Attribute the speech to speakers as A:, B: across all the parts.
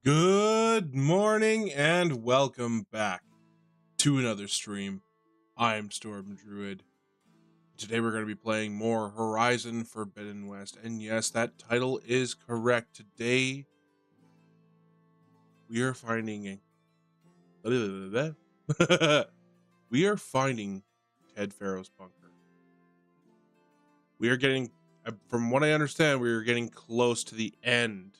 A: Good morning and welcome back to another stream. I'm Storm Druid. Today we're going to be playing more Horizon Forbidden West. And yes, that title is correct. Today we are finding we are finding Ted Faro's bunker. We are getting, from what I understand, we are getting close to the end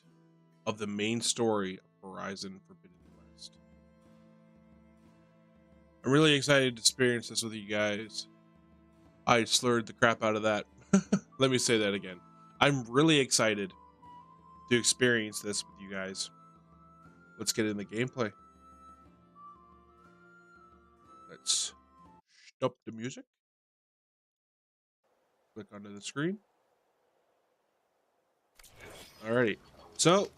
A: of the main story of Horizon Forbidden West. I'm really excited to experience this with you guys. I slurred the crap out of that. Let me say that again. I'm really excited to experience this with you guys. Let's get in the gameplay. Let's stop the music. Click onto the screen. Alrighty. So,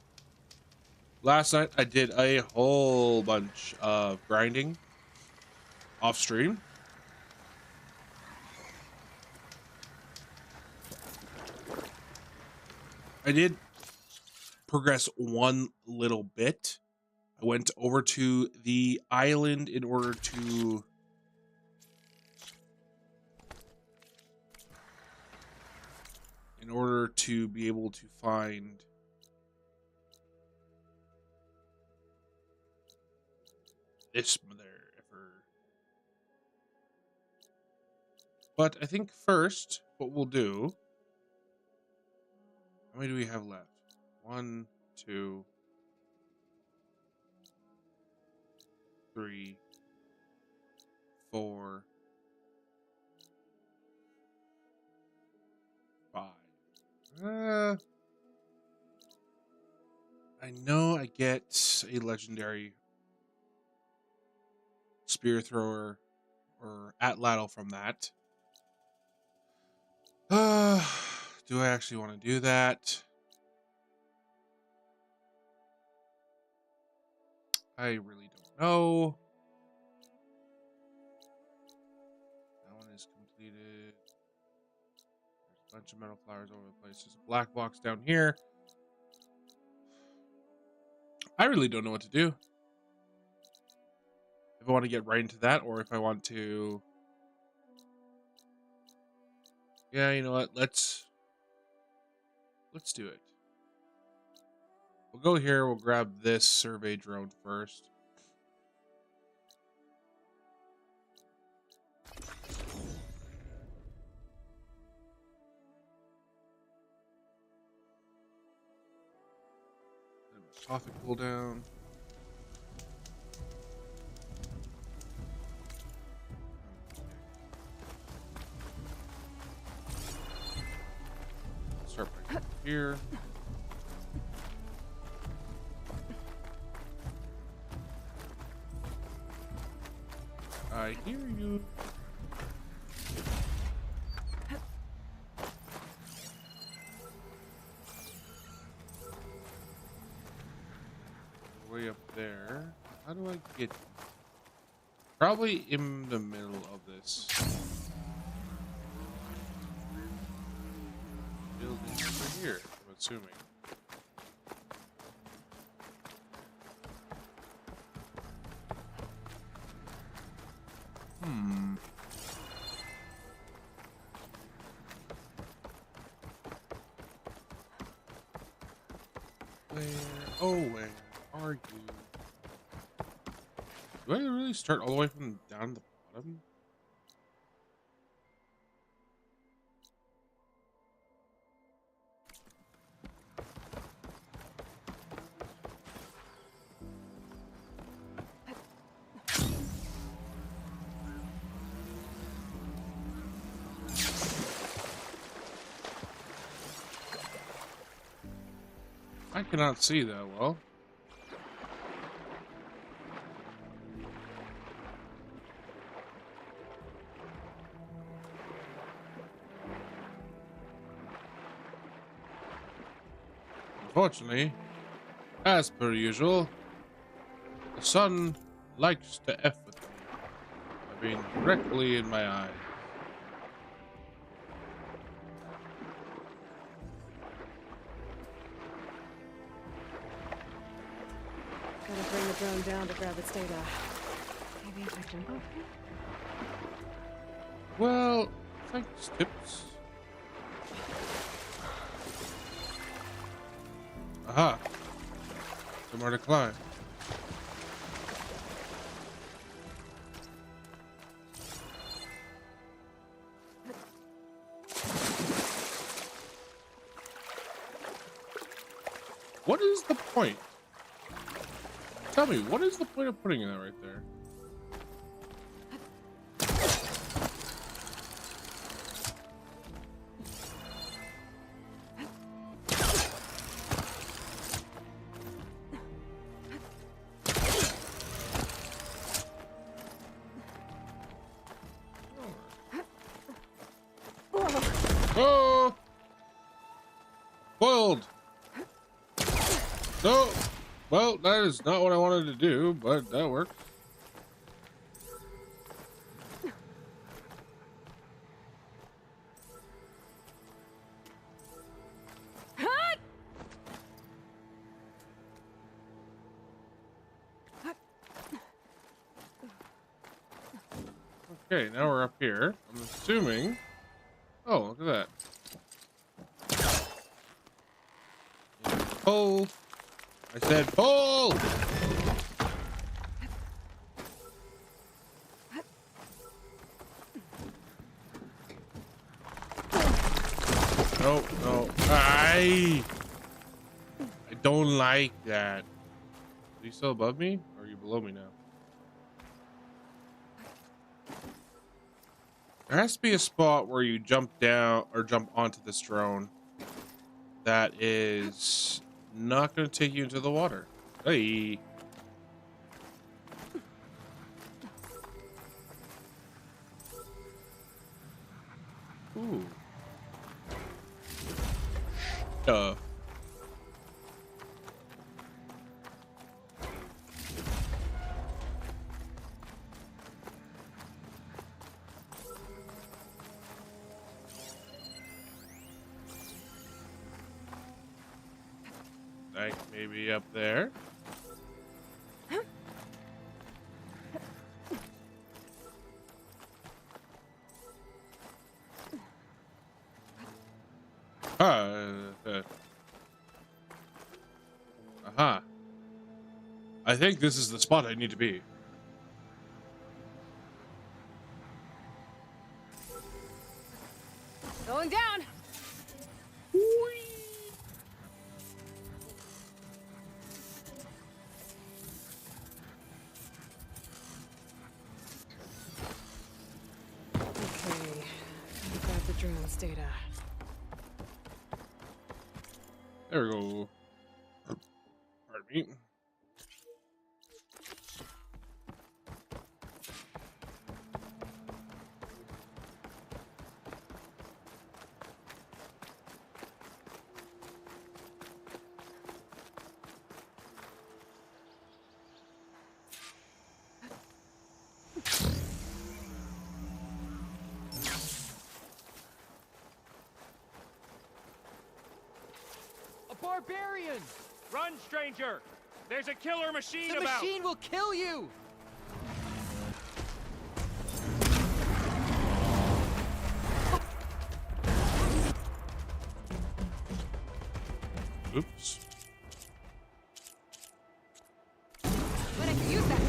A: last night I did a whole bunch of grinding off stream. I did progress one little bit. I went over to the island in order to be able to find this mother effer. But I think first what we'll do, how many do we have left? 1, 2, 3, 4, 5. I know I get a legendary spear thrower or atlatl from that. Do I actually want to do that? I really don't know. That one is completed. There's a bunch of metal flowers over the place. There's a black box down here. I really don't know what to do. If I want to get right into that, or if I want to... Yeah, you know what? Let's do it. We'll go here. We'll grab this survey drone first. Coffee cooldown. Start by here. I hear you. Way up there. How do I get? Probably in the middle of this building over here, I'm assuming. Where are you? Do I really start all the way from down the bottom? I cannot see that well. Unfortunately, as per usual, the sun likes to F with me. I mean, directly in my eye.
B: drone down to grab its data. Maybe if I jump over it?
A: Well, thanks, tips. Aha. Somewhere to climb. What is the point? Tell me, what is the point of putting that right there? Oh! Boiled! No! Well, that is not what I wanted to do, but that works. Okay, now we're up here. I'm assuming... Oh, look at that. Pull. I said pull! No, no. I don't like that. Are you still above me? Or are you below me now? There has to be a spot where you jump down or jump onto this drone that is not going to take you into the water. Hey. Ooh. Stuff. Like maybe up there. Aha. I think this is the spot I need to be.
B: Going down. Okay, grab the drone's data.
A: There we go. Pardon me.
C: Barbarian! Run, stranger! There's a killer machine about!
D: The machine will kill you!
A: Oops.
B: But I can use that.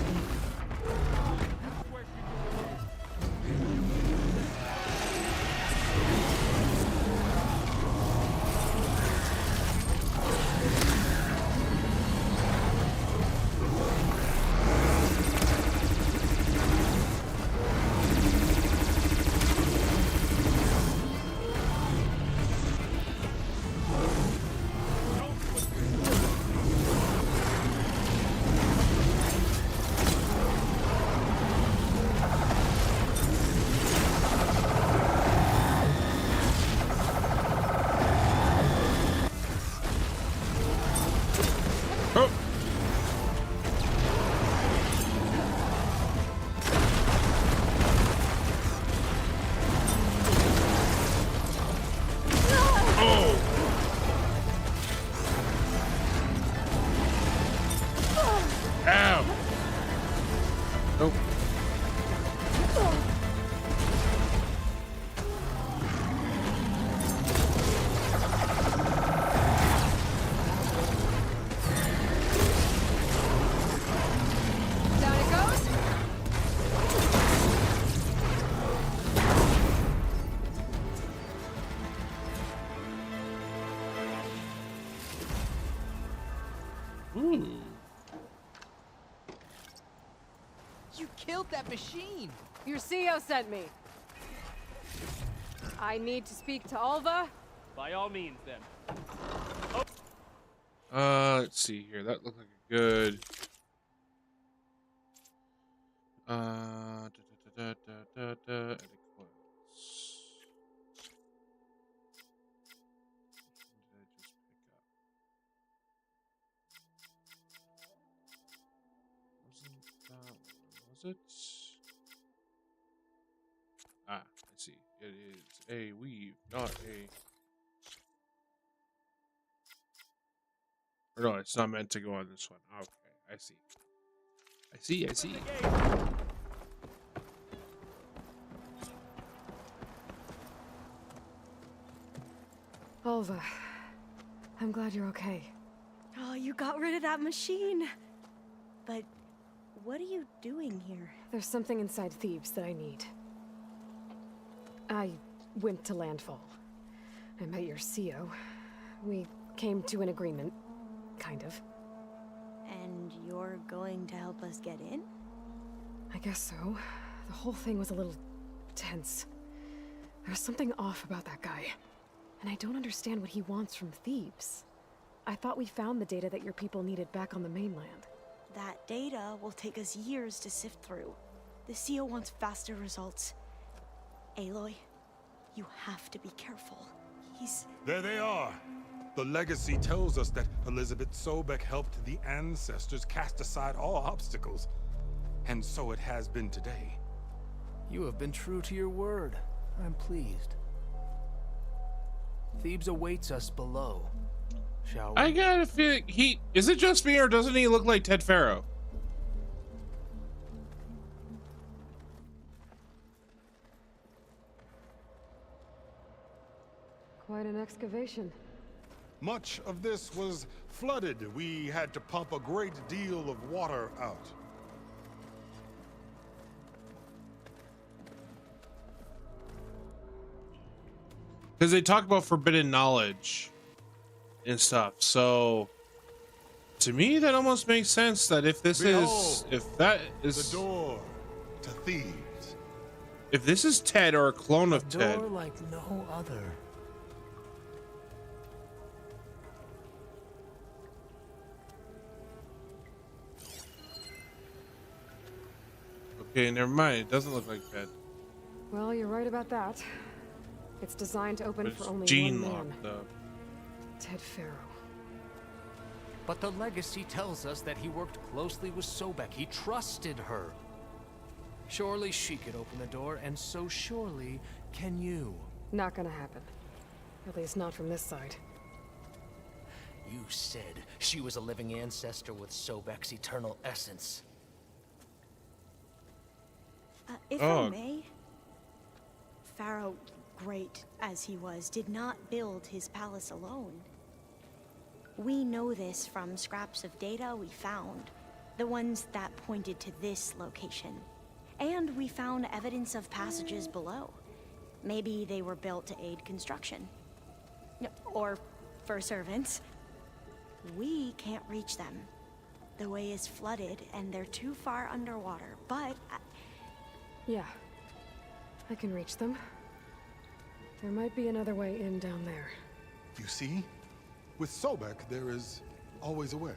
A: Ooh.
D: You killed that machine!
B: Your CEO sent me. I need to speak to Alva.
C: By all means, then.
A: Let's see here. That looked like a good. Edit quotes. Did I just pick up? Wasn't that one, was it? Ah, I see. It is a weave, not a. Or no, it's not meant to go on this one. Okay, I see. I see.
B: Alva, I'm glad you're okay.
E: Oh, you got rid of that machine. But what are you doing here?
B: There's something inside Thebes that I need. I went to landfall. I met your CEO. We came to an agreement, kind of.
E: And you're going to help us get in?
B: I guess so. The whole thing was a little tense. There's something off about that guy. And I don't understand what he wants from Thebes. I thought we found the data that your people needed back on the mainland.
E: That data will take us years to sift through. The CEO wants faster results. Aloy, you have to be careful. He's...
F: There they are. The legacy tells us that Elizabeth Sobek helped the ancestors cast aside all obstacles. And so it has been today.
D: You have been true to your word. I'm pleased. Thebes awaits us below. Shall we?
A: I got a feeling is it just me or doesn't he look like Ted Faro?
B: Quite an excavation.
F: Much of this was flooded. We had to pump a great deal of water out.
A: Because they talk about forbidden knowledge and stuff. So to me, that almost makes sense that if this
F: Behold,
A: if that is
F: the door to Thebes.
A: if this is Ted or a clone of Ted.
D: Door like no other.
A: Okay, never mind. It doesn't look like Ted.
B: Well, you're right about that. It's designed to open
A: But
B: for
A: it's
B: only
A: gene
B: one man.
A: locked up.
B: Ted Faro.
D: But the legacy tells us that he worked closely with Sobek. He trusted her. Surely she could open the door, and so surely can you.
B: Not gonna happen. At least not from this side.
D: You said she was a living ancestor with Sobek's eternal essence.
E: If
A: Oh.
E: I may, Pharaoh, great as he was, did not build his palace alone. We know this from scraps of data we found, the ones that pointed to this location. And we found evidence of passages below. Maybe they were built to aid construction. Or for servants. We can't reach them. The way is flooded and they're too far underwater, but...
B: Yeah. I can reach them. There might be another way in down there.
F: You see? With Sobek, there is always a way.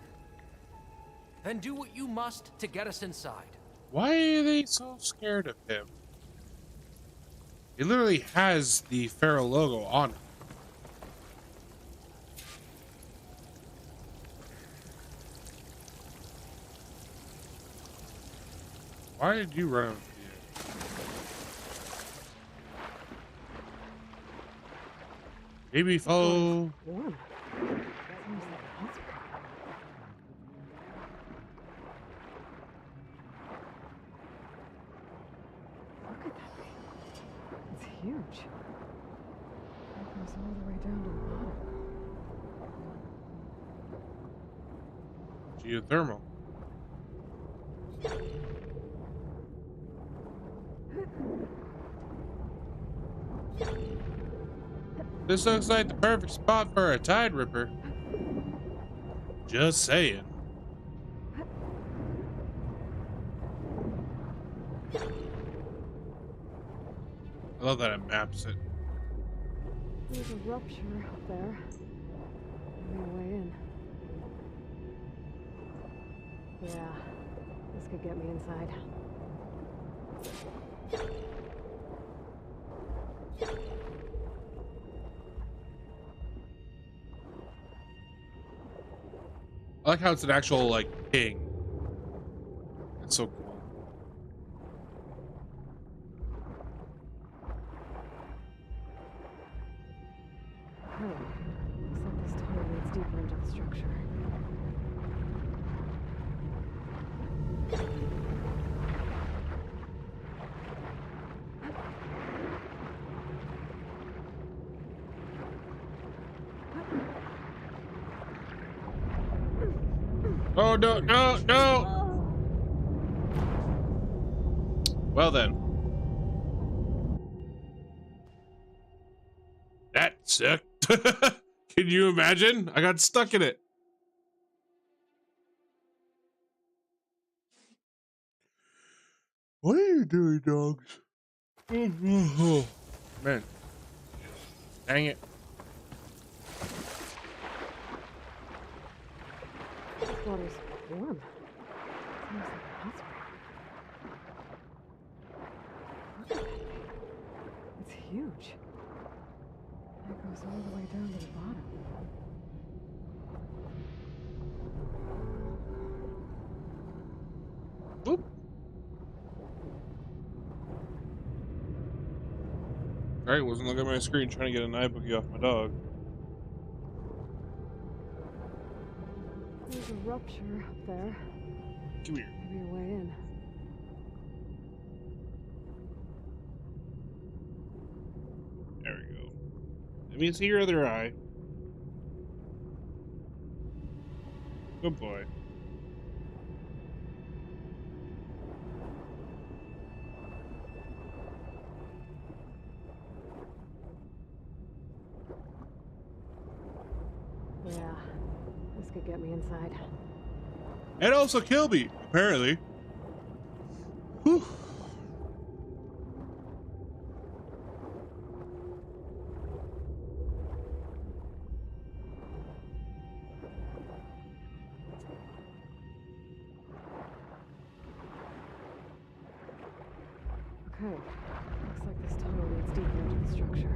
D: Then do what you must to get us inside.
A: Why are they so scared of him? He literally has the Pharaoh logo on him. Why did you run over here? Maybe follow.
B: Warm. Look at that thing. It's huge. It goes all the way down to the bottom.
A: Geothermal. This looks like the perfect spot for a tide ripper. Just saying. I love that it maps it.
B: There's a rupture up there. Maybe a way in. Yeah, this could get me inside.
A: I like how it's an actual, like, king. That's so cool.
B: Oh, looks like this tunnel leads deeper into the structure.
A: Oh, no, no, no! Well then. That sucked. Can you imagine? I got stuck in it. What are you doing, dogs? Oh, man. Dang it.
B: This water's warm. Seems like a hot spring. Look at it. It's huge. It goes all the way down to the bottom.
A: Oop. Alright, wasn't looking at my screen trying to get an eye boogie off my dog.
B: There's a rupture up there.
A: Come here.
B: Maybe a way in.
A: There we go. Let me see your other eye. Good boy.
B: Yeah, this could get me inside.
A: And also kill me, apparently. Whew.
B: Okay, looks like this tunnel leads deeper into the structure.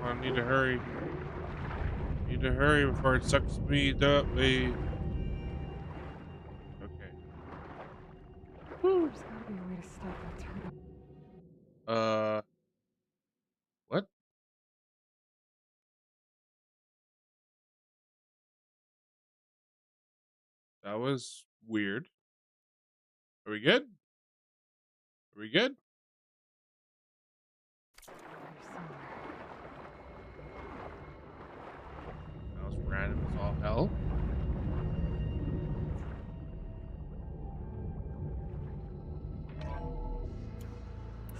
A: I need to hurry. Need to hurry before it sucks me that way. Okay.
B: There's gotta be a way to stop that turbine.
A: What? That was weird. Are we good? Are we good? That was random as all hell.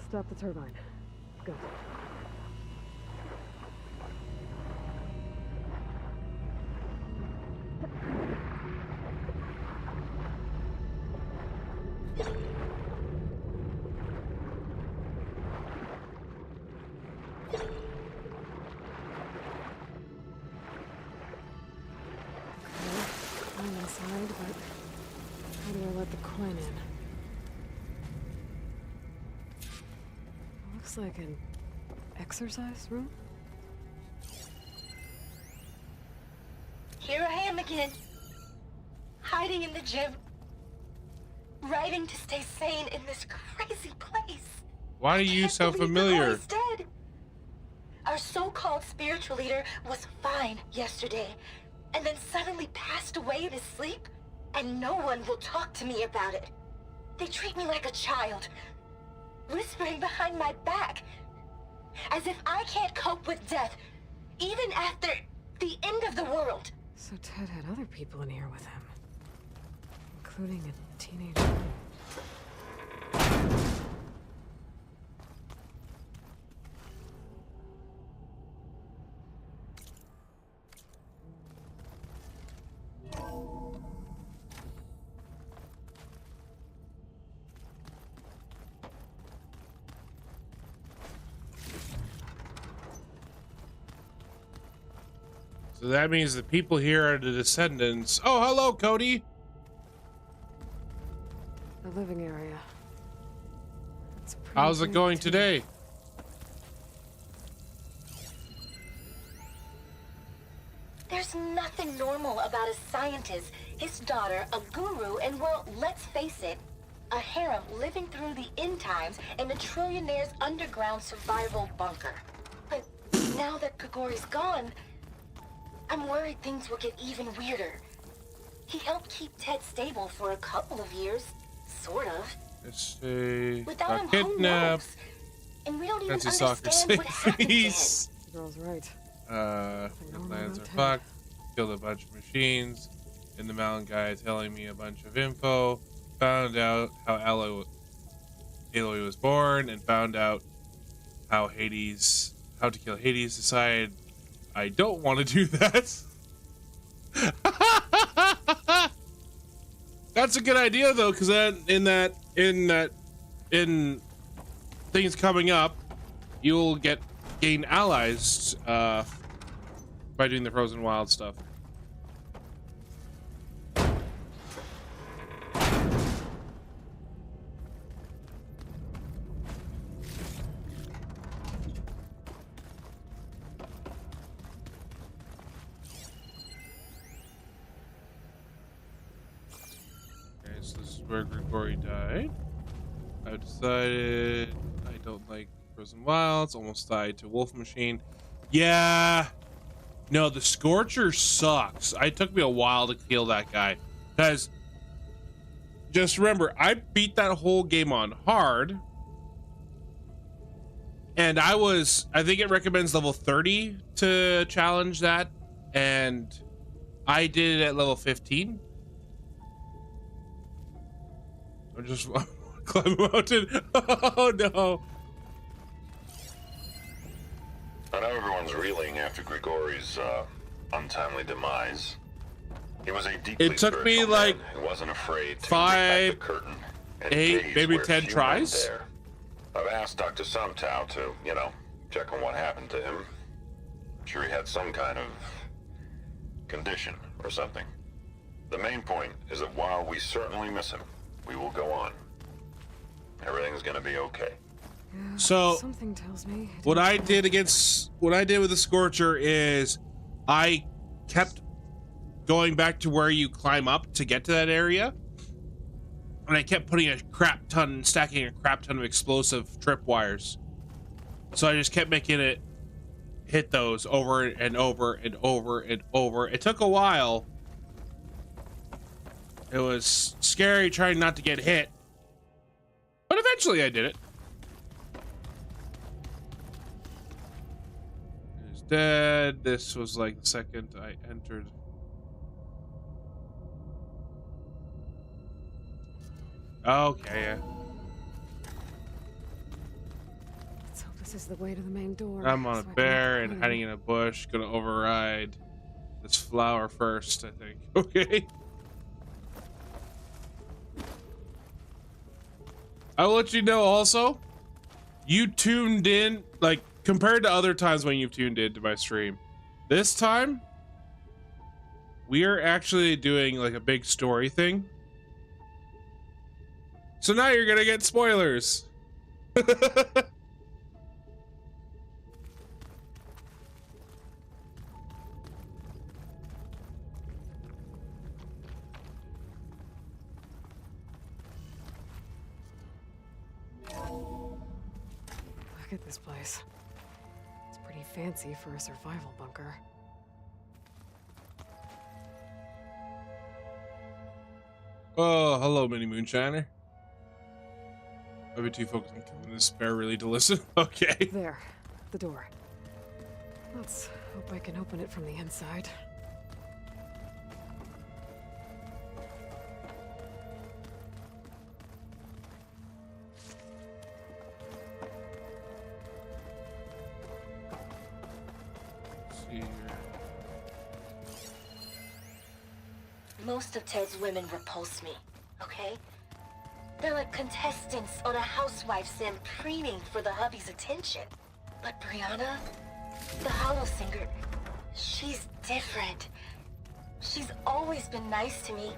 B: Stop the turbine. Go. I'm inside, but how do I let the coin in? It looks like an exercise room.
G: Here I am again, hiding in the gym, writing to stay sane in this crazy place.
A: Why do you
G: Can't
A: sound
G: believe the
A: familiar?
G: boy's dead. Our so-called spiritual leader was fine yesterday, and then suddenly passed away in his sleep, and no one will talk to me about it. They treat me like a child, whispering behind my back, as if I can't cope with death, even after the end of the world.
B: So Ted had other people in here with him, including a teenage girl.
A: So that means the people here are the descendants. Oh, hello, Cody.
B: The living area. It's pretty
A: How's it
B: big,
A: going
B: too.
A: today?
G: There's nothing normal about a scientist, his daughter, a guru, and well, let's face it, a harem living through the end times in a trillionaire's underground survival bunker. But now that Grigori's gone, I'm worried things will get even weirder. He helped keep Ted stable for a couple of years, sort of.
A: Let's see.
G: Without him,
A: Got
G: who
A: kidnapped.
G: knows? And we don't even
A: Fancy soccer
G: understand what happened to him.
A: face.
B: The girl's right.
A: The plans are fucked. Killed a bunch of machines. And the mountain guy telling me a bunch of info. Found out how Aloy was born, and found out how to kill Hades. Decided I don't want to do that. That's a good idea though, because then in things coming up, you'll gain allies by doing the Frozen Wild stuff. Okay, so this is where Grigori died. I've decided I don't like Frozen Wilds. Almost died to Wolf Machine. Yeah. No, the Scorcher sucks. It took me a while to kill that guy. Because, just remember, I beat that whole game on hard. And I think it recommends level 30 to challenge that. And I did it at level 15. I'm just climb a mountain. Oh no.
H: I know everyone's reeling after Grigori's untimely demise. He was a deeply
A: It took me
H: spiritual
A: like
H: man who wasn't afraid to
A: 5,
H: the curtain and
A: 8,
H: gaze
A: maybe
H: where
A: 10
H: few
A: tries.
H: went there. I've asked Dr. Sumtow to, check on what happened to him. I'm sure he had some kind of condition or something. The main point is that while we certainly miss him, we will go on. Everything's gonna be okay.
B: Yeah,
A: So,
B: something tells me
A: what I did with the Scorcher is I kept going back to where you climb up to get to that area, and I kept stacking a crap ton of explosive tripwires. So I just kept making it hit those over and over and over and over. It took a while. It was scary trying not to get hit, but eventually I did it. He's dead. This was like the second I entered. Okay, yeah.
B: Let's hope this is the way to the main door.
A: I'm on a
B: so I can
A: bear
B: walk
A: and
B: in.
A: hiding in a bush. Gonna override this flower first, I think. Okay. I'll let you know also, you tuned in, like, compared to other times when you've tuned in to my stream, this time, we are actually doing, like, a big story thing. So now you're gonna get spoilers.
B: Look at this place. It's pretty fancy for a survival bunker.
A: Oh, hello, Mini Moonshiner. I've been too focused on killing this bear really to listen. Okay.
B: There, the door. Let's hope I can open it from the inside.
A: Let's see here.
G: Most of Ted's women repulse me, okay? They're like contestants on a housewife sim preening for the hubby's attention. But Brianna, the hollow singer, She's different. She's always been nice to me.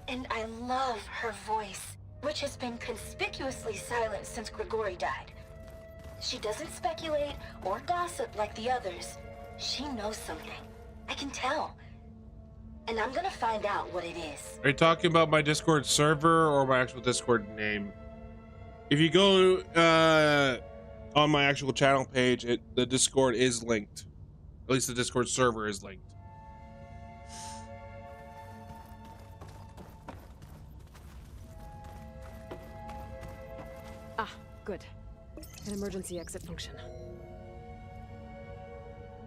G: And I love her voice, which has been conspicuously silent since Grigori died. She doesn't speculate or gossip like the others. She knows something. I can tell. And I'm gonna find out what it is.
A: Are you talking about my Discord server or my actual Discord name? If you go on my actual channel page, the Discord is linked. At least the Discord server is linked.
B: Ah, good. An emergency exit function.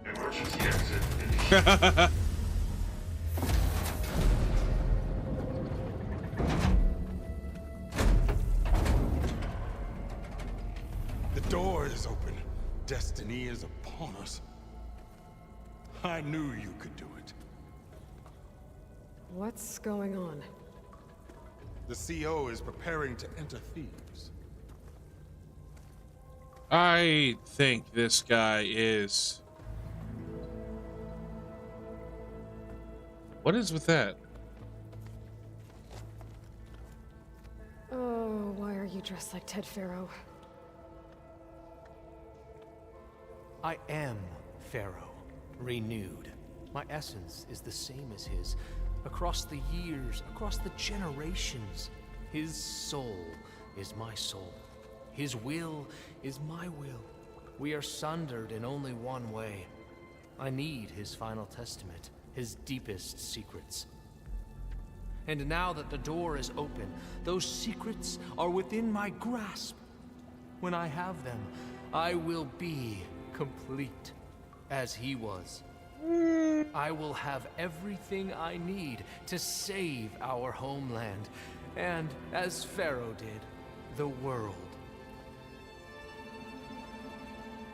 F: Emergency exit. The door is open. Destiny is upon us. I knew you could do it.
B: What's going on?
F: The CO is preparing to enter Thebes.
A: I think this guy is... What is with that?
B: Oh, why are you dressed like Ted Faro?
D: I am Faro, renewed. My essence is the same as his. Across the years, across the generations, his soul is my soul. His will is my will. We are sundered in only one way. I need his final testament, his deepest secrets. And now that the door is open, those secrets are within my grasp. When I have them, I will be complete, as he was. I will have everything I need to save our homeland, and, as Faro did, the world.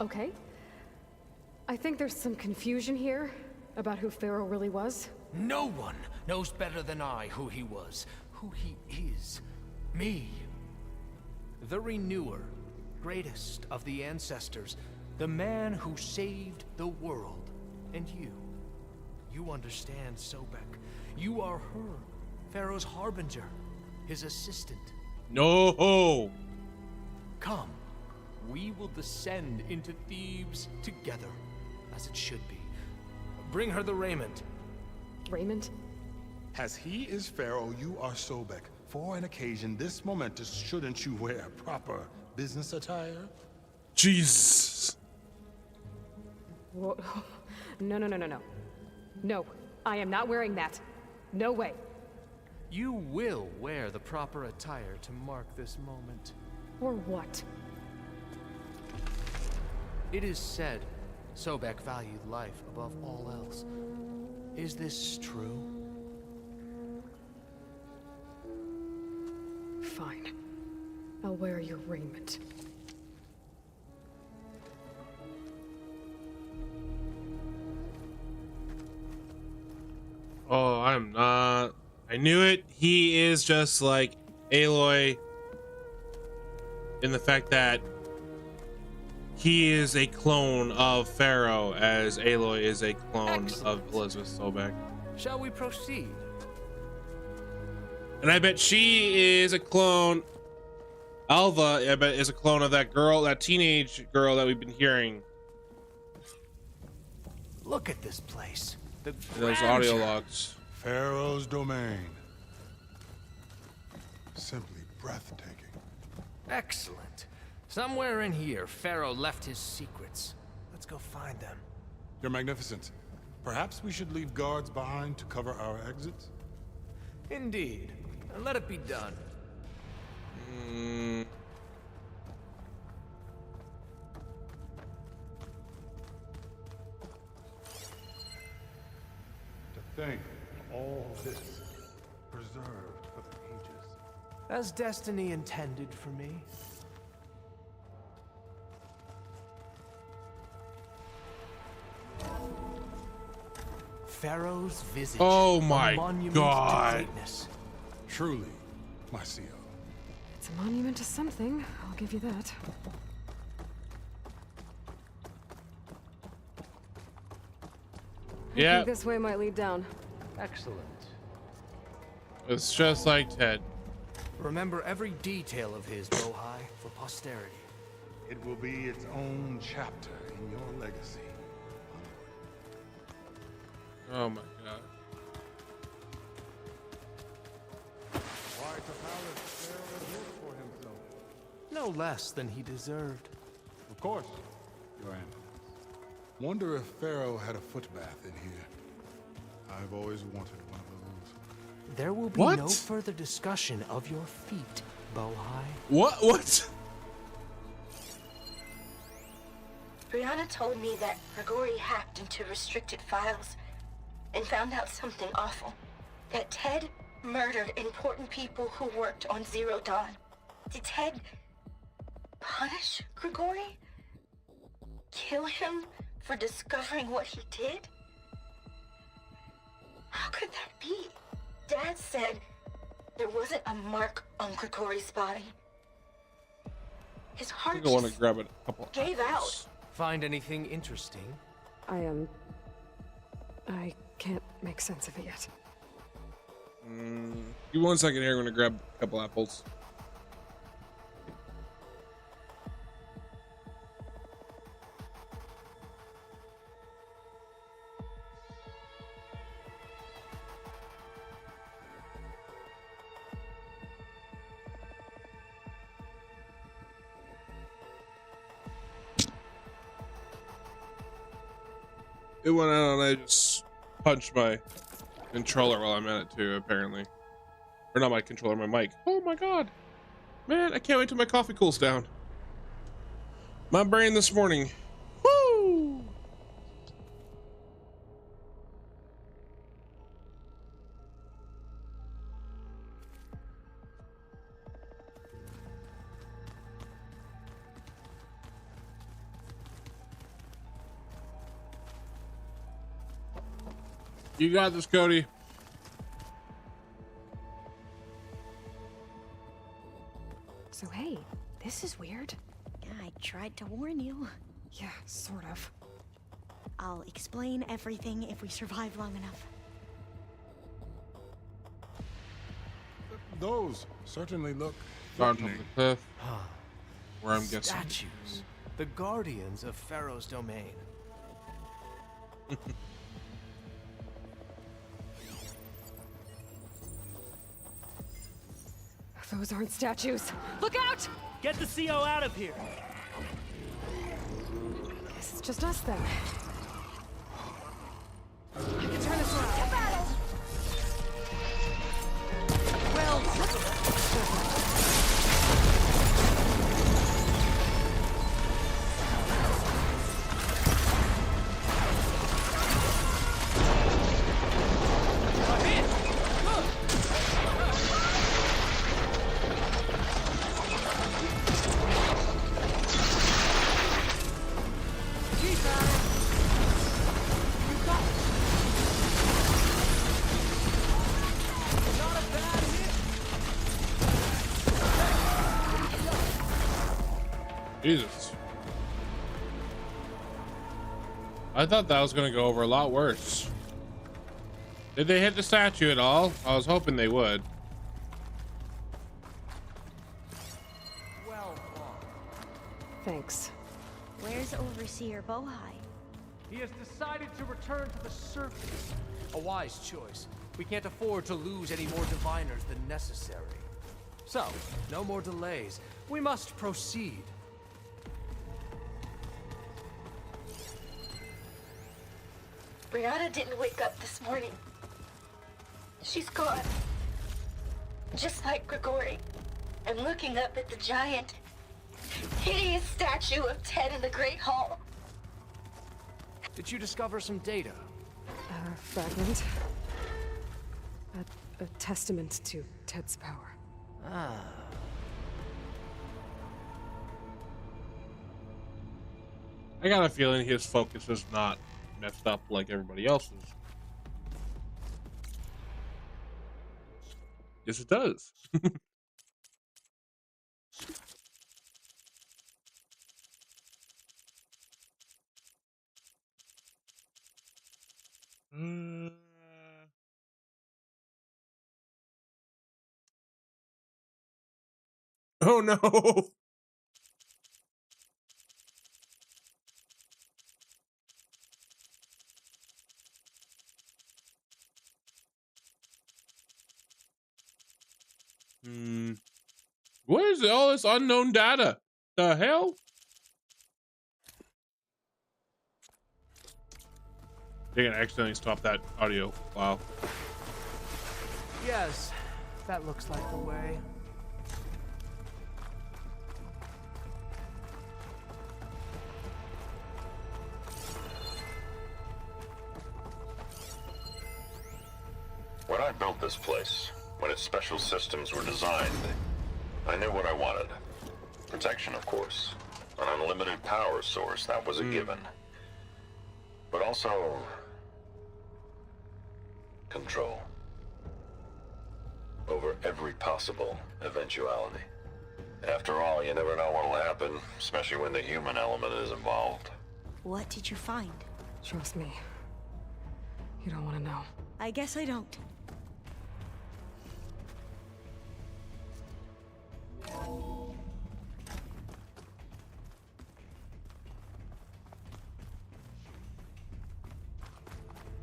B: Okay. I think there's some confusion here about who Faro really was.
D: No one knows better than I who he was, who he is. Me. The Renewer, greatest of the ancestors, the man who saved the world. And you. You understand, Sobek. You are her, Pharaoh's harbinger, his assistant.
A: No!
D: Come. We will descend into Thebes together, as it should be. Bring her the raiment.
B: Raymond?
F: As he is Pharaoh, you are Sobek. For an occasion this momentous, shouldn't you wear proper business attire?
A: Jesus.
B: Whoa. No. No, I am not wearing that. No way.
D: You will wear the proper attire to mark this moment.
B: Or what?
D: It is said Sobek valued life above all else. Is this true?
B: Fine. I'll wear your raiment.
A: Oh, I'm not. I knew it. He is just like Aloy in the fact that he is a clone of Pharaoh, as Aloy is a clone of Elizabeth Sobek.
D: Shall we proceed?
A: And I bet she is a clone. Alva, I bet, is a clone of that girl, that teenage girl that we've been hearing.
D: Look at this place.
A: Those audio logs.
F: Pharaoh's domain. Simply breathtaking.
D: Excellent. Somewhere in here, Pharaoh left his secrets. Let's go find them.
F: Your Magnificence, perhaps we should leave guards behind to cover our exits?
D: Indeed. And let it be done.
F: To think all this preserved for the ages.
D: As destiny intended for me. Pharaoh's visage.
A: Oh
D: a
A: my
D: monument
A: God.
D: to greatness.
F: Truly, my CO.
B: It's a monument to something, I'll give you that. I
A: Yeah,
B: think this way might lead down.
D: Excellent.
A: it's just like Ted.
D: Remember every detail of his, Bohai, for posterity.
F: It will be its own chapter in your legacy.
A: Oh my god.
F: Quite a palace Pharaoh built for himself.
D: No less than he deserved.
F: Of course, Your Eminence. Wonder if Pharaoh had a foot bath in here. I've always wanted one of those.
D: There will be
A: What?
D: no further discussion of your feet, Bohai.
A: What?
G: Brianna told me that Grigori hacked into restricted files and found out something awful. That Ted murdered important people who worked on Zero Dawn. Did Ted punish Grigori? Kill him for discovering what he did? How could that be? Dad said there wasn't a mark on Grigori's body. His
A: I
G: heart
A: think I want to
G: just
A: grab a couple.
G: gave
A: apples.
D: Find anything interesting?
B: I can't make sense of it yet.
A: Give me 1 second here. I'm gonna grab a couple apples. It went out and I just punched my controller while I'm at it too, apparently. Or not my controller, my mic. Oh my god. Man, I can't wait till my coffee cools down. My brain this morning. Woo! You got this, Cody.
B: So hey, this is weird.
E: Yeah, I tried to warn you.
B: Yeah, sort of.
E: I'll explain everything if we survive long enough.
F: Those certainly look
A: Down from the
F: threatening.
A: cliff. Where I'm guessing.
D: Statues. The guardians of Pharaoh's domain.
B: Those aren't statues. Look out!
C: Get the CO out of here!
B: Guess it's just us then. I can turn this around. Well,
A: Jesus. I thought that was going to go over a lot worse. Did they hit the statue at all? I was hoping they would.
D: Well fought.
B: thanks.
E: Where's Overseer Bohai?
C: He has decided to return to the surface.
D: A wise choice. We can't afford to lose any more diviners than necessary. So, no more delays. We must proceed.
G: Brianna didn't wake up this morning. She's gone. Just like Grigori. I'm looking up at the giant, hideous statue of Ted in the Great Hall.
D: Did you discover some data?
B: A fragment. A testament to Ted's power.
D: Ah.
A: I got a feeling his focus is not messed up like everybody else's. Yes, it does. Uh, oh no. What is all this unknown data? The hell? They're gonna accidentally stop that audio. Wow.
D: Yes, that looks like the way.
H: When I built this place, when its special systems were designed, I knew what I wanted. Protection, of course. An unlimited power source, that was a given. But also... control. Over every possible eventuality. After all, you never know what'll happen, especially when the human element is involved.
E: What did you find?
B: Trust me. You don't want to know.
E: I guess I don't.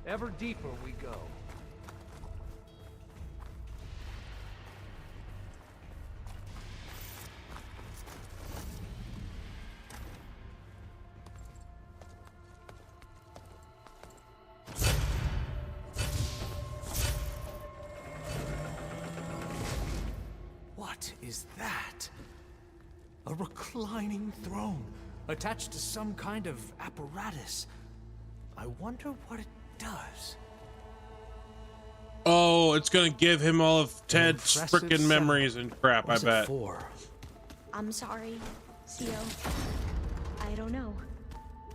D: Ever deeper we go. What is that? A reclining throne, attached to some kind of apparatus. I wonder what it does.
A: Oh, it's gonna give him all of Ted's
D: impressive
A: frickin' memories and crap, I
D: What's it
A: bet.
D: for?
E: I'm sorry, CO. I don't know.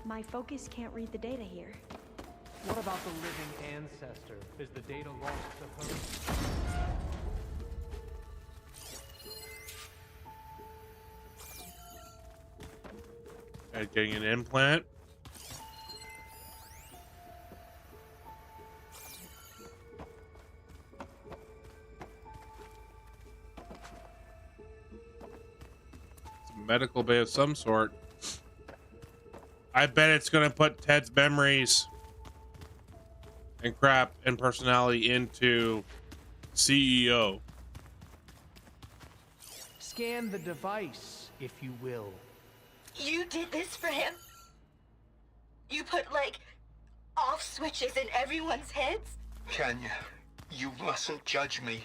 E: My focus can't read the data here.
D: What about the living ancestor? Is the data lost to her?
A: Getting an implant. It's a medical bay of some sort. I bet it's gonna put Ted's memories and crap and personality into CEO.
D: Scan the device, if you will.
G: You did this for him? You put, like, off switches in everyone's heads?
I: Kenya, you mustn't judge me.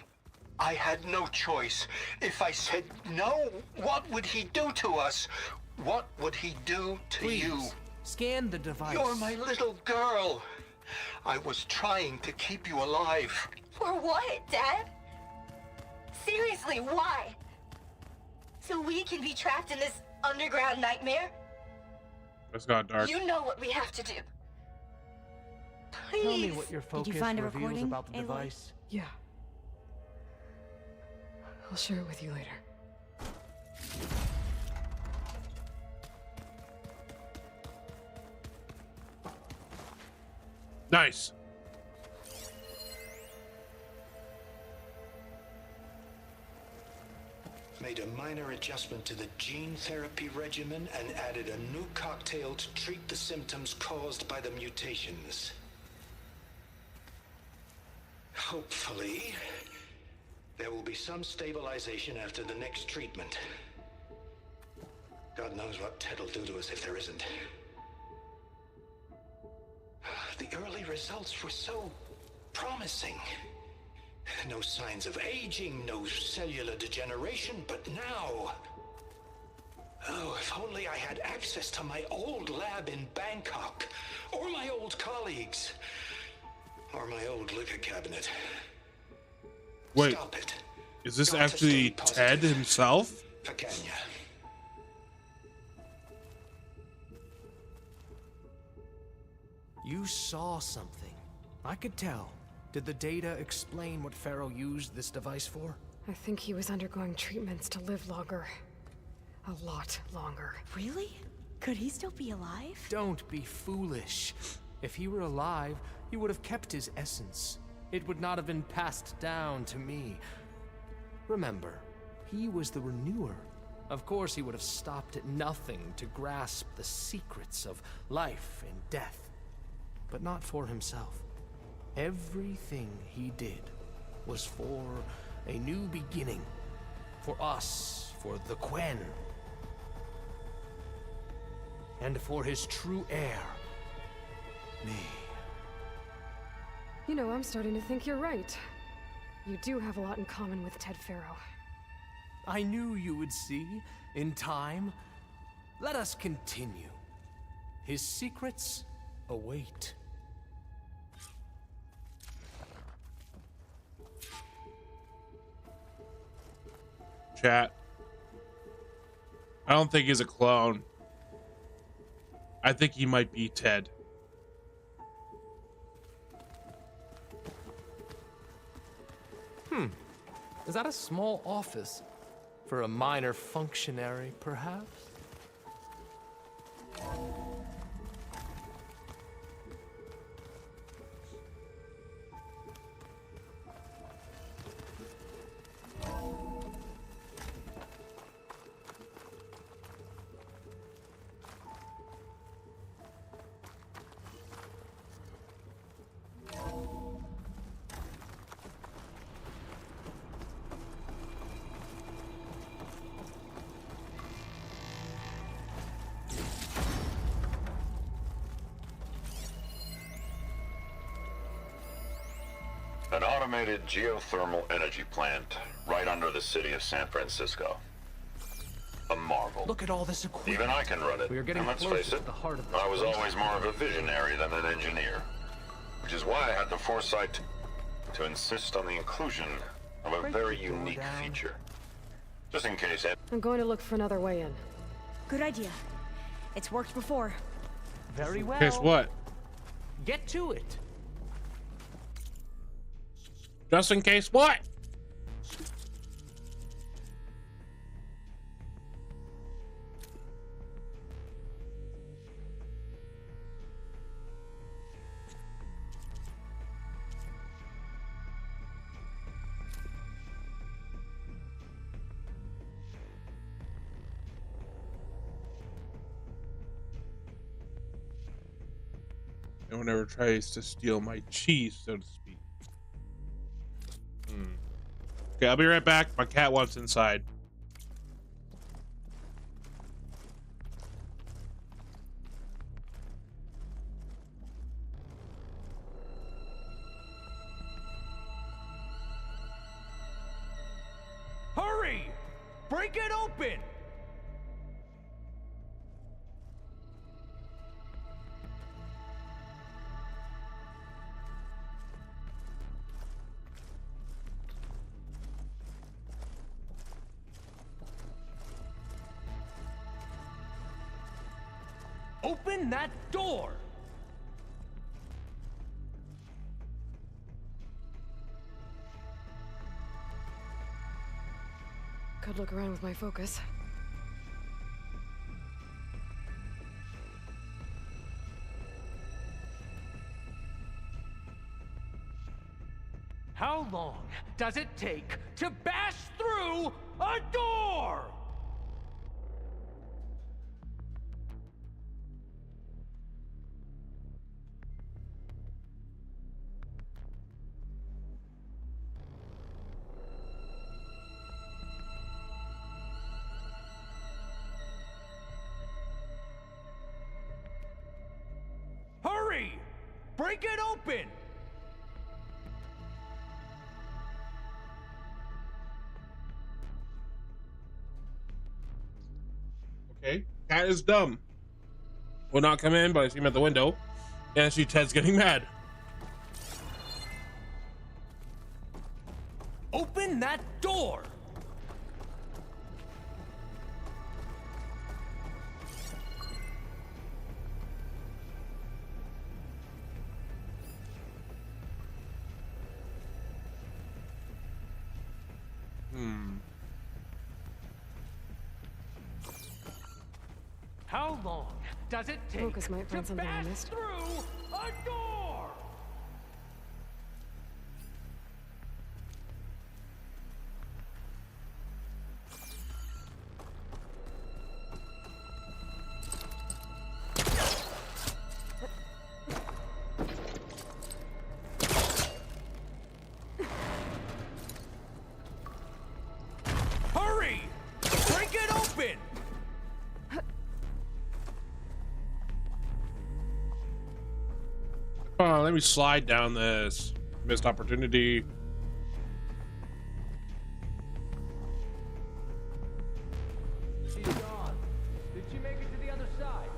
I: I had no choice. If I said no, what would he do to us? What would he do to
D: Please,
I: you?
D: scan the device.
I: You're my little girl. I was trying to keep you alive.
G: For what, Dad? Seriously, why? So we can be trapped in this underground nightmare?
A: It's got dark.
G: You know what we have to do. Please.
D: Tell me what your focus
E: find a
D: reveals
E: recording,
D: about the
E: Aloy?
D: device.
B: Yeah. I'll share it with you later.
A: Nice.
I: Made a minor adjustment to the gene therapy regimen and added a new cocktail to treat the symptoms caused by the mutations. Hopefully, there will be some stabilization after the next treatment. God knows what Ted will do to us if there isn't. The early results were so promising. No signs of aging, no cellular degeneration, but now... Oh, if only I had access to my old lab in Bangkok, or my old colleagues, or my old liquor cabinet.
A: Wait,
I: Stop it.
A: is this
I: Got to
A: actually
I: stay
A: Ted
I: positive.
A: himself?
I: For Kenya.
D: You saw something. I could tell. Did the data explain what Faro used this device for?
B: I think he was undergoing treatments to live longer. A lot longer.
E: Really? Could he still be alive?
D: Don't be foolish. If he were alive, he would have kept his essence. It would not have been passed down to me. Remember, he was the renewer. Of course, he would have stopped at nothing to grasp the secrets of life and death, but not for himself. Everything he did was for a new beginning, for us, for the Quen, and for his true heir, me.
B: You know, I'm starting to think you're right. You do have a lot in common with Ted Faro.
D: I knew you would see, in time. Let us continue. His secrets await.
A: Chat. I don't think he's a clone. I think he might be Ted.
D: Is that a small office? For a minor functionary, perhaps?
H: An automated geothermal energy plant right under the city of San Francisco. A marvel.
D: Look at all this equipment.
H: Even I can run it.
D: We are getting
H: and let's
D: closer
H: face
D: to
H: it,
D: the heart of this
H: I was
D: place.
H: always more of a visionary than an engineer. Which is why I had the foresight to insist on the inclusion of a
D: Break
H: very
D: the door
H: unique
D: down.
H: feature. Just in case
B: I'm going to look for another way in.
E: Good idea. It's worked before.
D: Very well.
A: Guess what?
D: Get to it.
A: Just in case what? No one ever tries to steal my cheese, so to speak. Okay, I'll be right back. My cat wants inside.
D: Hurry! Break it open! Open that door!
B: Could look around with my focus.
D: How long does it take to bash through a door? Hurry! Break it open!
A: Okay, cat is dumb. Will not come in, but I see him at the window. And I see Ted's getting mad.
D: Open that door! How long does it take
B: Focus might find
D: to
B: something I
D: bash
B: missed.
D: through a door?
A: let me slide down this. Missed opportunity.
D: She's gone. Did she make it to the other side?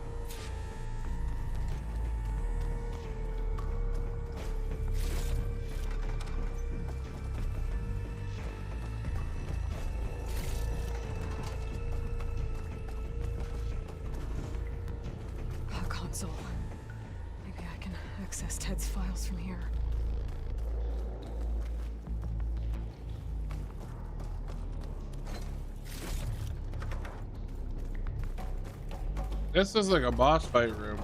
B: A console. Maybe I can access Ted's files from here.
A: This is like a boss fight room.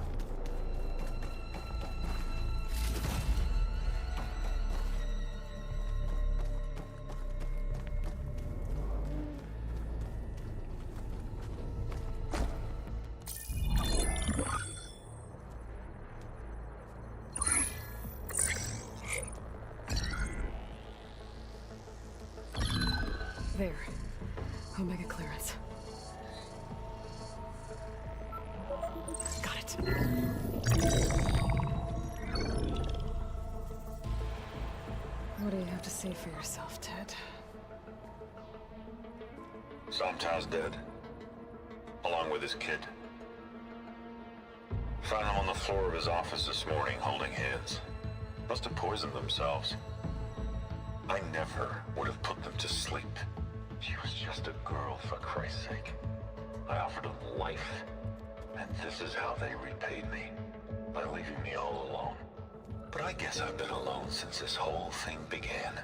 B: There. Omega clearance. Got it. What do you have to say for yourself, Ted?
H: Somtow's dead. Along with his kid. Found him on the floor of his office this morning, holding hands. Must have poisoned themselves. I never would have put them to sleep. She was just a girl, for Christ's sake. I offered them life, and this is how they repaid me, by leaving me all alone. But I guess I've been alone since this whole thing began.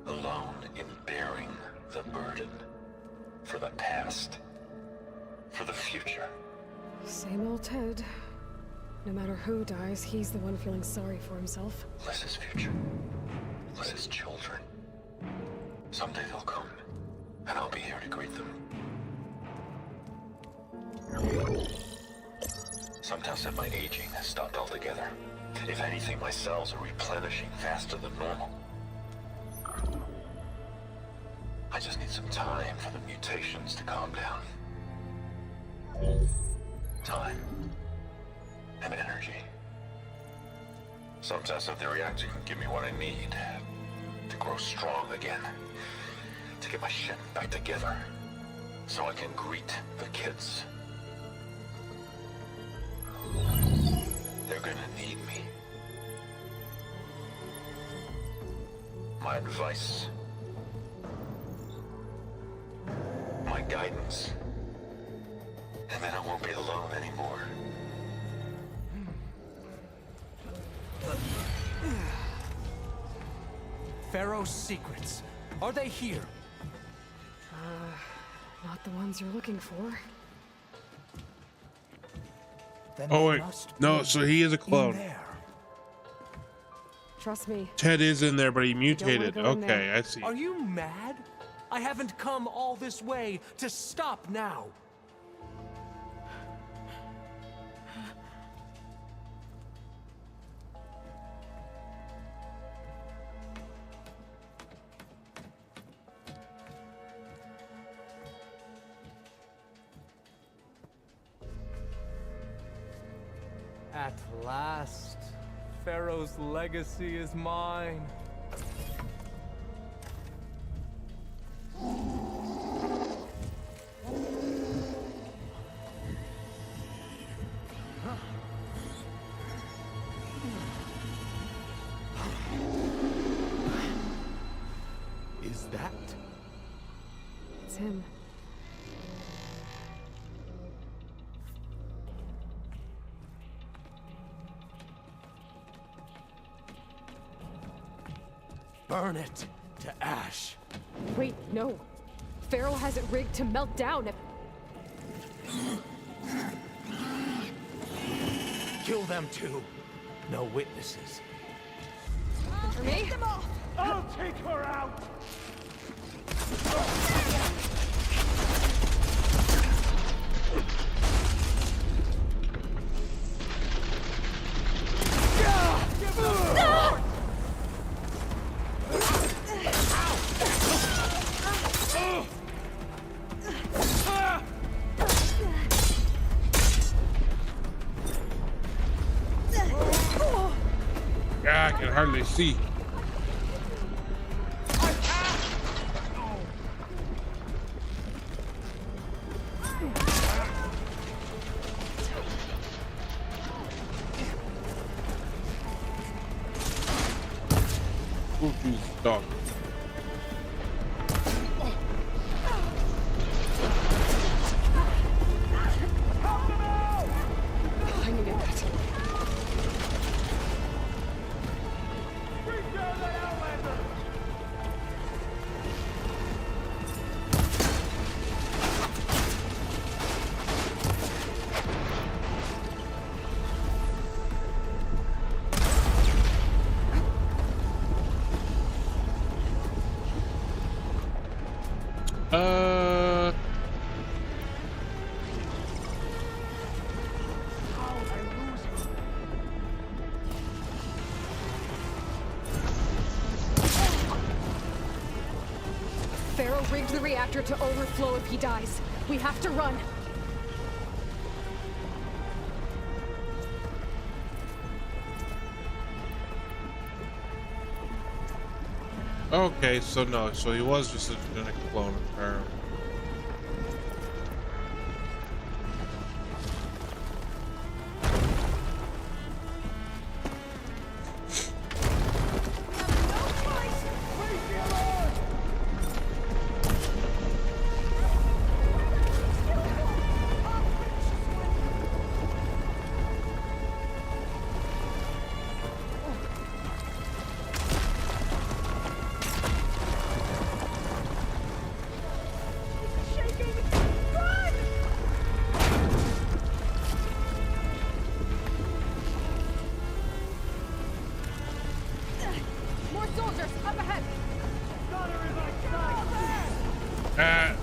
H: Alone in bearing the burden. For the past. For the future.
B: Same old Ted. No matter who dies, he's the one feeling sorry for himself.
H: Less future. Less children. Someday they'll come, and I'll be here to greet them. Sometimes said my aging has stopped altogether. If anything, my cells are replenishing faster than normal. I just need some time for the mutations to calm down. Time. And energy. Sometimes if the reactor can give me what I need to grow strong again. To get my shit back together. So I can greet the kids. They're gonna need me. My advice. My guidance. And then I won't be alone anymore.
D: Faro's secrets. Are they here?
B: Not the ones you're looking for.
D: Then
A: Oh
D: they
A: wait,
D: must
A: no.
D: be
A: So he is a
D: in
A: clone.
D: there.
B: Trust me.
A: Ted is in there, but he
B: wanna
A: mutated.
B: go in
A: Okay,
B: there.
A: I see.
D: Are you mad? I haven't come all this way to stop now. At last, Faro's legacy is mine. Is that?
B: It's him.
D: Burn it to ash.
B: Wait, no. Faro has it rigged to melt down.
D: Kill them too. No witnesses.
B: For me?
C: I'll take her out!
A: easy. Oh, Jesus, dog.
B: I needed that.
A: Uh,
B: Faro rigged the reactor to overflow if he dies. We have to run.
A: okay, so no, so he was just a genetic clone of Faro.
B: More soldiers up ahead.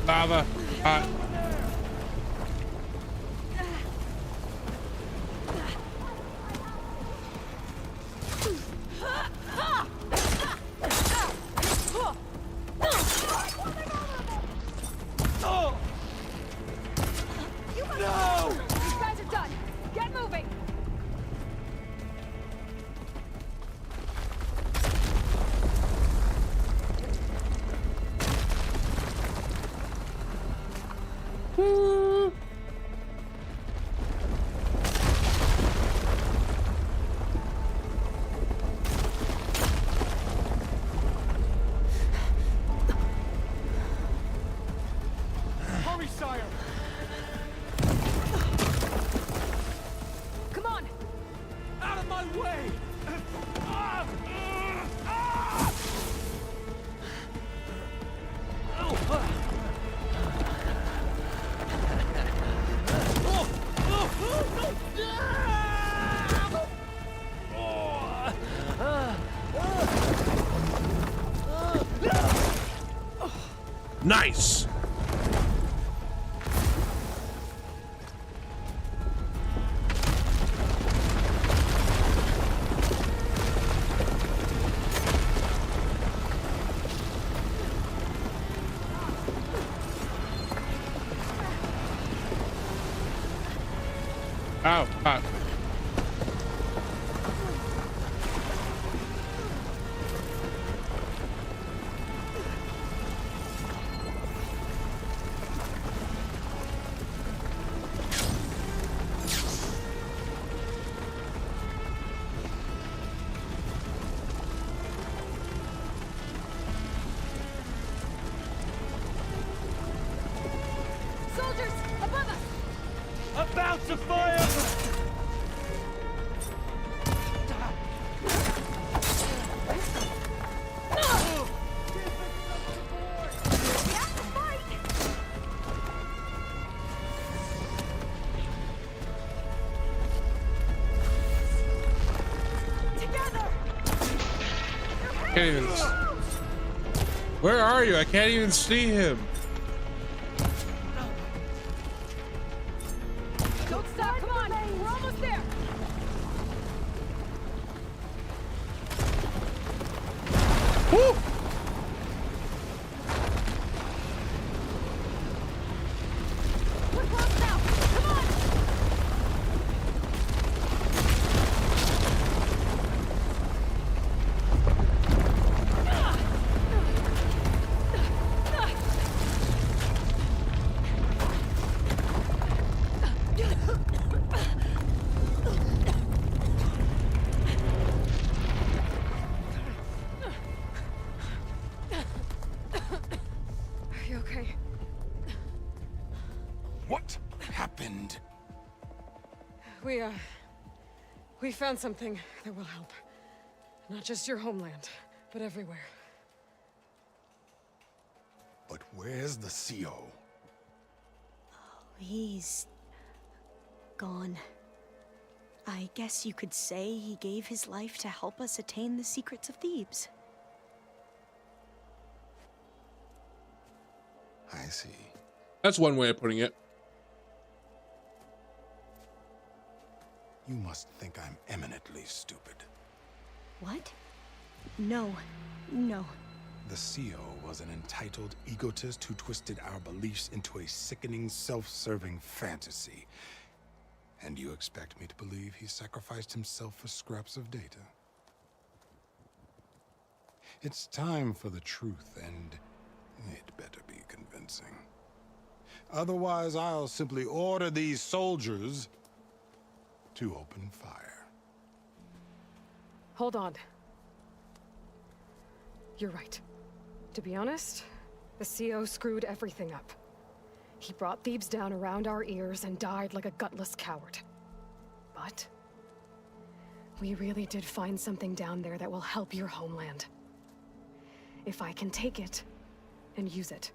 A: Lava.
B: These guys are done. Get moving.
C: Hurry, sire!
B: Come on.
C: Out of my way!
A: Nice. Ow, hot.
B: Soldiers above us.
C: About to fire!
B: We have to fight. Together.
A: Can't even. Where are you? I can't even see him.
B: Don't stop. Come on. We're almost there.
A: Woo!
B: We're close now. Come on. okay.
F: What happened?
B: We found something that will help. Not just your homeland, but everywhere.
F: But where's the CO?
E: He's gone. I guess you could say he gave his life to help us attain the secrets of Thebes.
F: I see.
A: That's one way of putting it.
F: You must think I'm eminently stupid.
E: What? No. No.
F: The CO was an entitled egotist who twisted our beliefs into a sickening, self-serving fantasy. And you expect me to believe he sacrificed himself for scraps of data? It's time for the truth, and it better be convincing. Otherwise, I'll simply order these soldiers to open fire.
B: Hold on. You're right. To be honest, the CO screwed everything up. He brought Thebes down around our ears and died like a gutless coward. But we really did find something down there that will help your homeland. If I can take it and use it.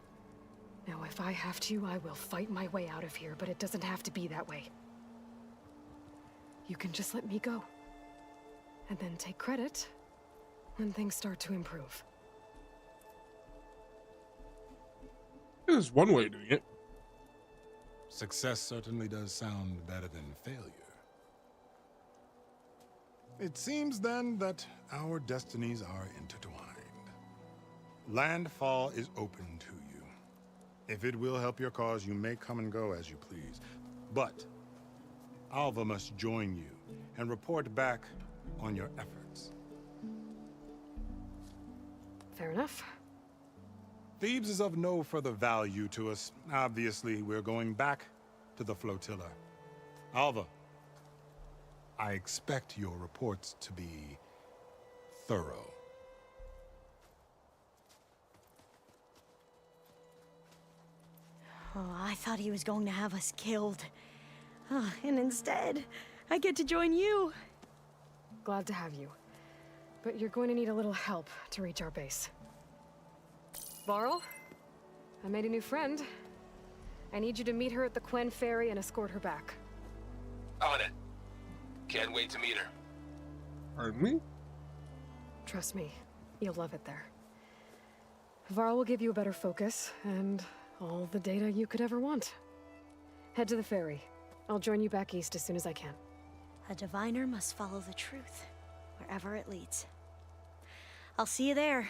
B: Now, if I have to, I will fight my way out of here, but it doesn't have to be that way. You can just let me go. And then take credit when things start to improve.
A: There's one way of doing it.
F: Success certainly does sound better than failure. It seems then that our destinies are intertwined. Landfall is open to you. If it will help your cause, you may come and go as you please. But Alva must join you and report back on your efforts.
B: Fair enough.
F: Thebes is of no further value to us. Obviously, we're going back to the flotilla. Alva, I expect your reports to be thorough.
E: Oh, I thought he was going to have us killed. And instead, I get to join you.
B: Glad to have you. But you're going to need a little help to reach our base. Varl, I made a new friend. I need you to meet her at the Quen Ferry and escort her back.
J: On it. Can't wait to meet her.
A: Pardon me?
B: Trust me, you'll love it there. Varl will give you a better focus, and all the data you could ever want. Head to the ferry. I'll join you back east as soon as I can.
E: A diviner must follow the truth, wherever it leads. I'll see you there.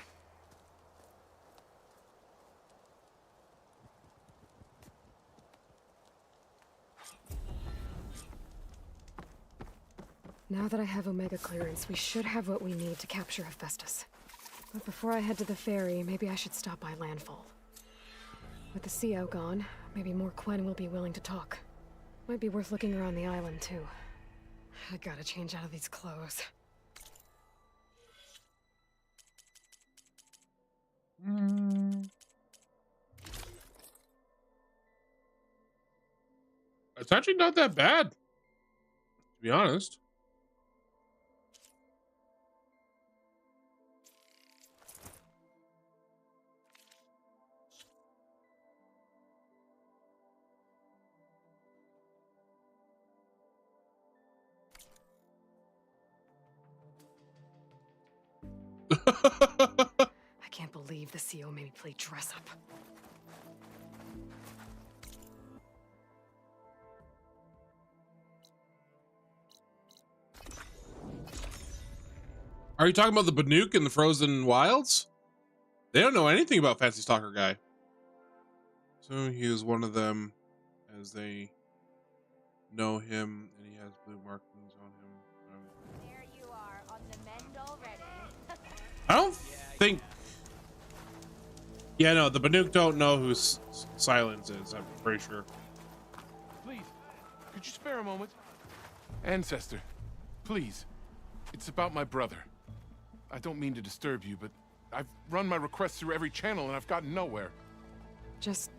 B: Now that I have Omega clearance, we should have what we need to capture Hephaestus. But before I head to the ferry, maybe I should stop by Landfall. With the CO gone, maybe more Quen will be willing to talk. Might be worth looking around the island, too. I gotta change out of these clothes.
A: It's actually not that bad, to be honest.
B: I can't believe the CO made me play dress up.
A: Are you talking about the Banuk in the Frozen Wilds? They don't know anything about Fancy Stalker Guy. So he is one of them, as they know him, and he has blue markings on him.
G: There you are, on the mend already.
A: I don't think... Yeah, no, the Banuk don't know who Silence is, I'm pretty sure.
K: Please, could you spare a moment? Ancestor, please. It's about my brother. I don't mean to disturb you, but I've run my requests through every channel and I've gotten nowhere.
B: Just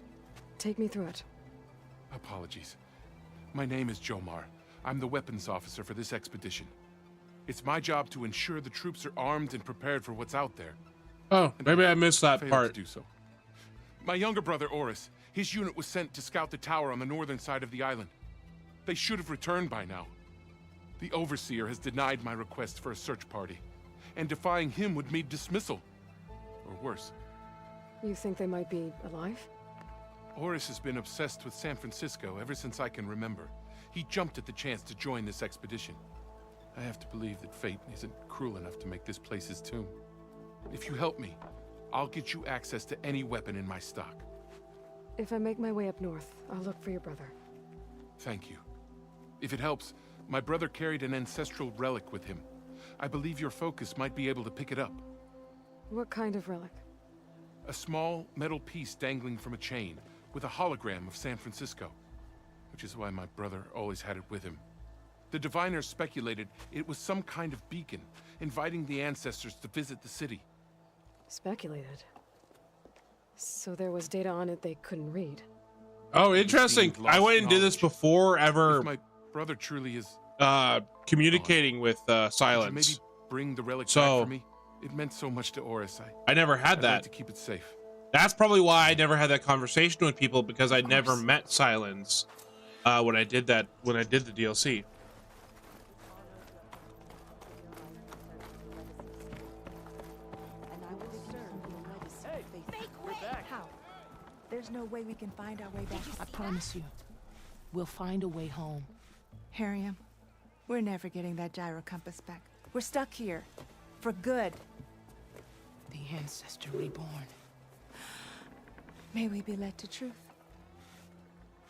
B: take me through it.
K: Apologies. My name is Jomar. I'm the weapons officer for this expedition. It's my job to ensure the troops are armed and prepared for what's out there.
A: Oh, maybe I missed that
K: Failed
A: part.
K: to do so. My younger brother, Oris, his unit was sent to scout the tower on the northern side of the island. They should have returned by now. The Overseer has denied my request for a search party, and defying him would mean dismissal. Or worse.
B: You think they might be alive?
K: Oris has been obsessed with San Francisco ever since I can remember. He jumped at the chance to join this expedition. I have to believe that fate isn't cruel enough to make this place his tomb. If you help me, I'll get you access to any weapon in my stock.
B: If I make my way up north, I'll look for your brother.
K: Thank you. If it helps, my brother carried an ancestral relic with him. I believe your focus might be able to pick it up.
B: What kind of relic?
K: A small metal piece dangling from a chain, with a hologram of San Francisco. Which is why my brother always had it with him. The diviners speculated it was some kind of beacon, inviting the ancestors to visit the city.
B: Speculated. So there was data on it they couldn't read.
A: Oh, interesting. I went and did this before ever.
K: If my brother truly is
A: communicating with Silence.
K: Maybe bring the relic
A: So-
K: back for me. It meant so much to Oris.
A: I never had
K: I'd
A: that.
K: like to keep it safe.
A: That's probably why I never had that conversation with people, because I never met Silence when I did the DLC.
L: How? There's no way we can find our way back. I promise you, we'll find a way home. Harriam, we're never getting that gyro compass back. We're stuck here. For good. The ancestor reborn. May we be led to truth.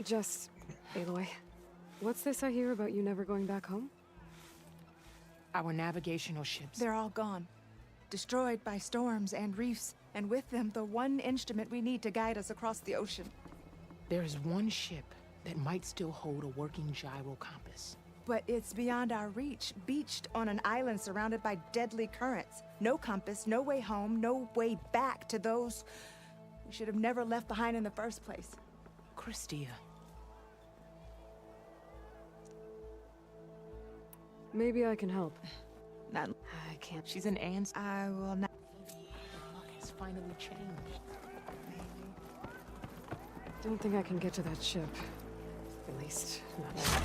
B: Just, Aloy, what's this I hear about you never going back home?
L: Our navigational ships. They're all gone. Destroyed by storms and reefs, and with them the one instrument we need to guide us across the ocean.
M: There is one ship that might still hold a working gyro compass.
L: But it's beyond our reach, beached on an island surrounded by deadly currents. No compass, no way home, no way back to those we should have never left behind in the first place.
M: Christia.
B: Maybe I can help.
L: Not.
B: I can't.
M: She's an ant.
L: I will not.
M: Luck has finally changed.
B: Don't think I can get to that ship. At least, not now.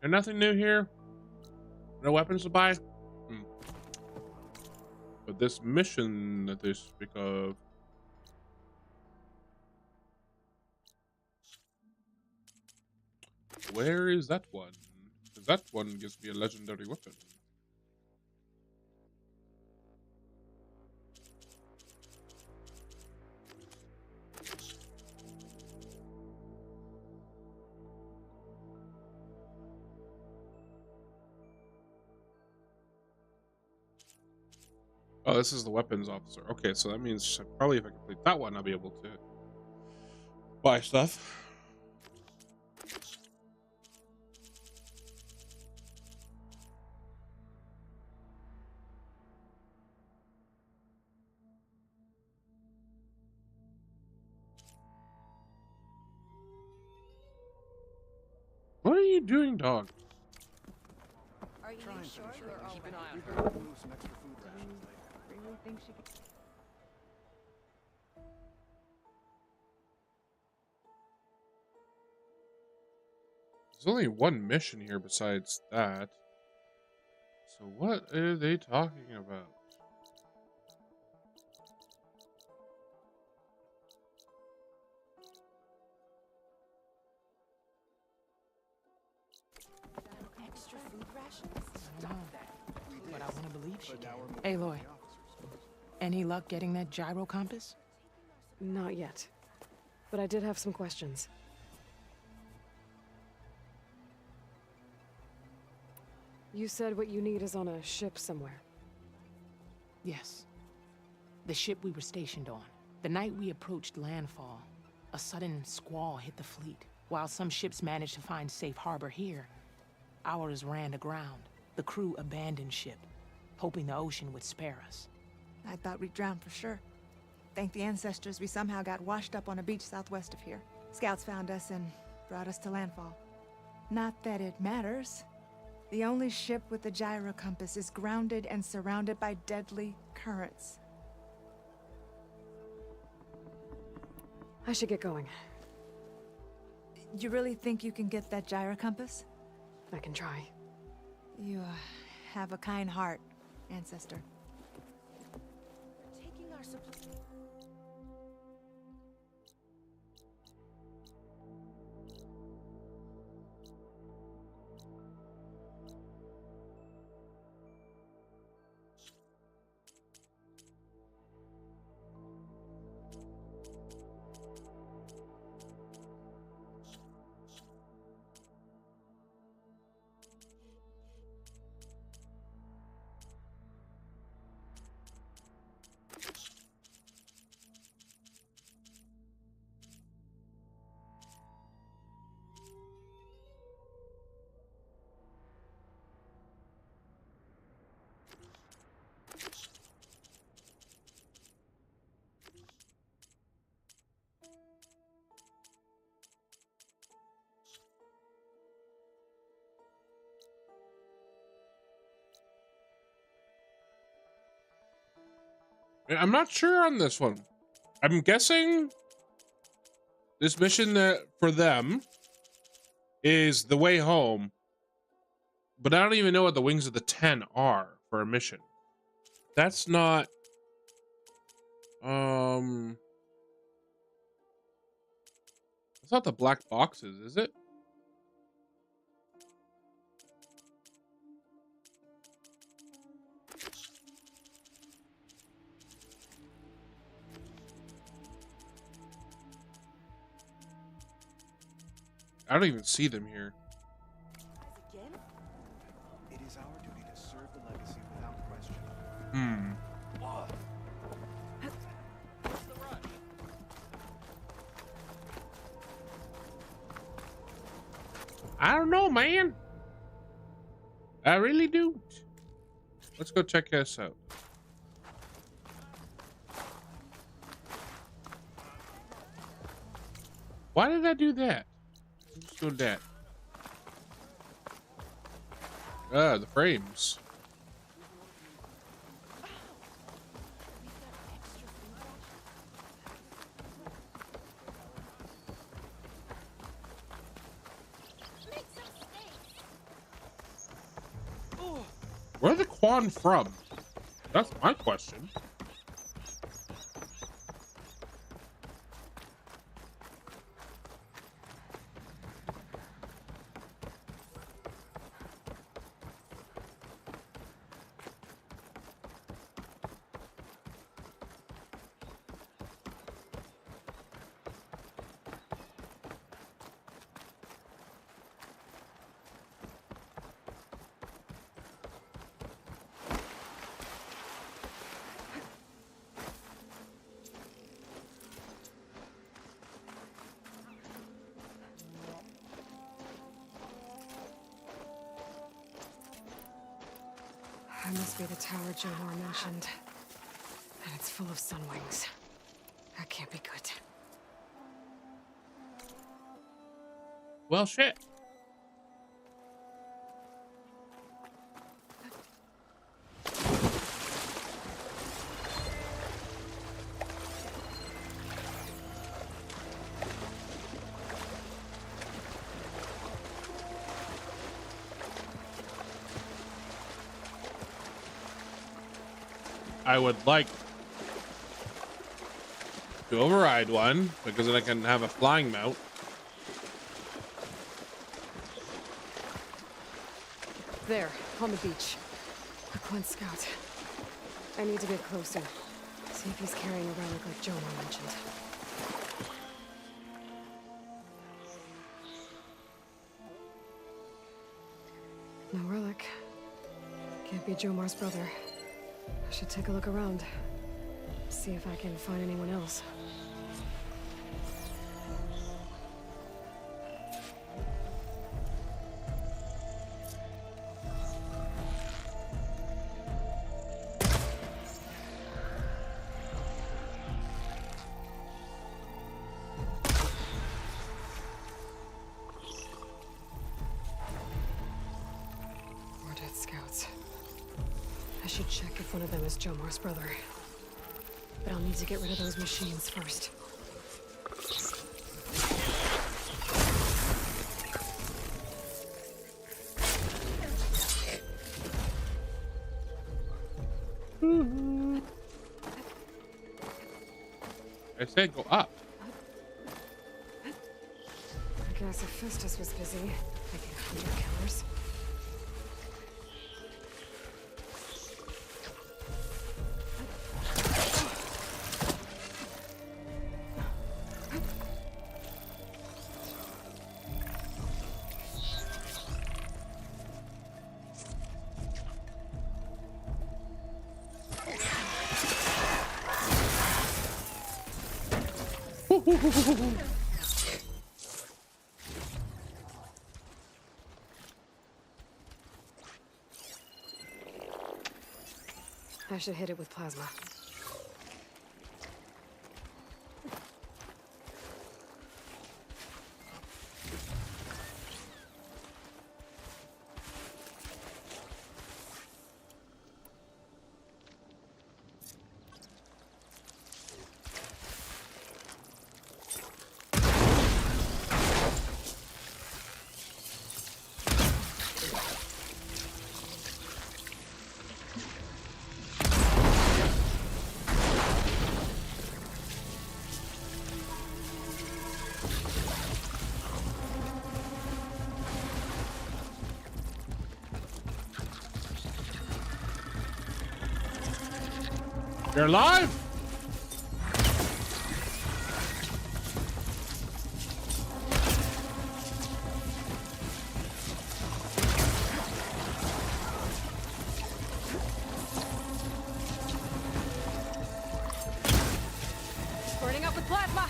A: There's nothing new here. No weapons to buy. But this mission that they speak of. Where is that one? 'Cause that one gives me a legendary weapon. Oh, this is the weapons officer. Okay, so that means probably if I complete that one, I'll be able to buy stuff. What are you doing, dog?
L: Are you sure you're all
J: Keep an eye on
L: right?
J: her.
L: Move some extra food rations later. Really think she could...
A: There's only one mission here besides that. So what are they talking about?
L: Extra food rations?
M: Stop that. But I want to believe she can.
L: Aloy, any luck getting that gyro compass?
B: Not yet. But I did have some questions. You said what you need is on a ship somewhere.
M: Yes. The ship we were stationed on. The night we approached landfall, a sudden squall hit the fleet. While some ships managed to find safe harbor here, ours ran aground. The crew abandoned ship, hoping the ocean would spare us.
L: I thought we'd drown for sure. Thank the ancestors we somehow got washed up on a beach southwest of here. Scouts found us and brought us to landfall. Not that it matters. The only ship with the gyro compass is grounded and surrounded by deadly currents.
B: I should get going.
L: You really think you can get that gyro compass?
B: I can try.
L: You have a kind heart, ancestor. Taking our supply.
A: I'm not sure on this one. I'm guessing this mission that for them is the way home, but I don't even know what the Wings of the Ten are for a mission. That's not it's not the black boxes, is it? I don't even see them here.
N: It is our duty to serve the legacy without question.
A: I don't know, man. I really do. Let's go check this out. Why did I do that? Let's do that. Ah, the frames. Where are the Quan from? That's my question.
B: That must be the tower Jomar mentioned. And it's full of sun wings. That can't be good.
A: Well, shit. I would like to override one because then I can have a flying mount.
B: There, on the beach. A Quint scout. I need to get closer. See if he's carrying a relic like Jomar mentioned. No relic. Can't be Jomar's brother. I should take a look around. See if I can find anyone else. should check if one of them is Jomar's brother. But I'll need to get rid of those machines first.
A: I said go up.
B: I guess if Festus was busy, making 100 killers. I should hit it with plasma.
A: You're alive?
B: Burning up with plasma!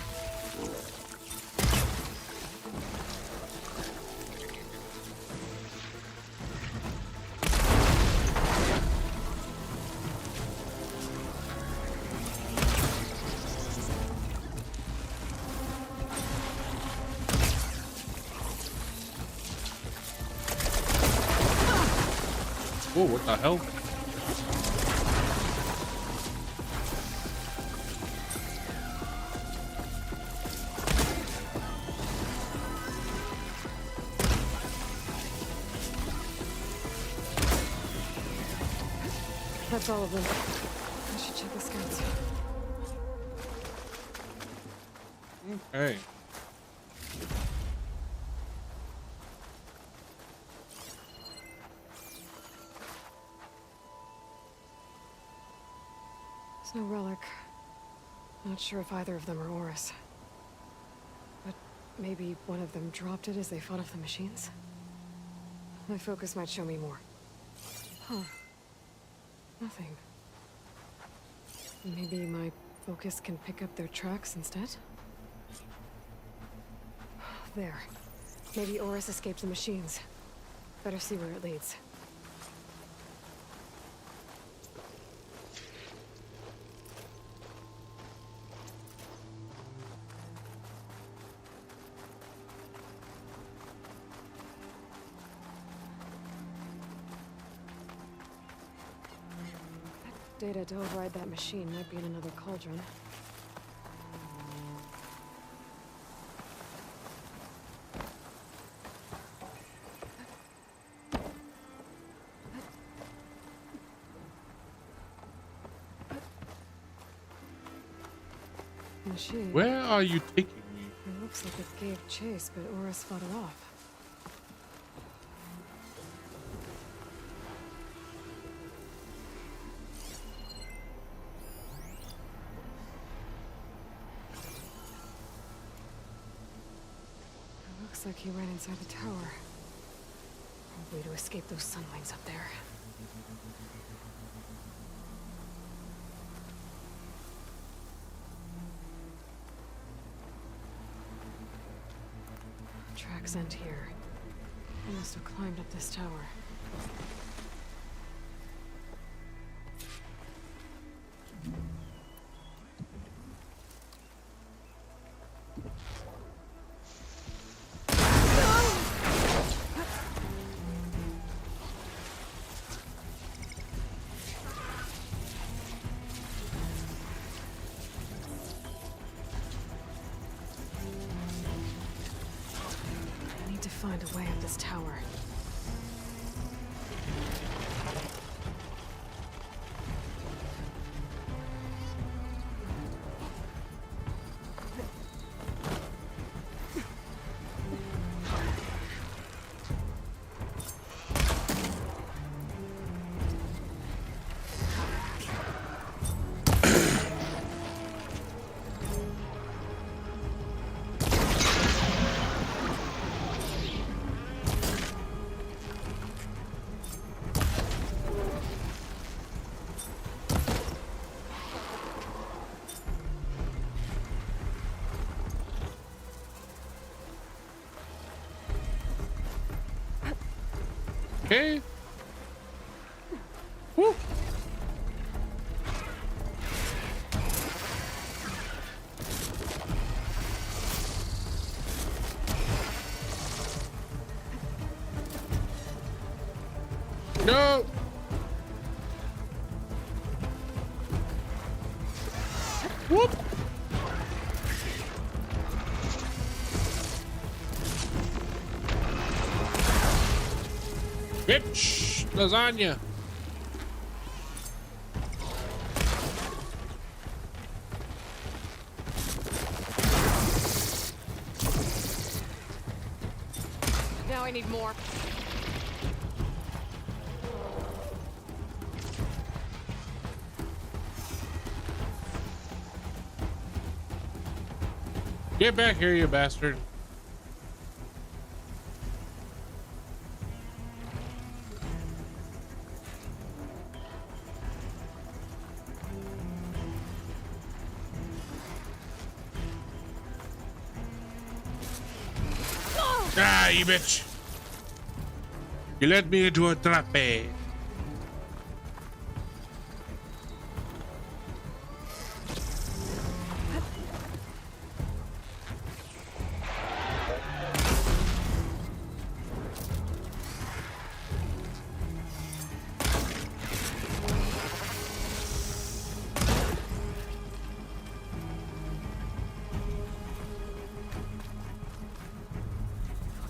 A: Oh, what the hell?
B: That's all of them. I should check the scouts.
A: Okay.
B: There's no relic. Not sure if either of them are Oris. But maybe one of them dropped it as they fought off the machines? My focus might show me more. Huh. Nothing. Maybe my focus can pick up their tracks instead? There. Maybe Oris escaped the machines. Better see where it leads. Data to override that machine might be in another cauldron. Machine.
A: Where are you taking me?
B: It looks like it gave chase, but Oris fought it off. Looks like he ran inside the tower. Probably to escape those sunlights up there. Tracks end here. He must have climbed up this tower. find a way up this tower.
A: Okay. Woo. No. Whoop. Bitch, lasagna.
B: Now I need more.
A: Get back here, you bastard. Ah, you bitch. You led me into a trap.
B: I'll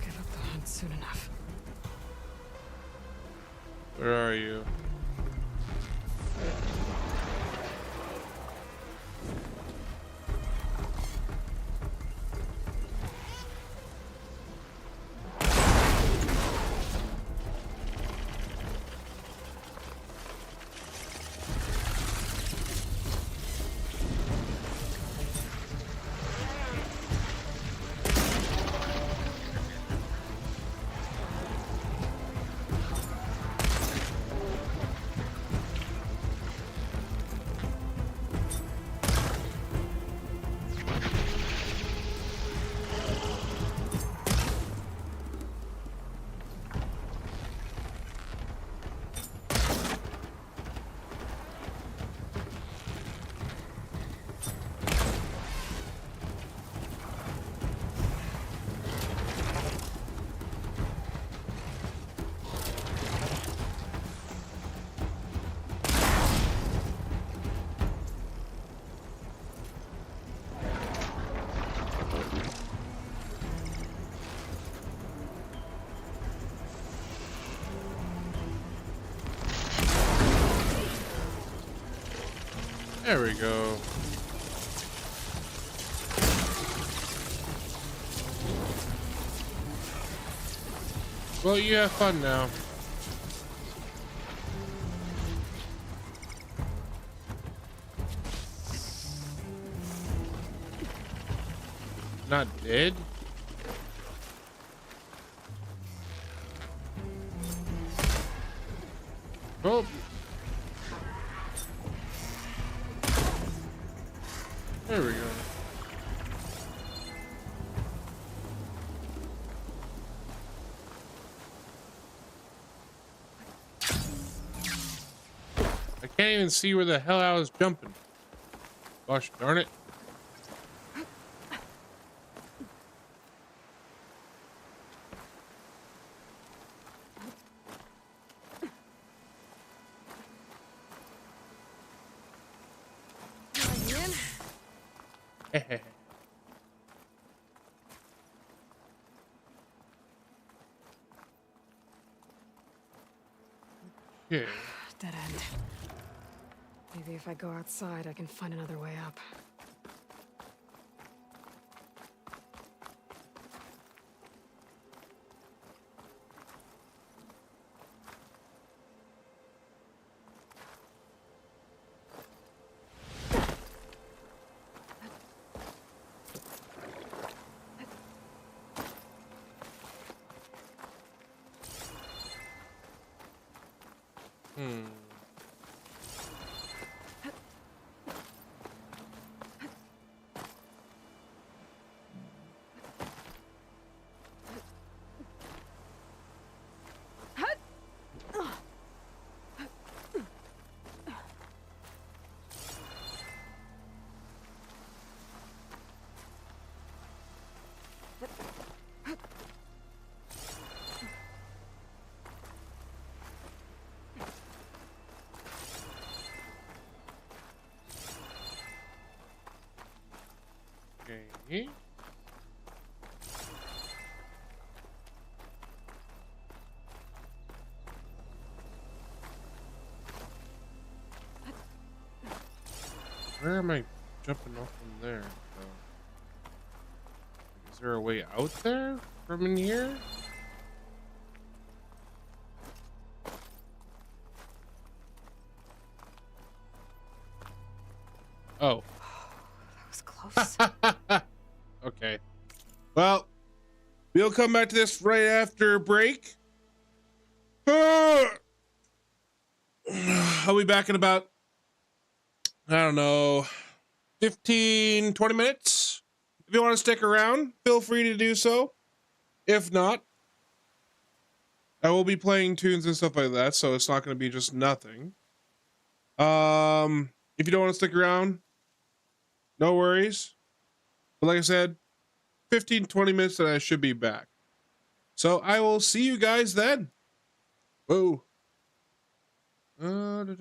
B: give up the hunt soon enough.
A: Where are you? There we go. Well, you have fun now. Not dead? Oh. There we go. I can't even see where the hell I was jumping. Gosh darn it. Okay.
B: Dead end. Maybe if I go outside, I can find another way up.
A: Okay. Where am I jumping off from there? Is there a way out there from in here? Oh.
B: That was close.
A: Okay. Well, we'll come back to this right after break. I'll be back in about, I don't know, 15, 20 minutes. If you want to stick around, feel free to do so. If not, I will be playing tunes and stuff like that, so it's not going to be just nothing. If you don't want to stick around, no worries. But like I said, 15, 20 minutes and I should be back. So I will see you guys then. Whoa. There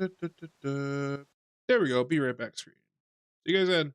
A: we go. Be right back, screen. See you guys then.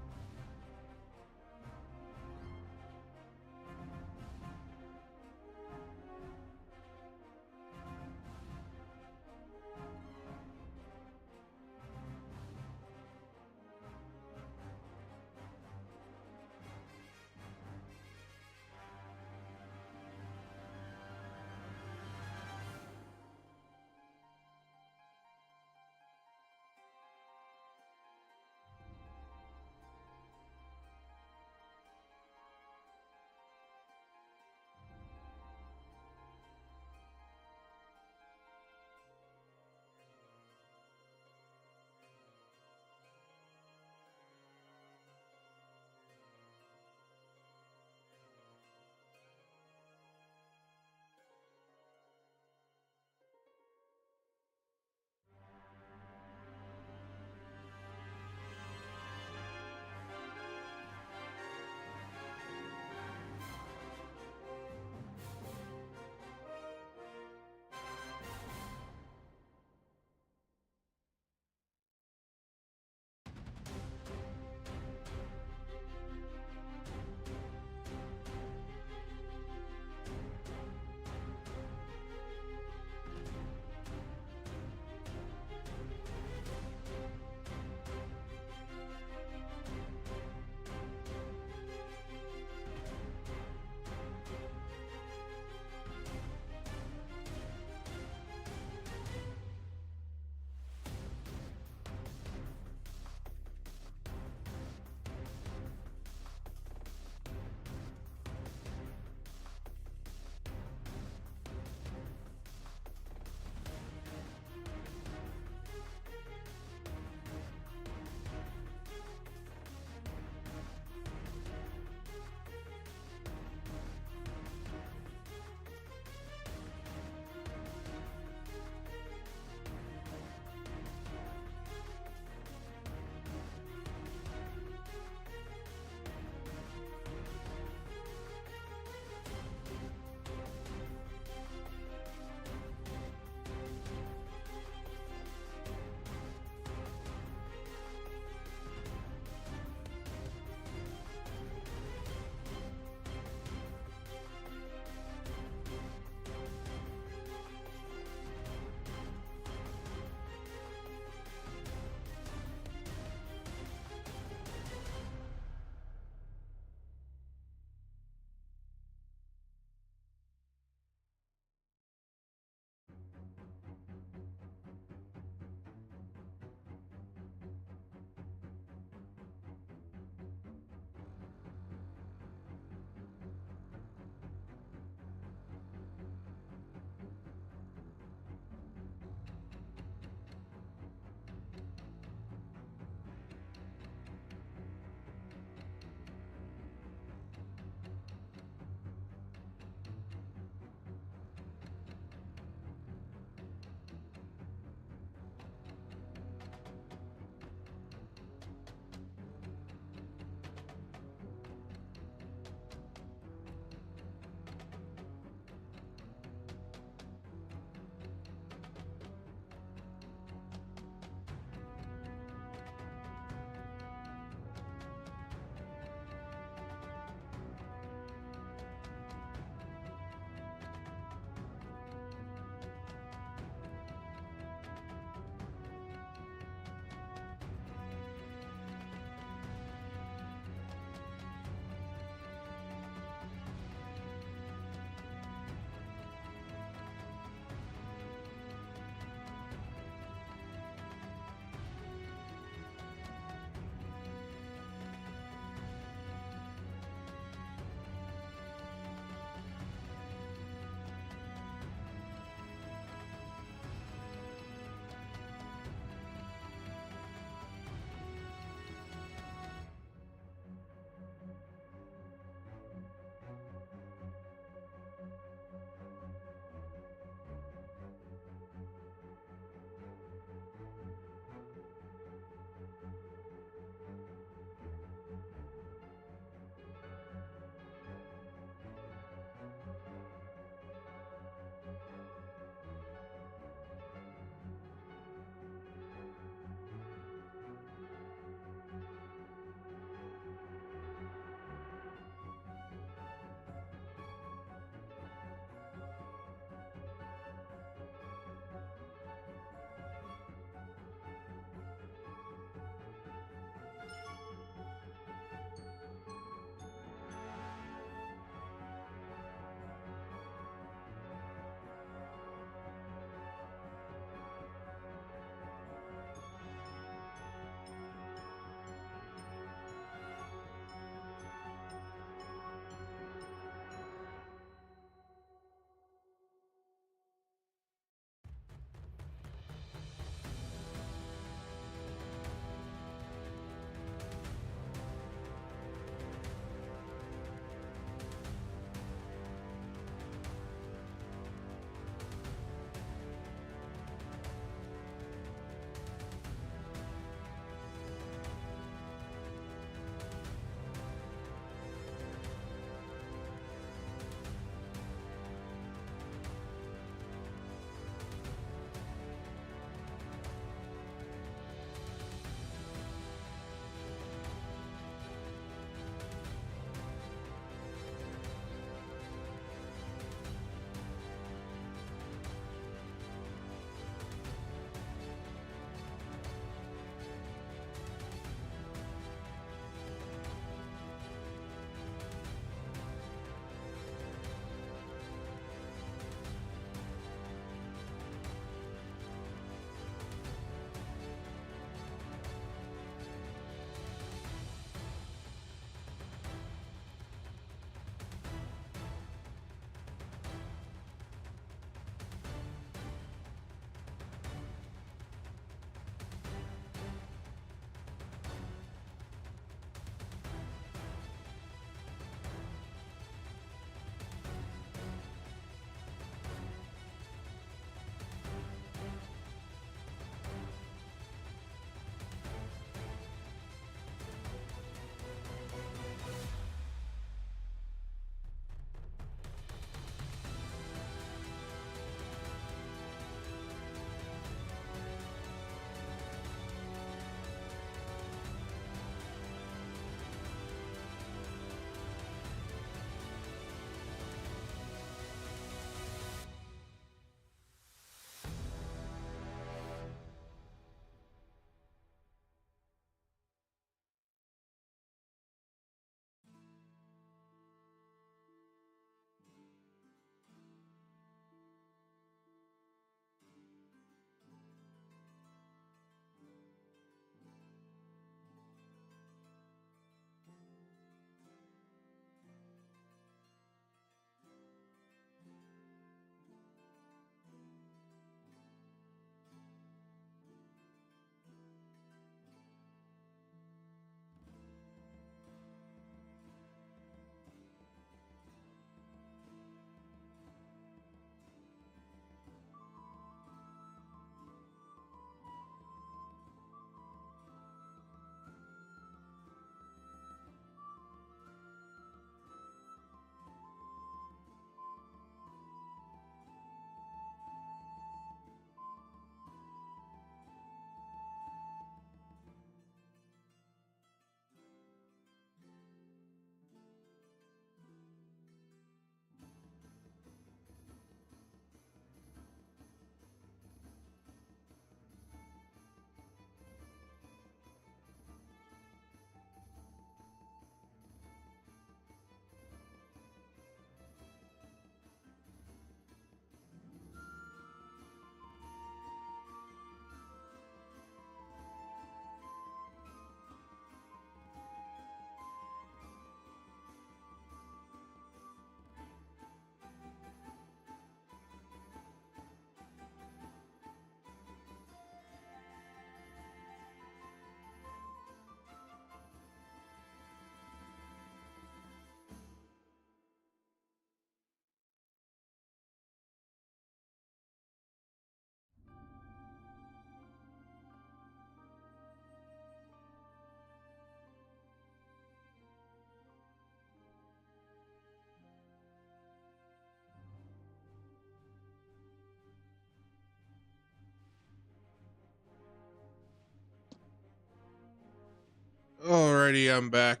A: Alrighty, I'm back.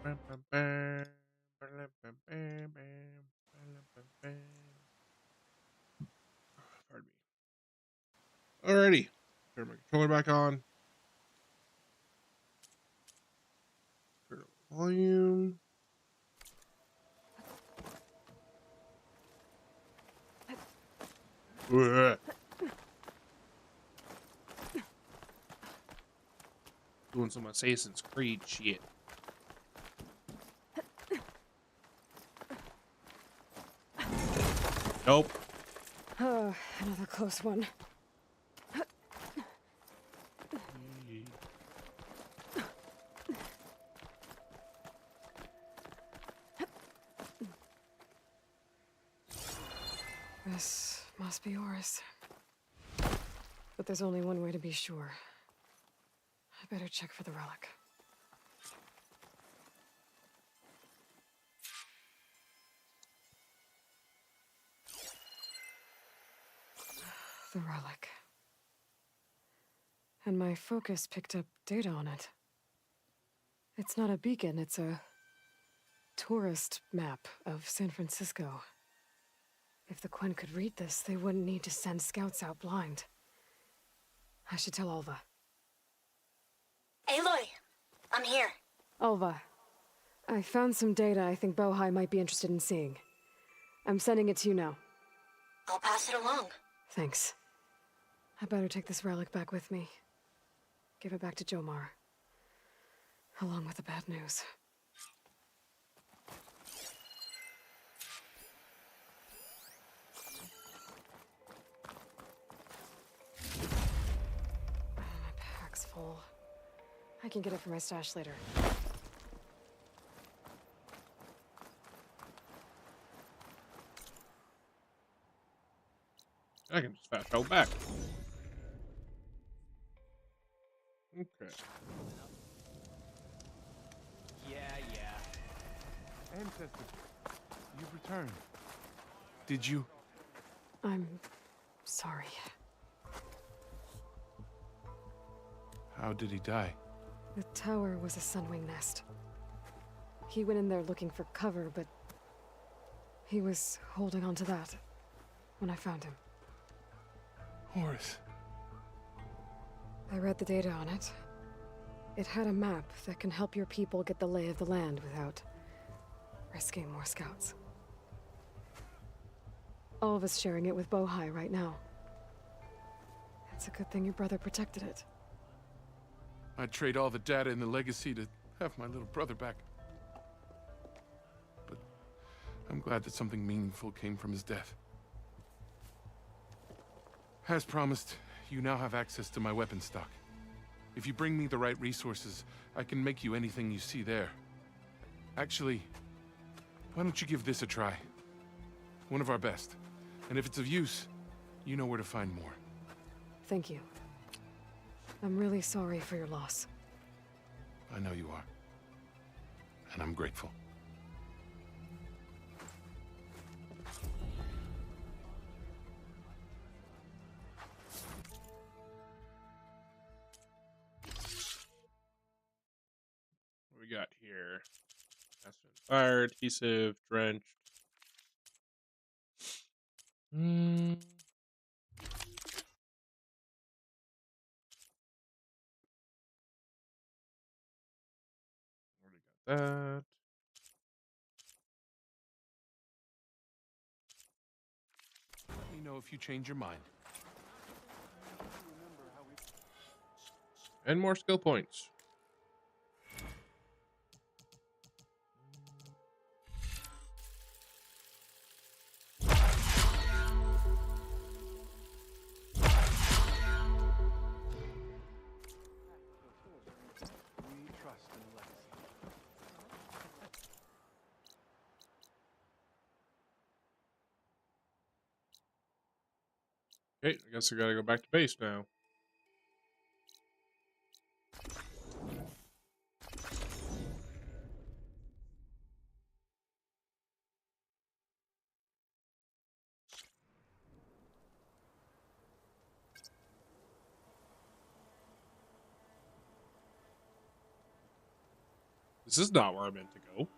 A: Pardon me. Alrighty. Turn my controller back on. Turn up the volume. Ugh. Doing some Assassin's Creed shit. Nope.
B: Oh, another close one. This must be Horus. But there's only one way to be sure. I better check for the relic. The relic. And my focus picked up data on it. It's not a beacon, it's a tourist map of San Francisco. If the Quen could read this, they wouldn't need to send scouts out blind. I should tell Alva.
G: Aloy, I'm here.
B: Alva, I found some data I think Bohai might be interested in seeing. I'm sending it to you now.
G: I'll pass it along.
B: Thanks. I better take this relic back with me. Give it back to Jomar. Along with the bad news. My pack's full. I can get it from my stash later.
A: I can just fast travel back. Okay.
K: Ancestor, you've returned. Did you?
B: I'm sorry.
K: How did he die?
B: The tower was a sunwing nest. He went in there looking for cover, but he was holding on to that when I found him.
K: Horus.
B: I read the data on it. It had a map that can help your people get the lay of the land without risking more scouts. All of us sharing it with Bohai right now. It's a good thing your brother protected it.
K: I'd trade all the data in the legacy to have my little brother back. But I'm glad that something meaningful came from his death. As promised, you now have access to my weapon stock. If you bring me the right resources, I can make you anything you see there. Actually, why don't you give this a try? One of our best. And if it's of use, you know where to find more.
B: Thank you. I'm really sorry for your loss.
K: I know you are. And I'm grateful.
A: What we got here? Fire, adhesive, drenched. Already got that.
K: Let me know if you change your mind.
A: And more skill points.
N: We trust in the legacy.
A: Okay, I guess I gotta go back to base now. This is not where I meant to go.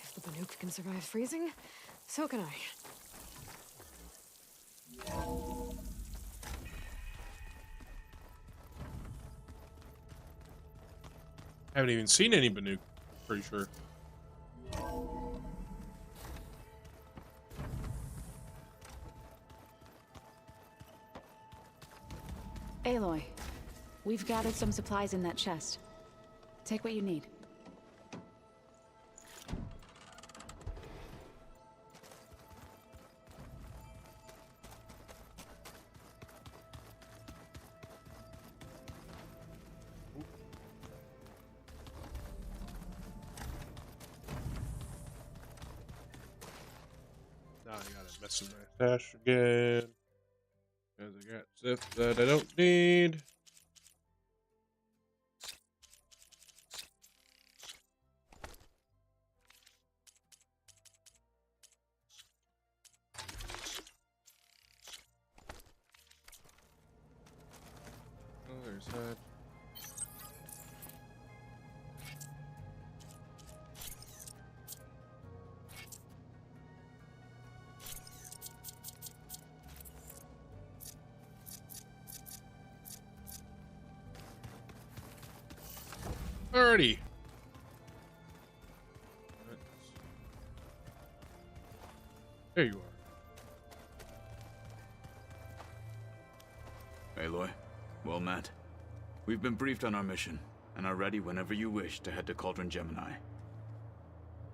B: If the Banuk can survive freezing, so can I.
A: I haven't even seen any Banuk, pretty sure.
O: Aloy, we've gathered some supplies in that chest. Take what you need.
A: Now I gotta mess with my stash again. Because I got stuff that I don't need. Oh, there's that. Alrighty. There you are.
P: Aloy, well met. We've been briefed on our mission, and are ready whenever you wish to head to Cauldron Gemini.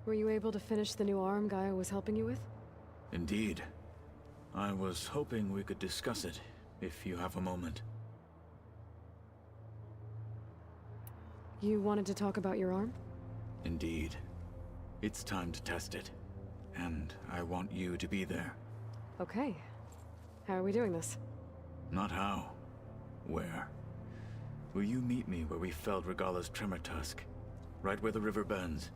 B: Were you able to finish the new arm Gaia was helping you with?
P: Indeed. I was hoping we could discuss it, if you have a moment.
B: You wanted to talk about your arm?
P: Indeed. It's time to test it. And I want you to be there.
B: Okay. How are we doing this?
P: Not how. Where? Will you meet me where we felled Regalla's tremor tusk? Right where the river bends?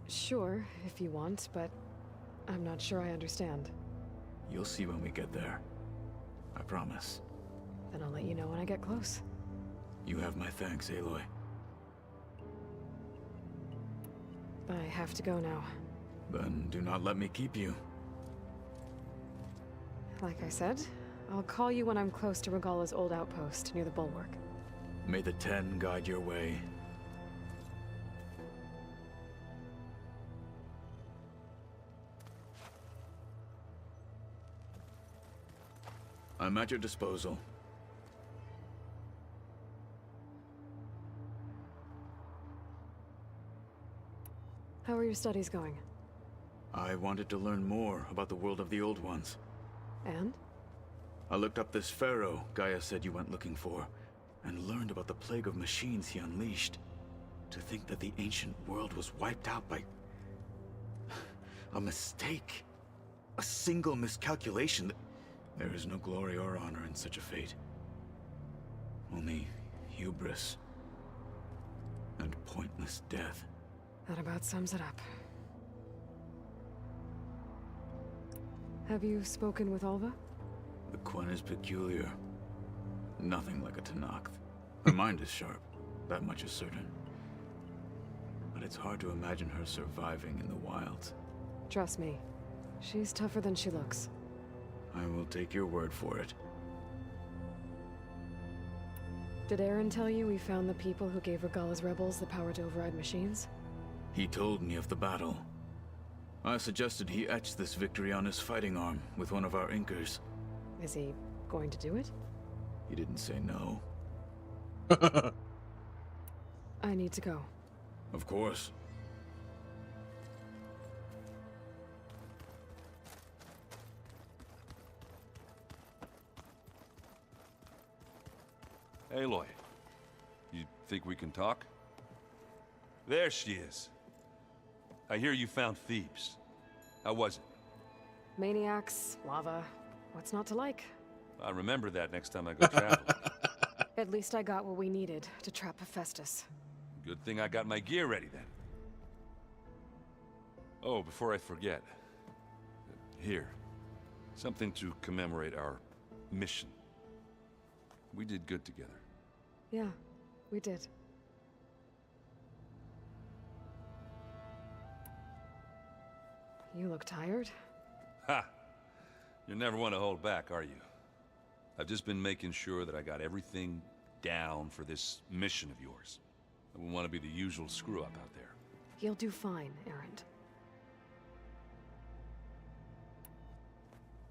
B: Sure, if you want, but I'm not sure I understand.
P: You'll see when we get there. I promise.
B: Then I'll let you know when I get close.
P: You have my thanks, Aloy.
B: I have to go now.
P: Then do not let me keep you.
B: Like I said, I'll call you when I'm close to Regalla's old outpost near the bulwark.
P: May the Ten guide your way. I'm at your disposal.
B: How are your studies going?
P: I wanted to learn more about the world of the Old Ones.
B: And?
P: I looked up this Faro Gaia said you went looking for, and learned about the plague of machines he unleashed. To think that the ancient world was wiped out by... a mistake. A single miscalculation. There is no glory or honor in such a fate. Only hubris. And pointless death.
B: That about sums it up. Have you spoken with Alva?
P: The Quen is peculiar. Nothing like a Tenakth. Her mind is sharp, that much is certain. But it's hard to imagine her surviving in the wilds.
B: Trust me, she's tougher than she looks.
P: I will take your word for it.
B: Did Aaron tell you we found the people who gave Regalla's rebels the power to override machines?
P: He told me of the battle. I suggested he etch this victory on his fighting arm with one of our inkers.
B: Is he going to do it?
P: He didn't say no.
B: I need to go.
P: Of course.
Q: Aloy, you think we can talk? There she is. I hear you found Thebes. How was it?
B: Maniacs, lava, what's not to like?
Q: I'll remember that next time I go traveling.
B: At least I got what we needed to trap Hephaestus.
Q: Good thing I got my gear ready then. Oh, before I forget. Here. Something to commemorate our mission. We did good together.
B: Yeah, we did. You look tired.
Q: Ha! You never want to hold back, are you? I've just been making sure that I got everything down for this mission of yours. I wouldn't want to be the usual screw-up out there.
B: You'll do fine, Erend.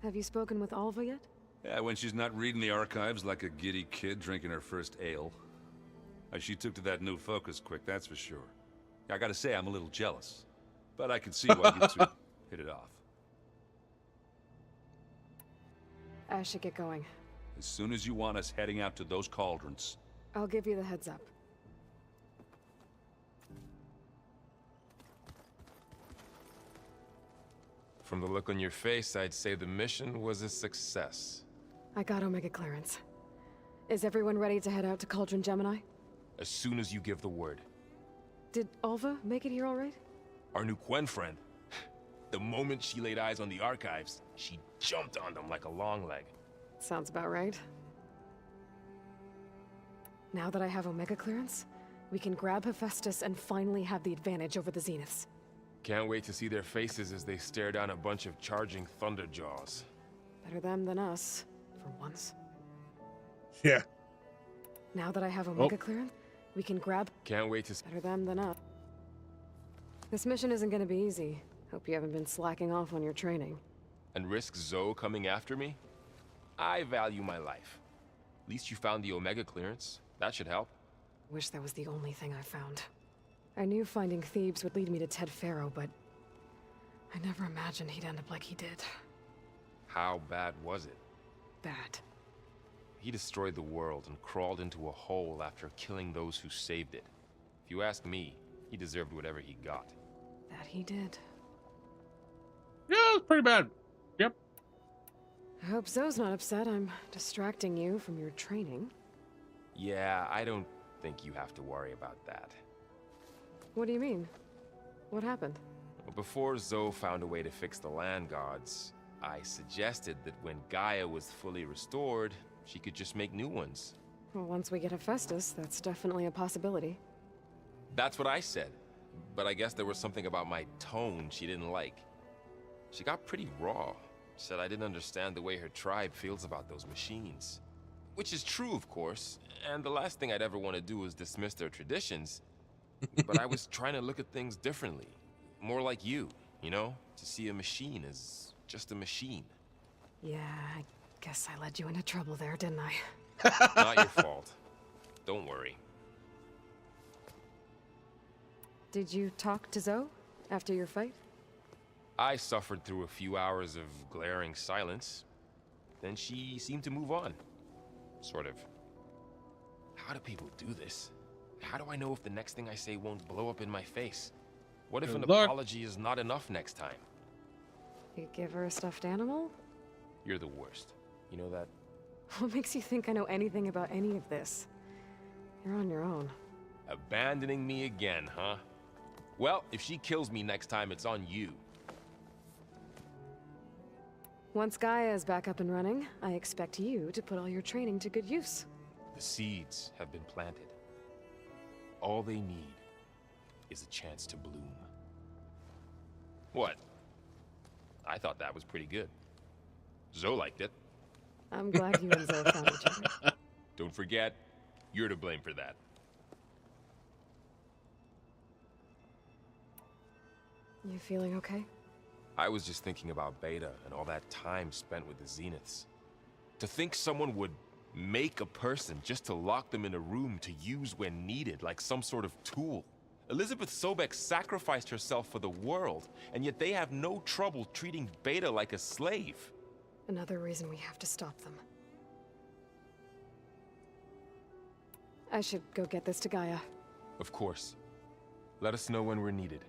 B: Have you spoken with Alva yet?
Q: Yeah, when she's not reading the archives like a giddy kid drinking her first ale. She took to that new focus quick, that's for sure. I gotta say, I'm a little jealous. But I can see why you two hit it off.
B: I should get going.
Q: As soon as you want us heading out to those cauldrons.
B: I'll give you the heads up.
R: From the look on your face, I'd say the mission was a success.
B: I got Omega clearance. Is everyone ready to head out to Cauldron Gemini?
R: As soon as you give the word.
B: Did Alva make it here all right?
R: Our new Quen friend. The moment she laid eyes on the archives, she jumped on them like a long leg.
B: Sounds about right. Now that I have Omega clearance, we can grab Hephaestus and finally have the advantage over the Zeniths.
R: Can't wait to see their faces as they stare down a bunch of charging Thunderjaws.
B: Better them than us, for once.
A: Yeah.
B: Now that I have Omega clearance, we can grab...
R: Can't wait to...
B: Better them than us. This mission isn't gonna be easy. Hope you haven't been slacking off on your training.
R: And risk Zoe coming after me? I value my life. At least you found the Omega clearance. That should help.
B: Wish that was the only thing I found. I knew finding Thebes would lead me to Ted Faro, but I never imagined he'd end up like he did.
R: How bad was it?
B: Bad.
R: He destroyed the world and crawled into a hole after killing those who saved it. If you ask me, he deserved whatever he got.
B: That he did.
A: Yeah, it was pretty bad. Yep.
B: I hope Zoe's not upset I'm distracting you from your training.
R: Yeah, I don't think you have to worry about that.
B: What do you mean? What happened?
R: Well, before Zoe found a way to fix the land gods, I suggested that when Gaia was fully restored, she could just make new ones.
B: Well, once we get Hephaestus, that's definitely a possibility.
R: That's what I said. But I guess there was something about my tone she didn't like. She got pretty raw. Said I didn't understand the way her tribe feels about those machines. Which is true, of course, and the last thing I'd ever want to do is dismiss their traditions. But I was trying to look at things differently. More like you know? To see a machine as just a machine.
B: Yeah, I guess I led you into trouble there, didn't I?
R: Not your fault. Don't worry.
B: Did you talk to Zoe after your fight?
R: I suffered through a few hours of glaring silence. Then she seemed to move on. Sort of. How do people do this? How do I know if the next thing I say won't blow up in my face? What if an apology is not enough next time?
B: You give her a stuffed animal?
R: You're the worst. You know that?
B: What makes you think I know anything about any of this? You're on your own.
R: Abandoning me again, huh? Well, if she kills me next time, it's on you.
B: Once Gaia is back up and running, I expect you to put all your training to good use.
R: The seeds have been planted. All they need is a chance to bloom. What? I thought that was pretty good. Zoe liked it.
B: I'm glad you and Zoe found each other.
R: Don't forget, you're to blame for that.
B: You feeling okay?
R: I was just thinking about Beta and all that time spent with the Zeniths. To think someone would make a person just to lock them in a room to use when needed, like some sort of tool. Elizabeth Sobek sacrificed herself for the world, and yet they have no trouble treating Beta like a slave.
B: Another reason we have to stop them. I should go get this to Gaia.
R: Of course. Let us know when we're needed.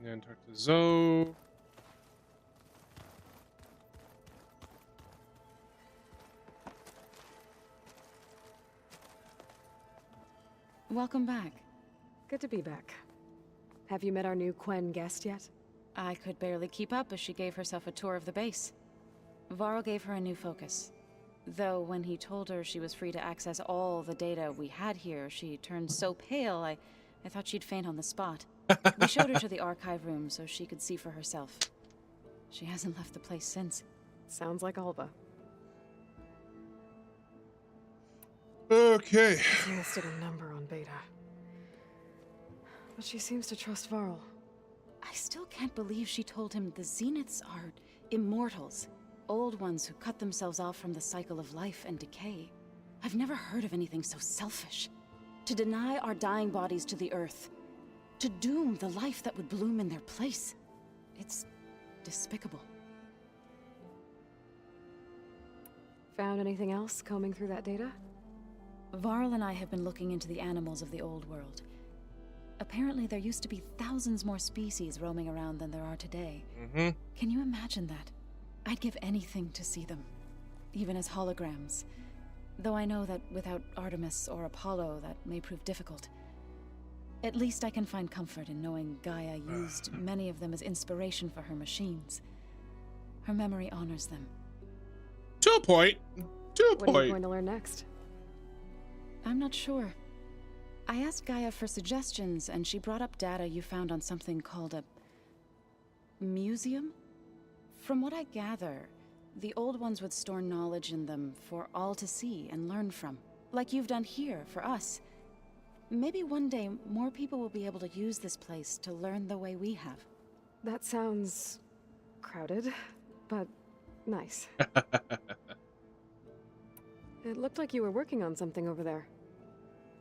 A: And talk to Zoe.
O: Welcome back.
B: Good to be back. Have you met our new Quen guest yet?
O: I could barely keep up as she gave herself a tour of the base. Varl gave her a new focus. Though when he told her she was free to access all the data we had here, she turned so pale I thought she'd faint on the spot. We showed her to the archive room so she could see for herself. She hasn't left the place since.
B: Sounds like Alva.
A: Okay.
B: She listed a number on Beta. But she seems to trust Varl.
O: I still can't believe she told him the Zeniths are immortals. Old ones who cut themselves off from the cycle of life and decay. I've never heard of anything so selfish. To deny our dying bodies to the Earth. To doom the life that would bloom in their place. It's despicable.
B: Found anything else combing through that data?
O: Varl and I have been looking into the animals of the old world. Apparently there used to be thousands more species roaming around than there are today. Can you imagine that? I'd give anything to see them, even as holograms. Though I know that without Artemis or Apollo, that may prove difficult. At least I can find comfort in knowing Gaia used many of them as inspiration for her machines. Her memory honors them.
A: To a point. To a
B: What are you
A: point.
B: going to learn next?
O: I'm not sure. I asked Gaia for suggestions, and she brought up data you found on something called a museum? From what I gather, the old ones would store knowledge in them for all to see and learn from, like you've done here for us. Maybe one day more people will be able to use this place to learn the way we have.
B: That sounds crowded, but nice. It looked like you were working on something over there.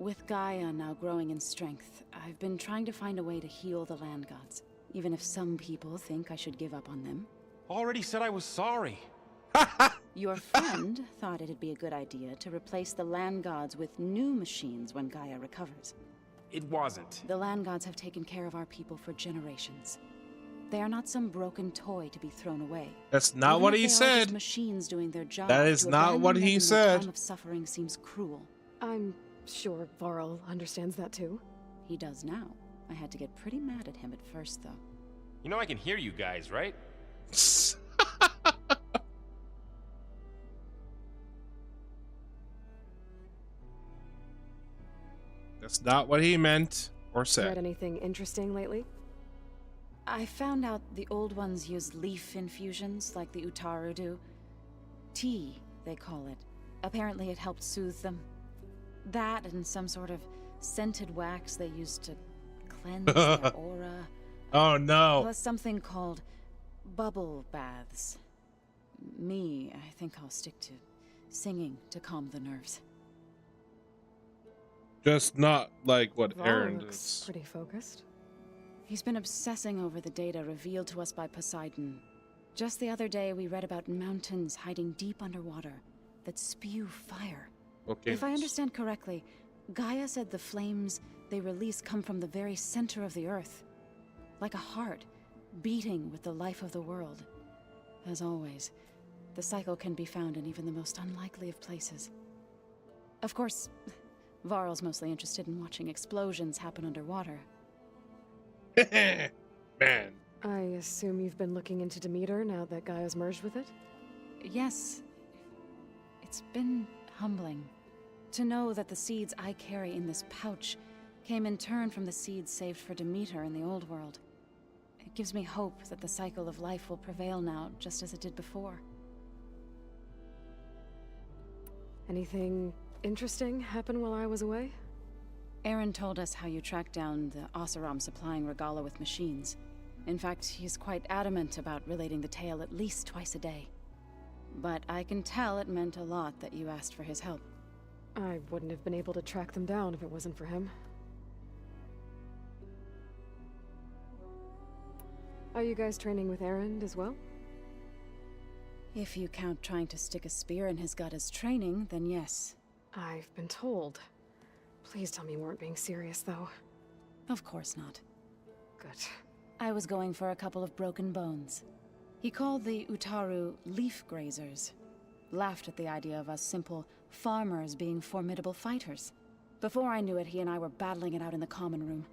O: With Gaia now growing in strength, I've been trying to find a way to heal the land gods, even if some people think I should give up on them.
C: Already said I was sorry.
O: Your friend thought it'd be a good idea to replace the land gods with new machines when Gaia recovers.
C: It wasn't.
O: The land gods have taken care of our people for generations. They are not some broken toy to be thrown away.
A: That's not
O: Even
A: what
O: if
A: he
O: they are
A: said.
O: just machines doing their job.
A: That is
O: to
A: not
O: abandon
A: what
O: them
A: he
O: in their
A: said.
O: Time of suffering seems cruel.
B: I'm sure Varl understands that too.
O: He does now. I had to get pretty mad at him at first, though.
C: You know I can hear you guys, right?
A: That's not what he meant or
B: Read
A: said.
B: anything interesting lately?
O: I found out the old ones use leaf infusions like the Utaru do. Tea, they call it. Apparently it helped soothe them. That and some sort of scented wax they used to cleanse their aura.
A: Oh no.
O: Plus something called bubble baths. Me, I think I'll stick to singing to calm the nerves.
A: Just not like what
B: Varl
A: Aaron
B: looks
A: does.
B: pretty focused.
O: He's been obsessing over the data revealed to us by Poseidon. Just the other day, we read about mountains hiding deep underwater that spew fire.
A: Okay.
O: If I understand correctly, Gaia said the flames they release come from the very center of the earth. Like a heart, beating with the life of the world. As always, the cycle can be found in even the most unlikely of places. Of course, Varl's mostly interested in watching explosions happen underwater.
A: Man.
B: I assume you've been looking into Demeter now that Gaia's merged with it?
O: Yes. It's been humbling to know that the seeds I carry in this pouch came in turn from the seeds saved for Demeter in the old world. It gives me hope that the cycle of life will prevail now, just as it did before.
B: Anything interesting happen while I was away?
O: Aaron told us how you tracked down the Oseram supplying Regala with machines. In fact, he's quite adamant about relating the tale at least twice a day. But I can tell it meant a lot that you asked for his help.
B: I wouldn't have been able to track them down if it wasn't for him. Are you guys training with Aaron as well?
O: If you count trying to stick a spear in his gut as training, then yes.
B: I've been told. Please tell me you weren't being serious, though.
O: Of course not.
B: Good.
O: I was going for a couple of broken bones. He called the Utaru leaf grazers. Laughed at the idea of us simple farmers being formidable fighters. Before I knew it, he and I were battling it out in the common room.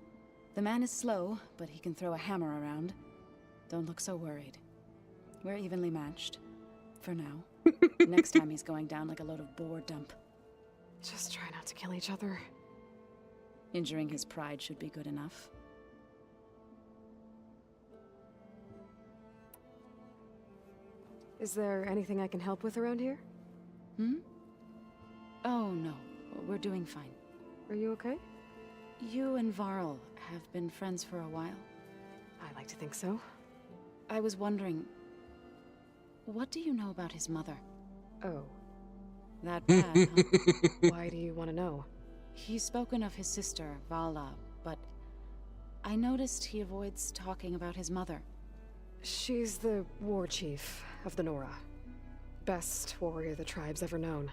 O: The man is slow, but he can throw a hammer around. Don't look so worried. We're evenly matched. For now. Next time he's going down like a load of boar dump.
B: Just try not to kill each other.
O: Injuring his pride should be good enough.
B: Is there anything I can help with around here?
O: Oh, no. We're doing fine.
B: Are you okay?
O: You and Varl have been friends for a while.
B: I like to think so.
O: I was wondering, what do you know about his mother?
B: Oh.
O: That bad, huh?
B: Why do you want to know?
O: He's spoken of his sister, Vala, but I noticed he avoids talking about his mother.
B: She's the war chief of the Nora. Best warrior the tribe's ever known.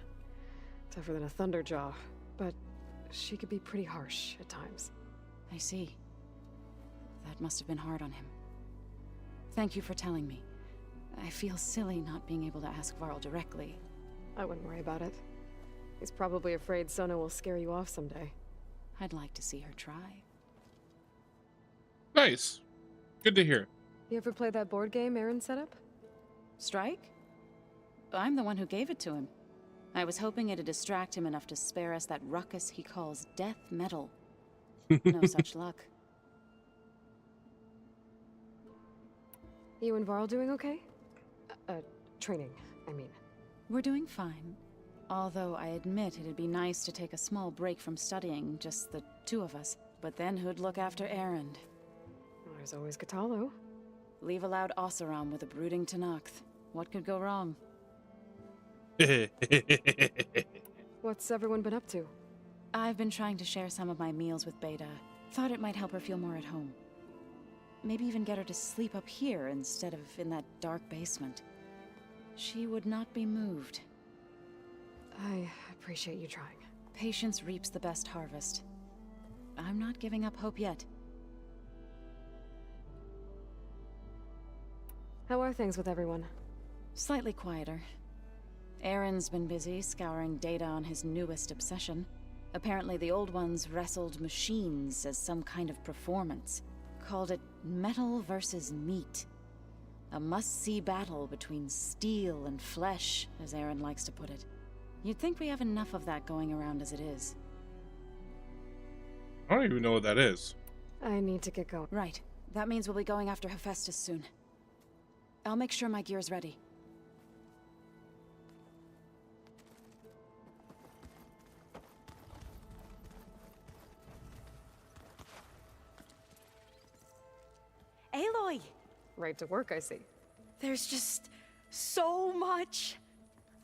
B: Tougher than a Thunderjaw, but she could be pretty harsh at times.
O: I see. That must have been hard on him. Thank you for telling me. I feel silly not being able to ask Varl directly.
B: I wouldn't worry about it. He's probably afraid Sona will scare you off someday.
O: I'd like to see her try.
A: Nice. Good to hear.
B: You ever play that board game Aaron set up?
O: Strike? I'm the one who gave it to him. I was hoping it'd distract him enough to spare us that ruckus he calls death metal. No such luck.
B: You and Varl doing okay? Training, I mean.
O: We're doing fine. Although I admit it'd be nice to take a small break from studying, just the two of us. But then who'd look after Erend?
B: There's always Katalo.
O: Leave a loud Oseram with a brooding Tenakth. What could go wrong?
B: What's everyone been up to?
O: I've been trying to share some of my meals with Beta. Thought it might help her feel more at home. Maybe even get her to sleep up here instead of in that dark basement. She would not be moved.
B: I appreciate you trying.
O: Patience reaps the best harvest. I'm not giving up hope yet.
B: How are things with everyone?
O: Slightly quieter. Aaron's been busy scouring data on his newest obsession. Apparently the old ones wrestled machines as some kind of performance. Called it metal versus meat. A must-see battle between steel and flesh, as Aaron likes to put it. You'd think we have enough of that going around as it is.
A: I don't even know what that is.
B: I need to get going.
O: Right. That means we'll be going after Hephaestus soon. I'll make sure my gear's ready.
E: Aloy!
B: Right to work, I see.
E: There's just so much.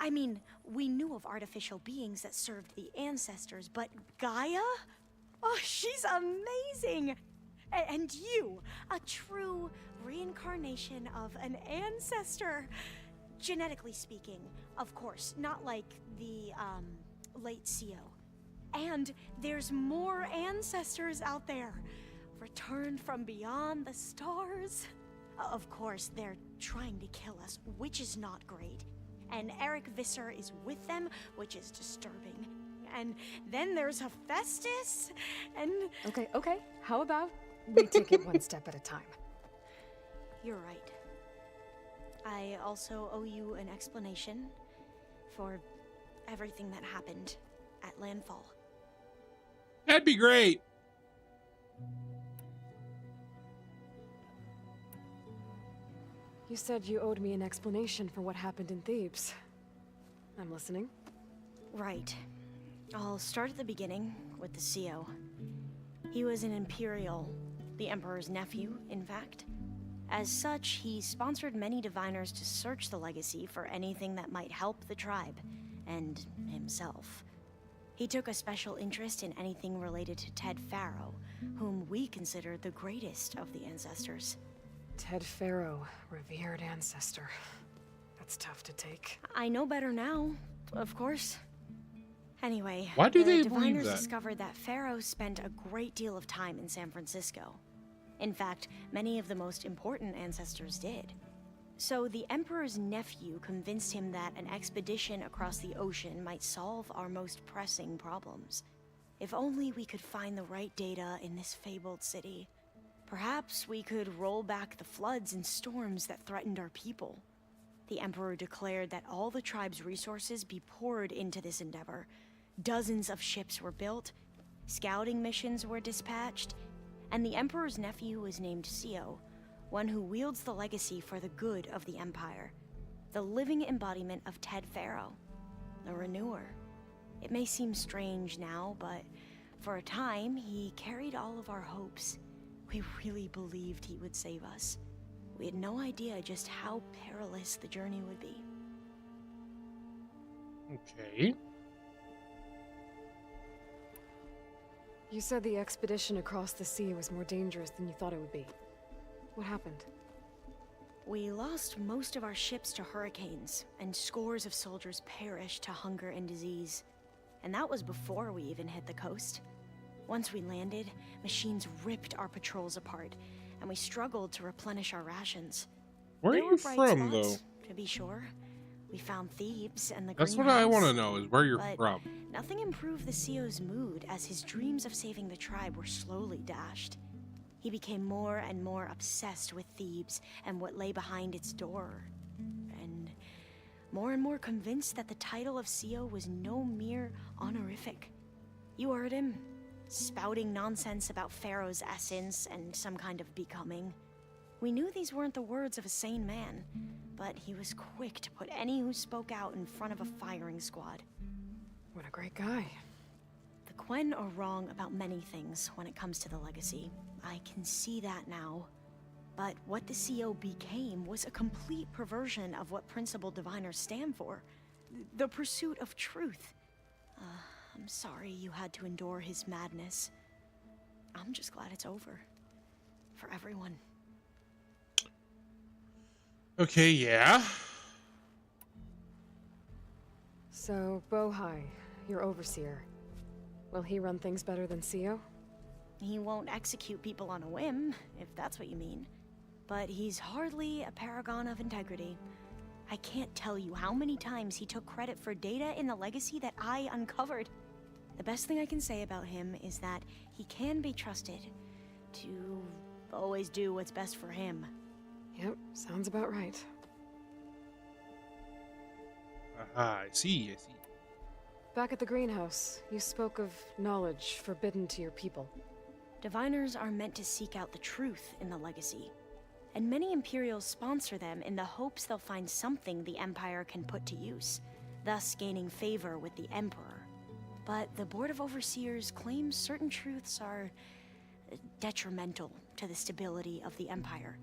E: I mean, we knew of artificial beings that served the ancestors, but Gaia? Oh, she's amazing! And you, a true reincarnation of an ancestor. Genetically speaking, of course, not like the, late CO. And there's more ancestors out there. Returned from beyond the stars. Of course, they're trying to kill us, which is not great. And Eric Visser is with them, which is disturbing. And then there's Hephaestus, and...
B: Okay. How about we take it one step at a time?
E: You're right. I also owe you an explanation for everything that happened at Landfall.
A: That'd be great.
B: You said you owed me an explanation for what happened in Thebes. I'm listening.
E: Right. I'll start at the beginning with the CO. He was an Imperial, the Emperor's nephew, in fact. As such, he sponsored many diviners to search the legacy for anything that might help the tribe, and himself. He took a special interest in anything related to Ted Faro, whom we consider the greatest of the ancestors.
B: Ted Faro, revered ancestor. That's tough to take.
E: I know better now, of course. Anyway,
A: why do they
E: the
A: believe
E: diviners
A: that?
E: discovered that Faro spent a great deal of time in San Francisco. In fact, many of the most important ancestors did. So the Emperor's nephew convinced him that an expedition across the ocean might solve our most pressing problems. If only we could find the right data in this fabled city. Perhaps we could roll back the floods and storms that threatened our people. The Emperor declared that all the tribe's resources be poured into this endeavor. Dozens of ships were built, scouting missions were dispatched, and the Emperor's nephew was named Sio, one who wields the legacy for the good of the Empire. The living embodiment of Ted Faro, the Renewer. It may seem strange now, but for a time, he carried all of our hopes. We really believed he would save us. We had no idea just how perilous the journey would be.
A: Okay.
B: You said the expedition across the sea was more dangerous than you thought it would be. What happened?
E: We lost most of our ships to hurricanes, and scores of soldiers perished to hunger and disease. And that was before we even hit the coast. Once we landed, machines ripped our patrols apart, and we struggled to replenish our rations.
A: Where are
E: There
A: you
E: were bright
A: from,
E: spots,
A: though?
E: to be sure. We found Thebes and the
A: That's what I want to
E: greenhouse,
A: know, is where you're
E: but
A: from.
E: nothing improved the CEO's mood as his dreams of saving the tribe were slowly dashed. He became more and more obsessed with Thebes and what lay behind its door. And more convinced that the title of CEO was no mere honorific. You heard him, spouting nonsense about Pharaoh's essence and some kind of becoming. We knew these weren't the words of a sane man, but he was quick to put any who spoke out in front of a firing squad.
B: What a great guy.
E: The Quen are wrong about many things when it comes to the legacy. I can see that now. But what the CO became was a complete perversion of what principled diviners stand for. The pursuit of truth. I'm sorry you had to endure his madness. I'm just glad it's over. For everyone.
A: Okay, yeah.
B: So, Bohai, your overseer. Will he run things better than CEO?
E: He won't execute people on a whim, if that's what you mean. But he's hardly a paragon of integrity. I can't tell you how many times he took credit for data in the legacy that I uncovered. The best thing I can say about him is that he can be trusted to always do what's best for him.
B: Yep, sounds about right.
A: I see.
B: Back at the greenhouse, you spoke of knowledge forbidden to your people.
E: Diviners are meant to seek out the truth in the legacy, and many Imperials sponsor them in the hopes they'll find something the Empire can put to use, thus gaining favor with the Emperor. But the Board of Overseers claims certain truths are detrimental to the stability of the Empire,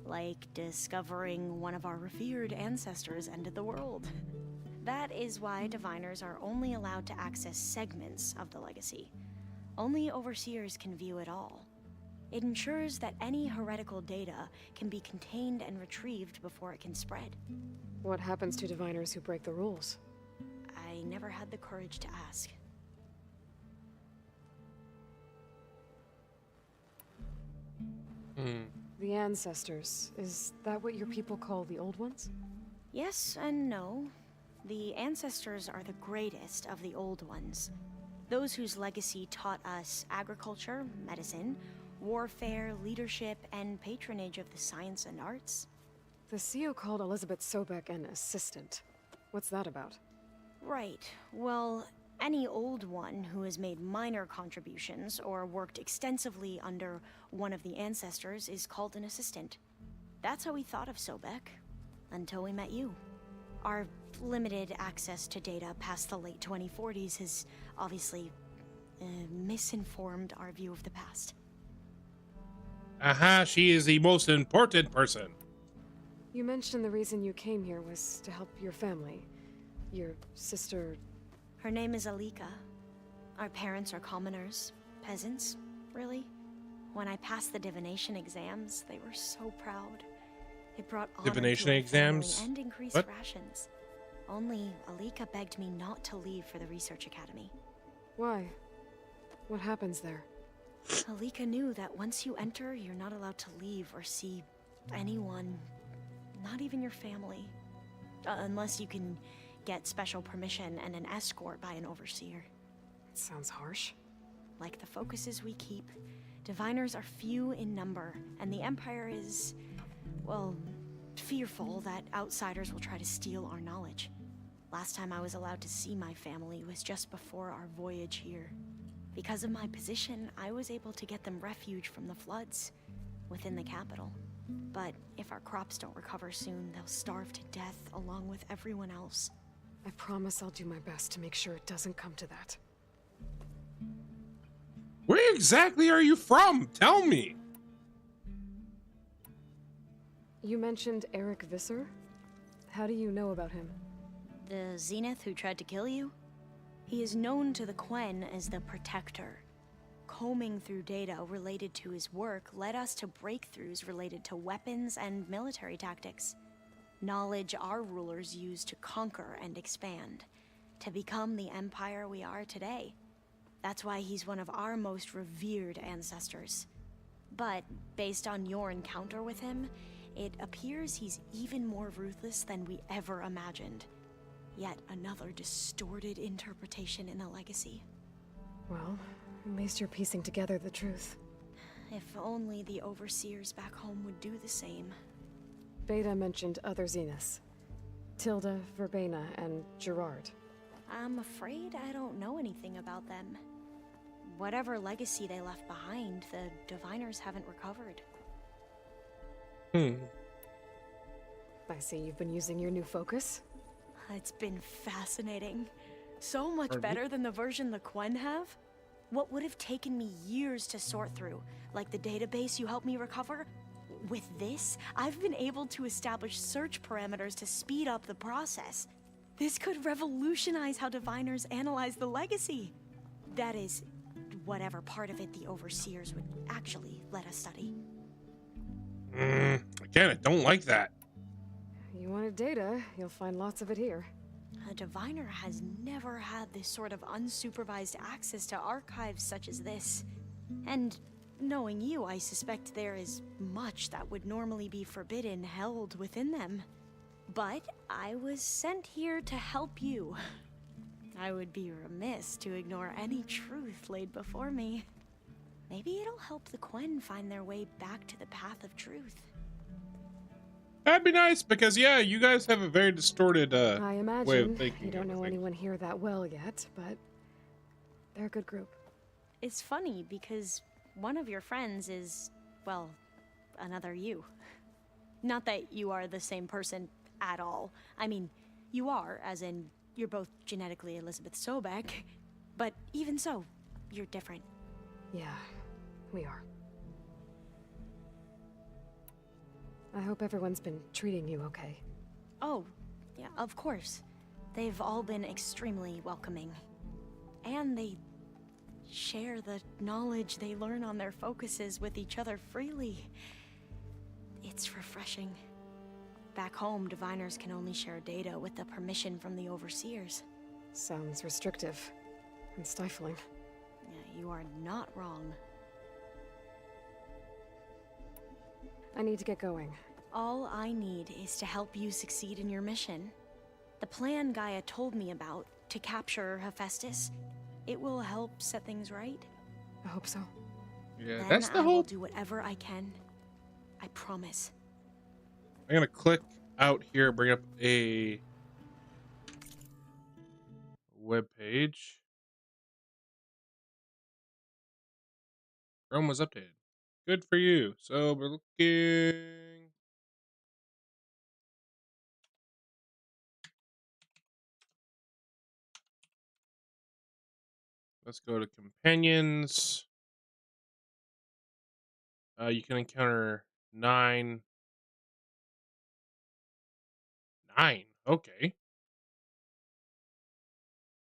E: like discovering one of our revered ancestors ended the world. That is why Diviners are only allowed to access segments of the legacy. Only Overseers can view it all. It ensures that any heretical data can be contained and retrieved before it can spread.
B: What happens to Diviners who break the rules?
E: I never had the courage to ask.
B: The ancestors, is that what your people call the old ones?
E: Yes and no. The ancestors are the greatest of the old ones. Those whose legacy taught us agriculture, medicine, warfare, leadership, and patronage of the science and arts.
B: The CEO called Elizabeth Sobek an assistant. What's that about?
E: Right. Well, any old one who has made minor contributions or worked extensively under one of the ancestors is called an assistant. That's how we thought of Sobek, until we met you. Our limited access to data past the late 2040s has obviously misinformed our view of the past.
A: Aha, she is the most important person.
B: You mentioned the reason you came here was to help your family. Your sister...
E: Her name is Alika. Our parents are commoners, peasants, really. When I passed the divination exams, they were so proud. It brought honor
A: Divination
E: to our
A: exams?
E: family and increased
A: What?
E: rations. Only Alika begged me not to leave for the research academy.
B: Why? What happens there?
E: Alika knew that once you enter, you're not allowed to leave or see anyone, not even your family, unless you can get special permission and an escort by an overseer.
B: It sounds harsh.
E: Like the focuses we keep, diviners are few in number, and the Empire is, well, fearful that outsiders will try to steal our knowledge. Last time I was allowed to see my family was just before our voyage here. Because of my position, I was able to get them refuge from the floods within the capital. But if our crops don't recover soon, they'll starve to death along with everyone else.
B: I promise I'll do my best to make sure it doesn't come to that.
A: Where exactly are you from? Tell me.
B: You mentioned Eric Visser? How do you know about him?
E: The Zenith who tried to kill you? He is known to the Quen as the Protector. Combing through data related to his work led us to breakthroughs related to weapons and military tactics. Knowledge our rulers used to conquer and expand, to become the empire we are today. That's why he's one of our most revered ancestors. But based on your encounter with him, it appears he's even more ruthless than we ever imagined. Yet another distorted interpretation in the legacy.
B: Well, at least you're piecing together the truth.
E: If only the overseers back home would do the same.
B: Beta mentioned other Zeniths. Tilda, Verbena, and Gerard.
E: I'm afraid I don't know anything about them. Whatever legacy they left behind, the diviners haven't recovered.
B: I see you've been using your new focus.
E: It's been fascinating. So much better than the version the Quen have. What would have taken me years to sort through, like the database you helped me recover, with this, I've been able to establish search parameters to speed up the process. This could revolutionize how diviners analyze the legacy. That is, whatever part of it the overseers would actually let us study.
A: Again, I don't like that.
B: You wanted data, you'll find lots of it here.
E: A diviner has never had this sort of unsupervised access to archives such as this. And knowing you, I suspect there is much that would normally be forbidden held within them. But I was sent here to help you. I would be remiss to ignore any truth laid before me. Maybe it'll help the Quen find their way back to the path of truth.
A: That'd be nice, because yeah, you guys have a very distorted
B: I imagine
A: way of thinking.
B: you don't know anyone here that well yet, but they're a good group.
E: It's funny because one of your friends is, well, another you. Not that you are the same person at all. I mean, you are, as in, you're both genetically Elizabeth Sobek, but even so, you're different.
B: Yeah, we are. I hope everyone's been treating you okay.
E: Oh, yeah, of course. They've all been extremely welcoming. And they share the knowledge they learn on their focuses with each other freely. It's refreshing. Back home, diviners can only share data with the permission from the overseers.
B: Sounds restrictive and stifling.
E: Yeah, you are not wrong.
B: I need to get going.
E: All I need is to help you succeed in your mission. The plan Gaia told me about, to capture Hephaestus, it will help set things right.
B: I hope so.
A: Yeah,
E: Then
A: that's the
E: I will
A: whole...
E: do whatever I can. I promise.
A: I'm gonna click out here, bring up a web page. Chrome was updated. Good for you. So we're looking. Let's go to companions. You can encounter 9. Okay.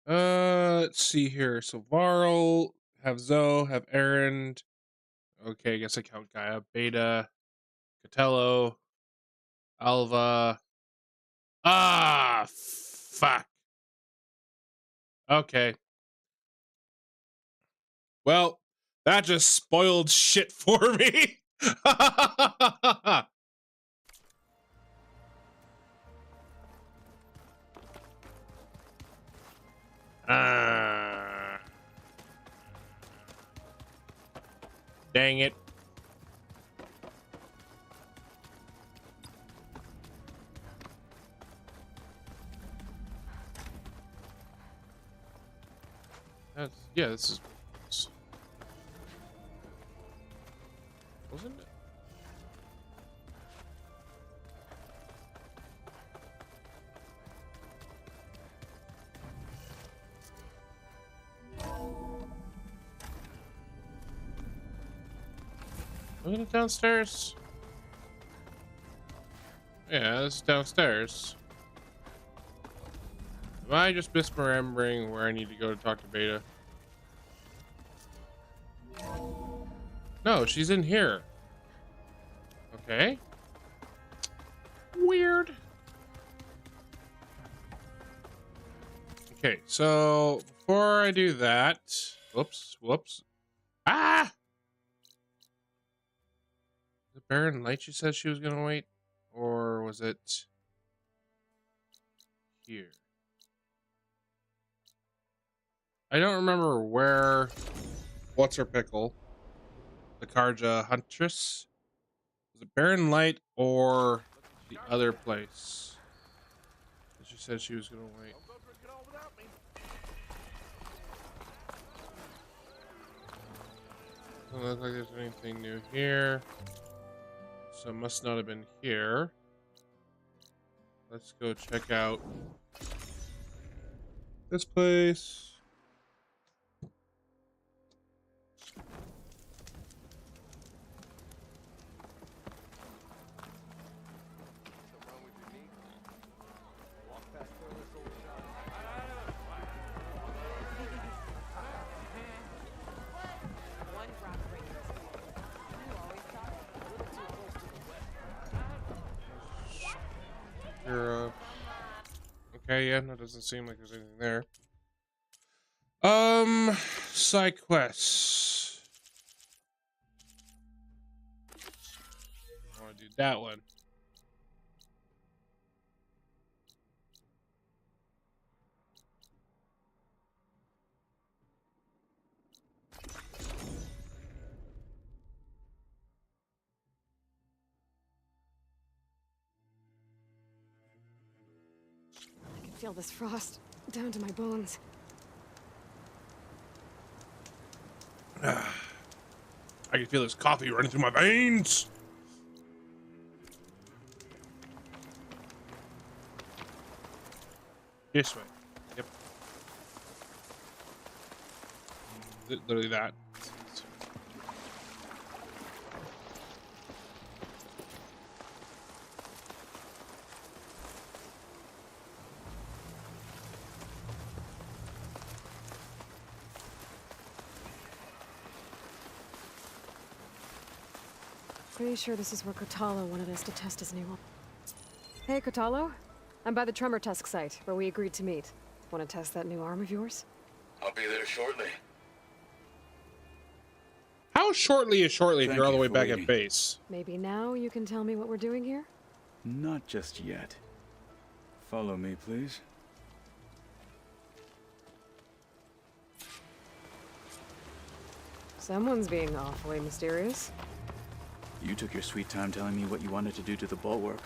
A: Let's see here. So Varl, have Zoe, have Aaron. Okay, I guess I count Gaia. Beta, Catello, Alva. Ah, fuck. Okay. Well, that just spoiled shit for me. Dang it. Yeah, this is... Wasn't it? Wasn't it downstairs? Yeah, this is downstairs. Am I just misremembering where I need to go to talk to Beta? No, she's in here. Okay. Weird. Okay, so before I do that, whoops. Ah! The Baron Light, you said she was gonna wait, or was it here? I don't remember where. What's her pickle? The Karja Huntress. Was it Baron Light or the other place? She said she was gonna wait. Doesn't look like there's anything new here, so it must not have been here. Let's go check out this place. Okay, yeah, no, doesn't seem like there's anything there. Side quests. I want to do that one.
B: I can feel this frost down to my bones.
A: I can feel this coffee running through my veins. This way. Yep. Literally that.
B: Pretty sure this is where Kotalo wanted us to test his new one. Hey, Kotalo. I'm by the Tremor Tusk site, where we agreed to meet. Want to test that new arm of yours?
I: I'll be there shortly.
A: How shortly is shortly if you're all the way back at base?
B: Maybe now you can tell me what we're doing here?
P: Not just yet. Follow me, please.
B: Someone's being awfully mysterious.
P: You took your sweet time telling me what you wanted to do to the bulwark.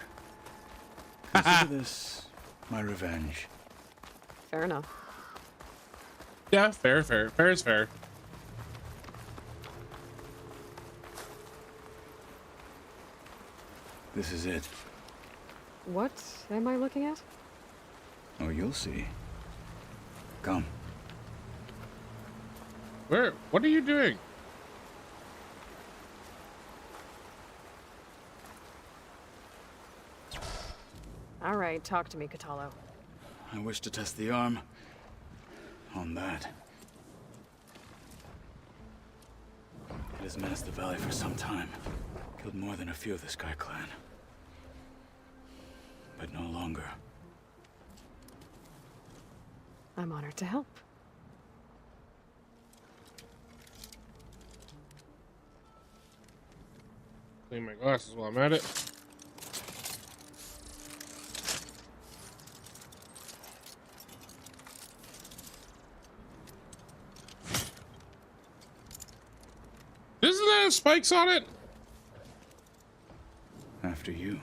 P: Consider this my revenge.
B: Fair enough.
A: Yeah, fair. Fair is fair.
P: This is it.
B: What am I looking at?
P: Oh, you'll see. Come.
A: Where? What are you doing?
B: All right, talk to me, Kotalo.
P: I wish to test the arm on that. It has menaced the valley for some time. Killed more than a few of the Sky Clan. But no longer.
B: I'm honored to help.
A: Clean my glasses while I'm at it. Isn't that has spikes on it?
P: After you.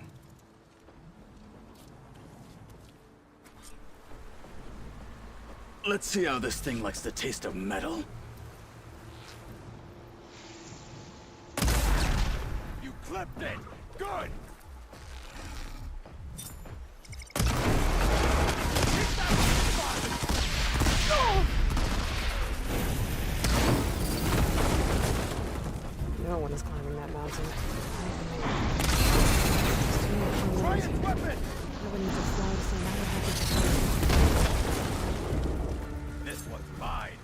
P: Let's see how this thing likes the taste of metal.
C: You clipped it! Good!
B: No one is climbing that mountain.
C: Try his weapon!
B: Nobody needs to fly so matter how
C: This one's mine.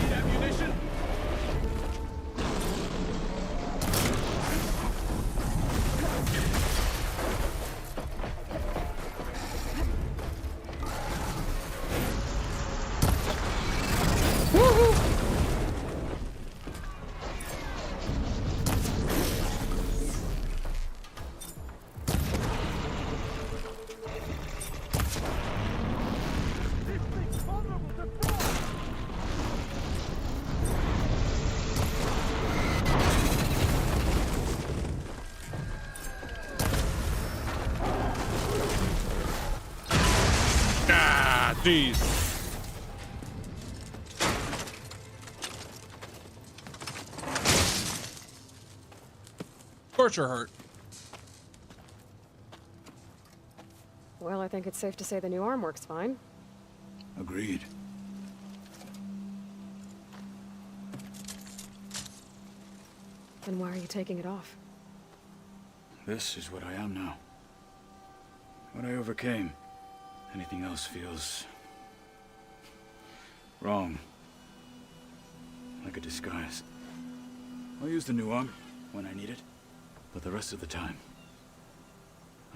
C: Need ammunition?
A: Ah, jeez. Of course you're hurt.
B: Well, I think it's safe to say the new arm works fine.
P: Agreed.
B: Then why are you taking it off?
P: This is what I am now. What I overcame. Anything else feels wrong. Like a disguise. I'll use the new arm when I need it, but the rest of the time,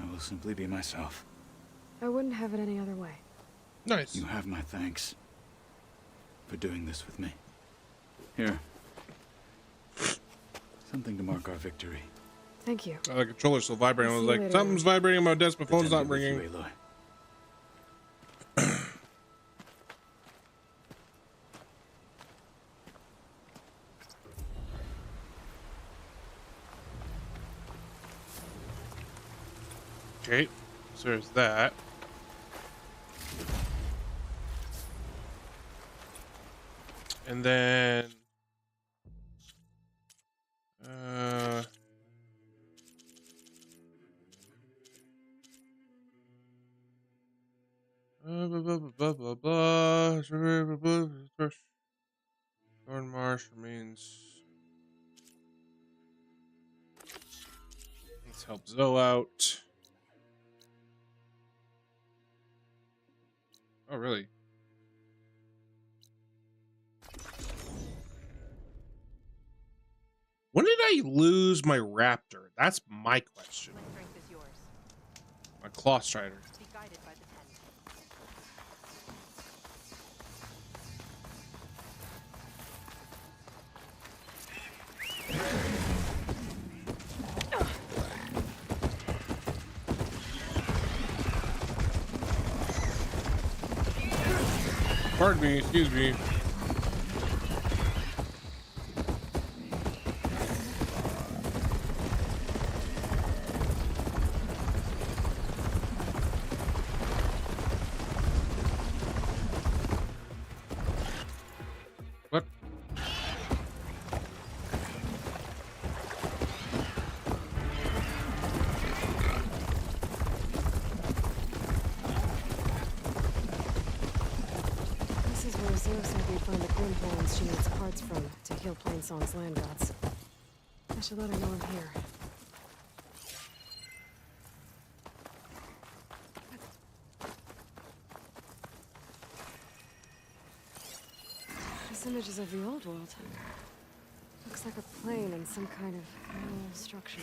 P: I will simply be myself.
B: I wouldn't have it any other way.
A: Nice.
P: You have my thanks for doing this with me. Here. Something to mark our victory.
B: Thank you.
A: The controller's still vibrating. I was
B: See you
A: like,
B: later.
A: something's vibrating on my desk. My phone's not
P: Pretend
A: ringing.
P: it was you, Aloy.
A: Okay, so there's that. And then blah blah blah. Thorn Marsh remains. Let's help Zoe out. Oh, really? When did I lose my raptor? That's my question.
S: My strength is yours.
A: My claw strider.
S: Be guided by the tent.
A: Pardon me, excuse me. What?
B: This is where Zeus said we'd find the grim horns she needs parts from to heal Plainsong's land gods. I should let her know I'm here. This image is of the old world. Looks like a plane and some kind of metal structure.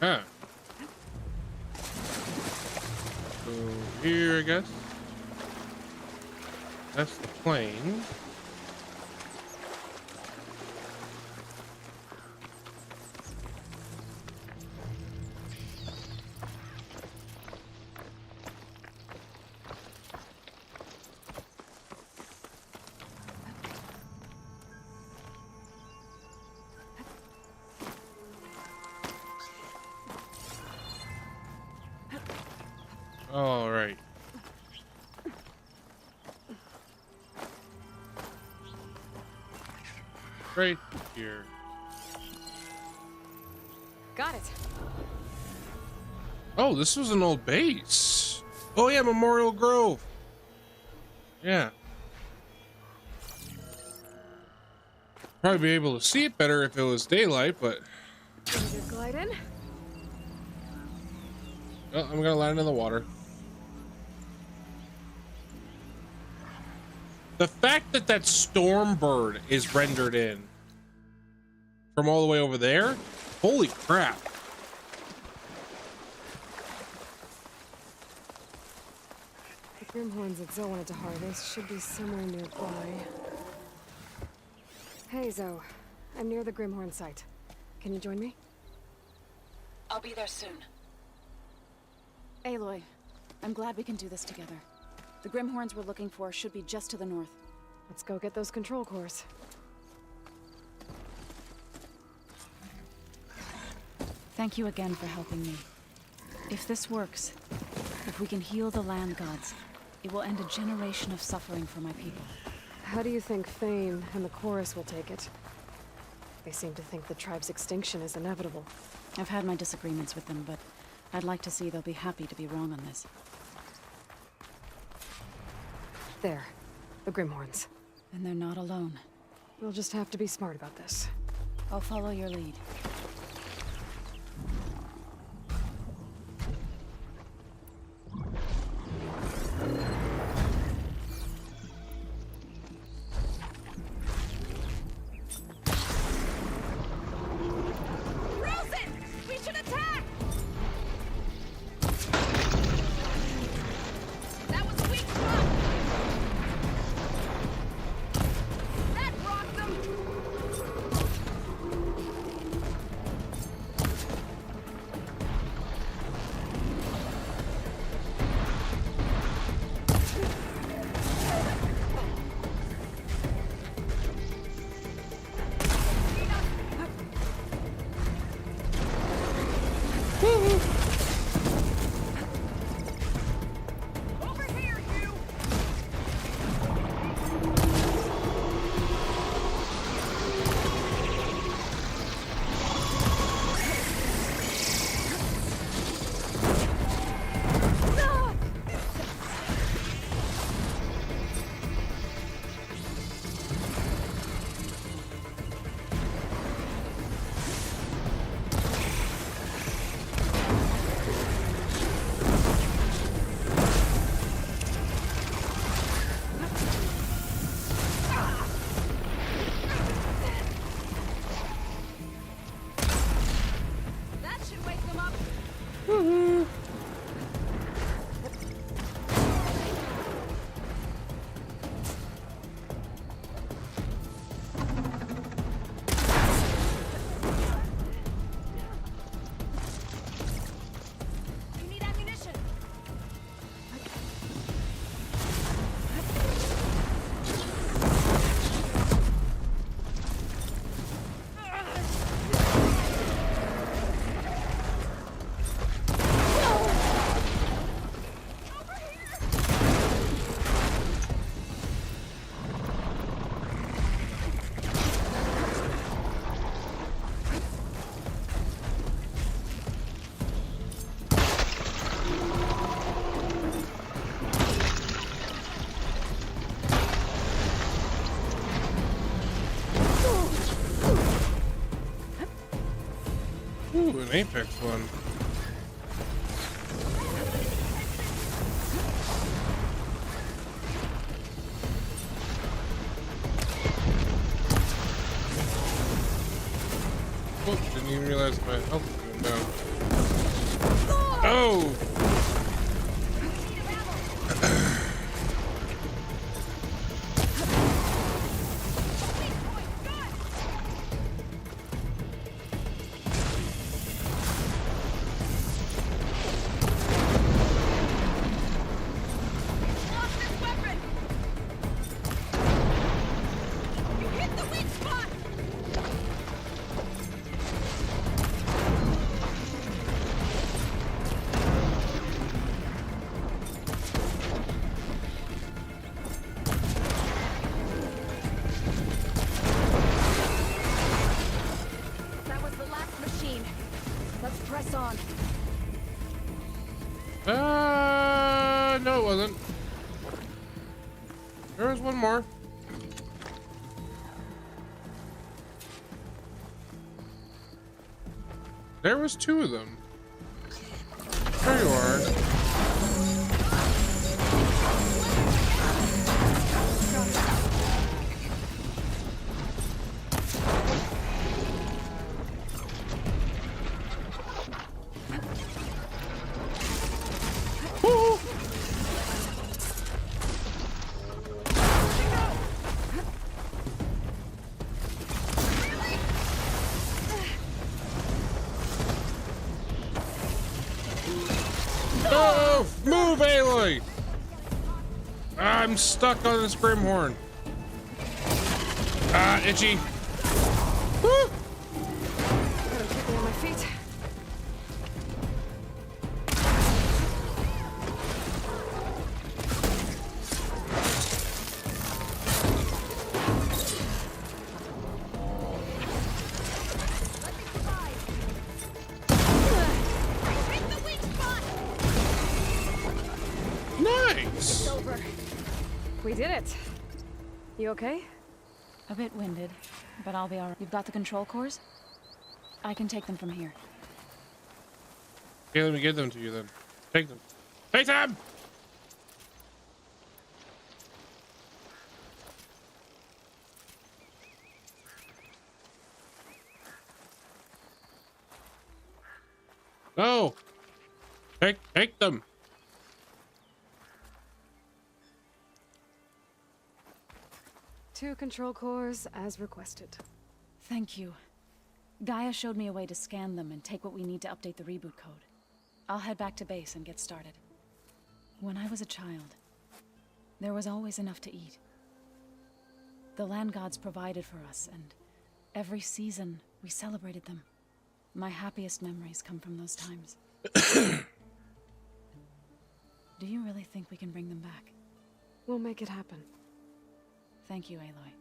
A: Huh. So here, I guess. That's the plane. All right. Right here.
B: Got it.
A: Oh, this was an old base. Oh yeah, Memorial Grove. Yeah. Probably be able to see it better if it was daylight, but
B: Ready to glide in?
A: oh, I'm gonna land in the water. The fact that that storm bird is rendered in from all the way over there, holy crap.
B: The Grimhorns that Zoe wanted to harvest should be somewhere nearby. Hey, Zoe. I'm near the Grimhorn site. Can you join me?
O: I'll be there soon. Aloy, I'm glad we can do this together. The Grimhorns we're looking for should be just to the north.
B: Let's go get those control cores.
O: Thank you again for helping me. If this works, if we can heal the land gods, it will end a generation of suffering for my people.
B: How do you think Fane and the Chorus will take it? They seem to think the tribe's extinction is inevitable.
O: I've had my disagreements with them, but I'd like to see they'll be happy to be wrong on this.
B: There. The Grimhorns.
O: And they're not alone.
B: We'll just have to be smart about this.
O: I'll follow your lead.
A: Ooh, an Apex one. Oh, didn't even realize my health was doing No. Oh!
B: That was the last machine. Let's press on.
A: No, it wasn't. There was one more. There was two of them. There you are. Woo! Oh, move, Aloy! I'm stuck on this Grimhorn. Ah, itchy. Woo!
B: Better keep me on my feet.
A: Nice!
B: It's over. We did it. You okay?
O: A bit winded, but I'll be alright. You've got the control cores? I can take them from here.
A: Okay, let me give them to you then. Take them. Take them! No! Take them!
B: Two control cores as requested.
O: Thank you. Gaia showed me a way to scan them and take what we need to update the reboot code. I'll head back to base and get started. When I was a child, there was always enough to eat. The land gods provided for us, and every season we celebrated them. My happiest memories come from those times. Do you really think we can bring them back?
B: We'll make it happen.
O: Thank you, Aloy.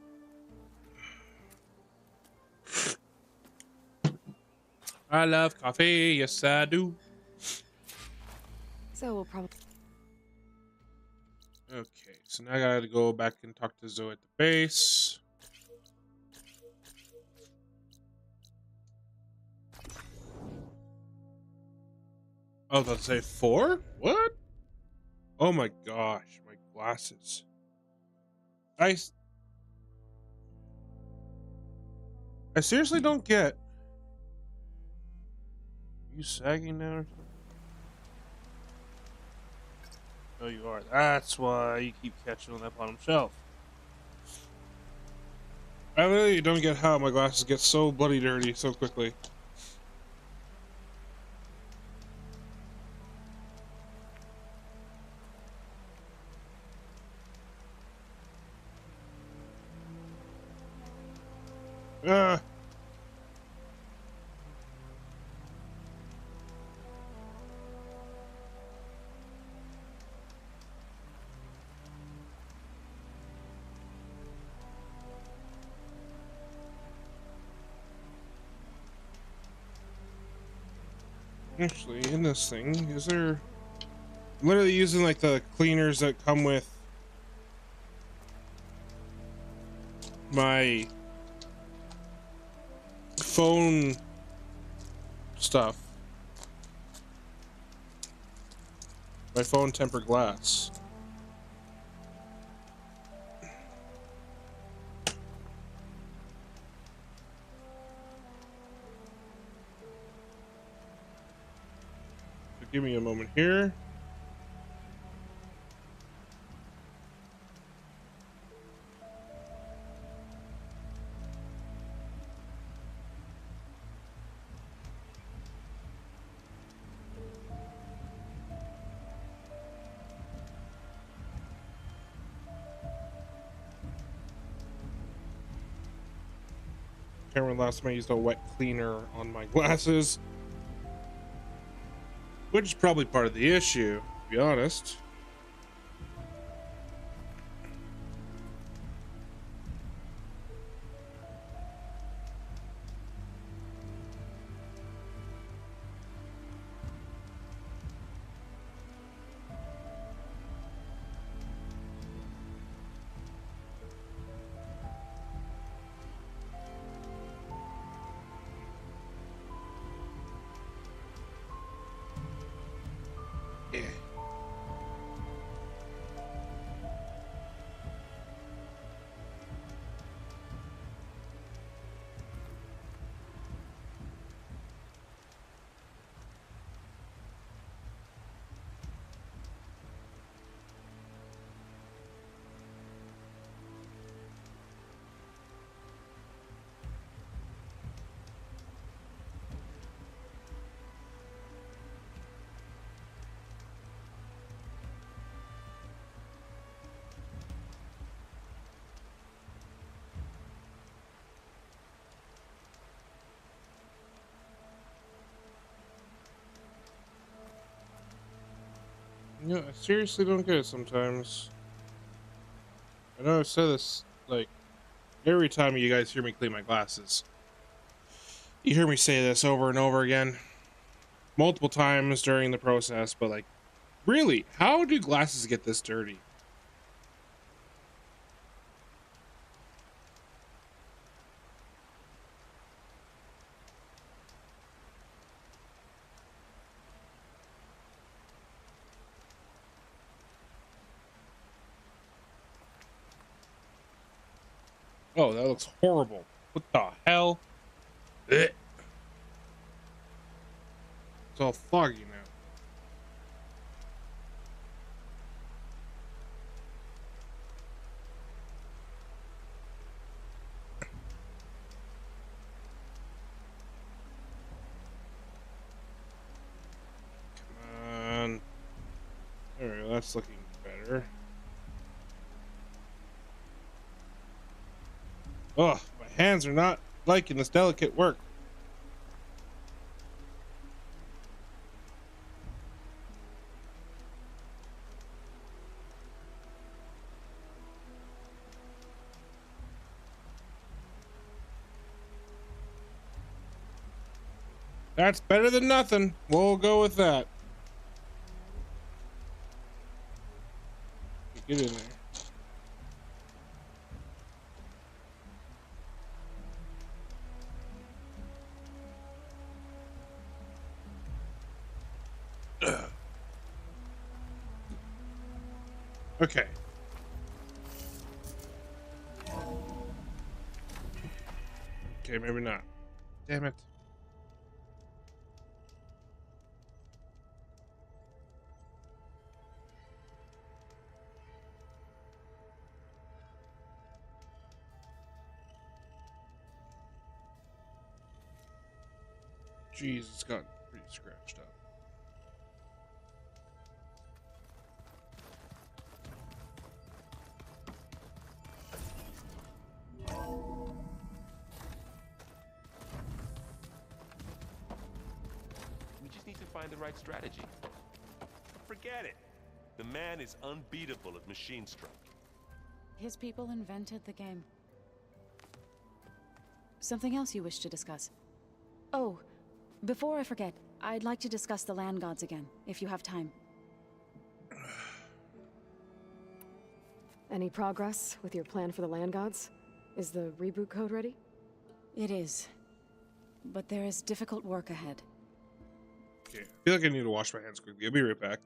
A: I love coffee, yes I do.
B: So we'll probably...
A: Okay, so now I gotta go back and talk to Zoe at the base. Oh, they'll say 4? What? Oh my gosh, my glasses. I seriously don't get. Are you sagging now or something? Oh, you are. That's why you keep catching on that bottom shelf. I really don't get how my glasses get so bloody dirty so quickly. Ah. Actually, in this thing, is there... I'm literally using like the cleaners that come with my phone stuff. My phone tempered glass. give me a moment here. Can't remember last time I used a wet cleaner on my glasses, which is probably part of the issue, to be honest. You know, I seriously don't get it sometimes. I know I've said this, like, every time you guys hear me clean my glasses. You hear me say this over and over again, multiple times during the process, but, like, really, how do glasses get this dirty? Oh, that looks horrible. What the hell? Ugh. It's all foggy now. Come on. There we go, that's looking better. Ugh, my hands are not liking this delicate work. That's better than nothing. We'll go with that. Get in there. Okay. Okay, maybe not. Damn it. Jeez, it's gotten pretty scratched up.
C: We just need to find the right strategy. Forget it. The man is unbeatable at machine strike.
O: His people invented the game. Something else you wish to discuss? Oh, before I forget, I'd like to discuss the land gods again, if you have time.
B: Any progress with your plan for the land gods? Is the reboot code ready?
O: It is. But there is difficult work ahead.
A: Okay, I feel like I need to wash my hands quickly. I'll be right back.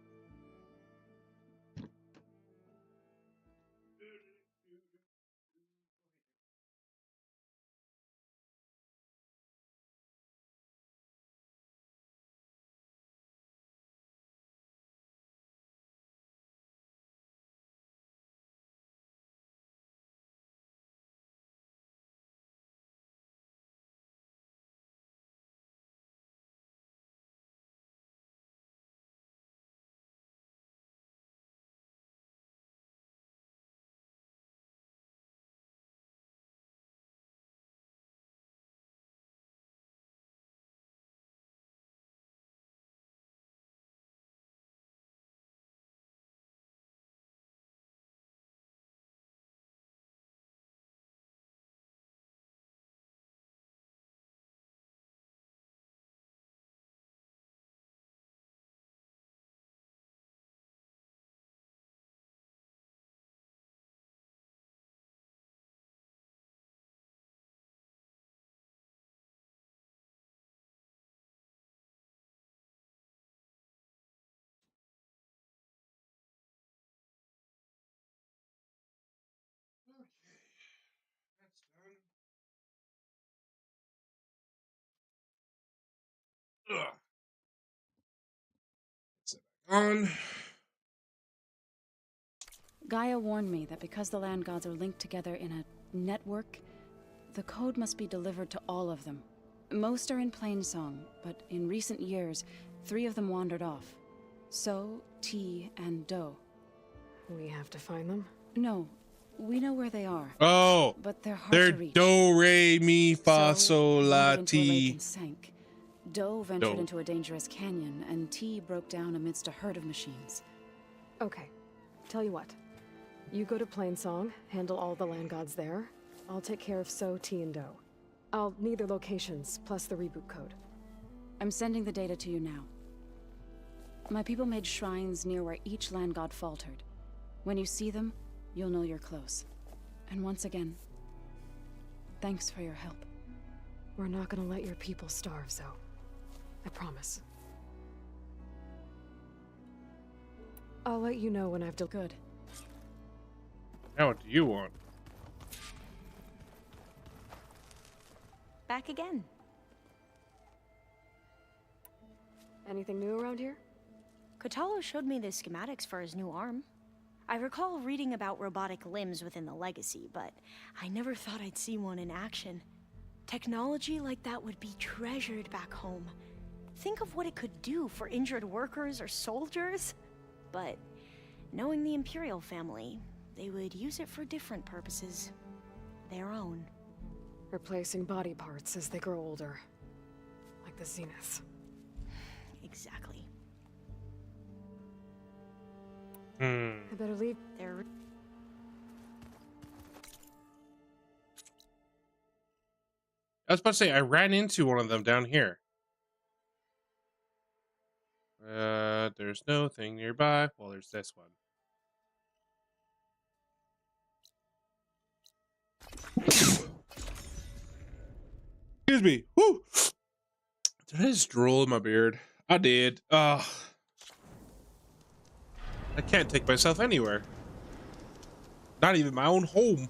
A: on.
O: Gaia warned me that because the land gods are linked together in a network, the code must be delivered to all of them. Most are in Plainsong, but in recent years, 3 of them wandered off. So, T, and Do.
B: We have to find them?
O: No, we know where they are.
A: Oh,
O: but they're hard
A: they're
O: to reach.
A: Do, Re, Mi, Fa,
O: So,
A: Sol, La,
O: wandered into a lake
A: Ti.
O: and sank. Do ventured
A: Do.
O: into a dangerous canyon, and T broke down amidst a herd of machines.
B: Okay, tell you what. You go to Plainsong, handle all the land gods there. I'll take care of So, T, and Do. I'll need their locations, plus the reboot code.
O: I'm sending the data to you now. My people made shrines near where each land god faltered. When you see them, you'll know you're close. And once again, thanks for your help.
B: We're not gonna let your people starve, Zo. I promise. I'll let you know when I've
O: Good.
A: Now what do you want?
E: Back again.
B: Anything new around here?
E: Kotalo showed me the schematics for his new arm. I recall reading about robotic limbs within the Legacy, but I never thought I'd see one in action. Technology like that would be treasured back home. Think of what it could do for injured workers or soldiers. But knowing the Imperial family, they would use it for different purposes. Their own.
B: Replacing body parts as they grow older. Like the Zeniths.
E: Exactly.
B: I better leave.
E: They're...
A: I was about to say, I ran into one of them down here. There's no thing nearby. Well, there's this one. Excuse me. Woo! Did I just drool in my beard? I did. I can't take myself anywhere. Not even my own home.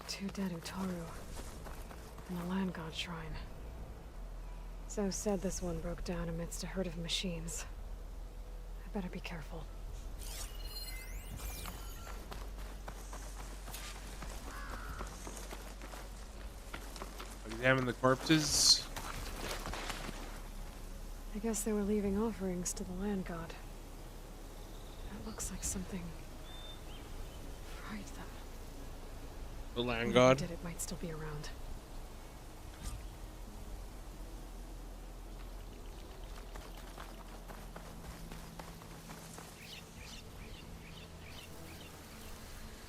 B: Two dead Utaru. And a land god shrine. So said this one broke down amidst a herd of machines. I better be careful.
A: Examine the corpses.
B: I guess they were leaving offerings to the land god. That looks like something fried them.
A: The land
B: Whatever
A: god.
B: did it might still be around.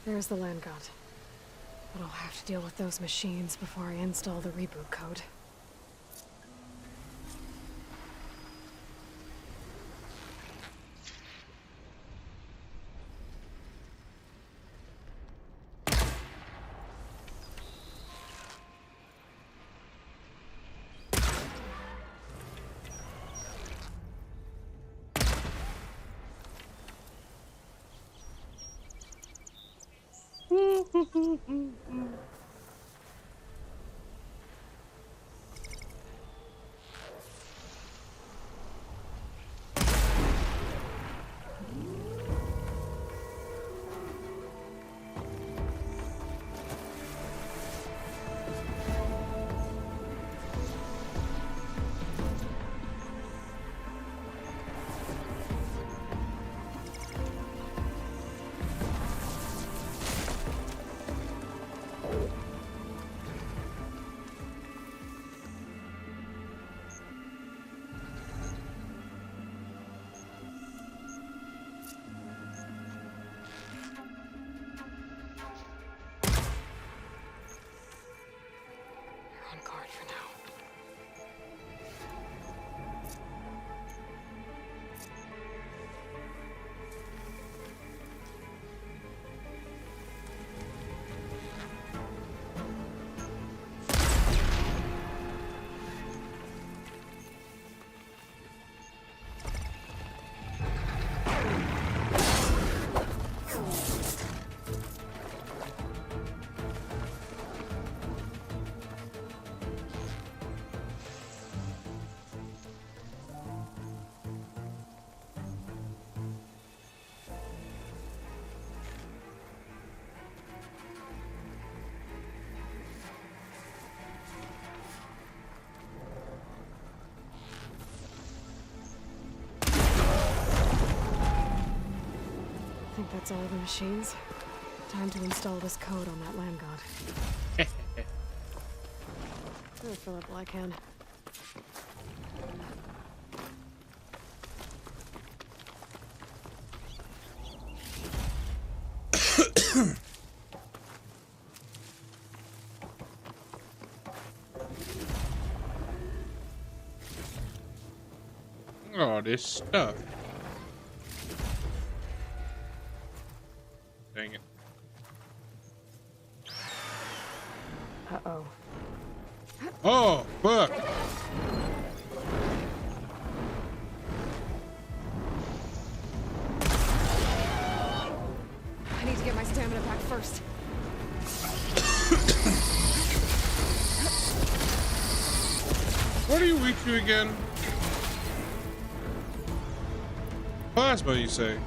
B: There's the land god. But I'll have to deal with those machines before I install the reboot code. That's all the machines. Time to install this code on that land god. I'll fill up while I can.
A: Oh, this stuff. Dang it.
B: Uh-oh.
A: Oh, fuck.
B: I need to get my stamina back first.
A: What are you weak to again? Plasma, you say?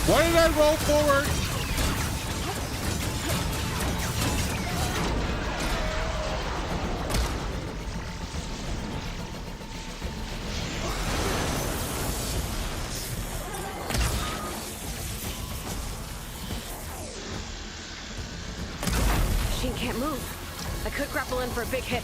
A: Why did I roll forward?
B: Machine can't move. I could grapple in for a big hit.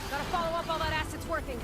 B: Gotta follow up while that acid's working.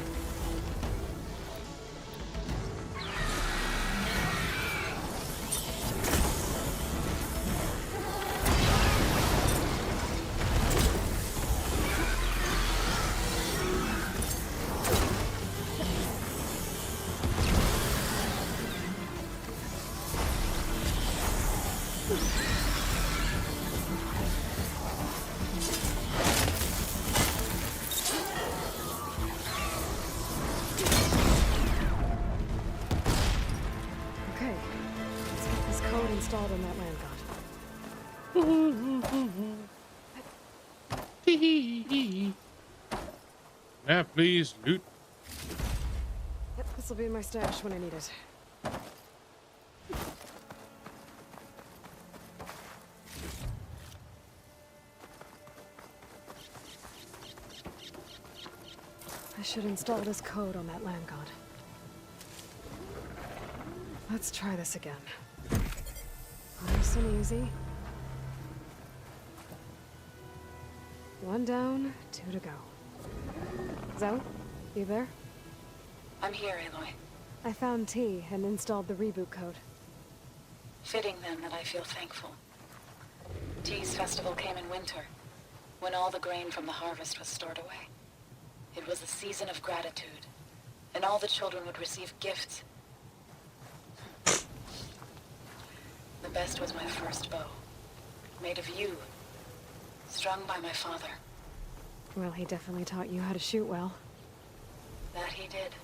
B: Okay, let's get this code installed on that land god.
A: Yeah, please, loot.
B: This will be in my stash when I need it. I should install this code on that land god. Let's try this again. Nice and easy. 1 down, 2 to go. Zoe, you there?
O: I'm here, Aloy.
B: I found T and installed the reboot code.
O: Fitting then that I feel thankful. T's festival came in winter, when all the grain from the harvest was stored away. It was a season of gratitude, and all the children would receive gifts. The best was my first bow, made of yew, strung by my father.
B: Well, he definitely taught you how to shoot well.
O: That he did.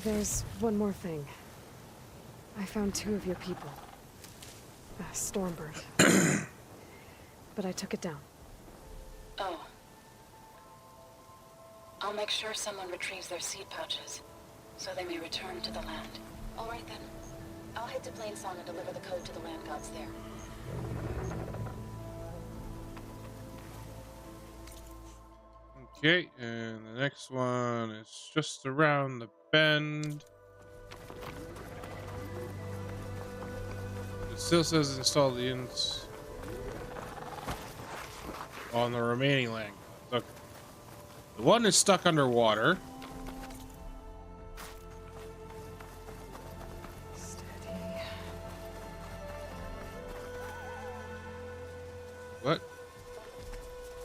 B: There's one more thing. I found 2 of your people. A Stormbird. But I took it down.
O: Oh. I'll make sure someone retrieves their seed pouches, so they may return to the land. All right then. I'll head to Plainsong and deliver the code to the land gods there.
A: Okay, and the next one is just around the bend. It still says install the ins on the remaining land. Look, the one is stuck underwater.
B: Steady.
A: What?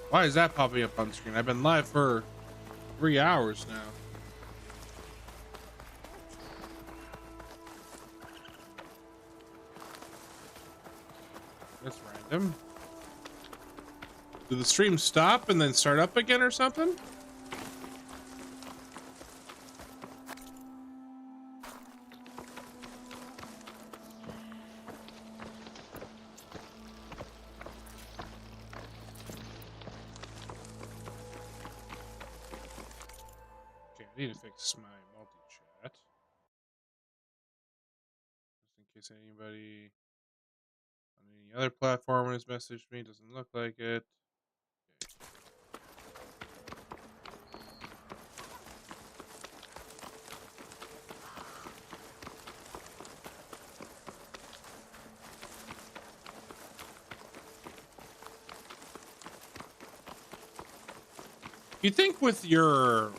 A: Why is that popping up on screen? I've been live for 3 hours now. That's random. Did the stream stop and then start up again or something? Okay, I need to fix my multi-chat. Just in case anybody on any other platform has messaged me. Doesn't look like it. You think with your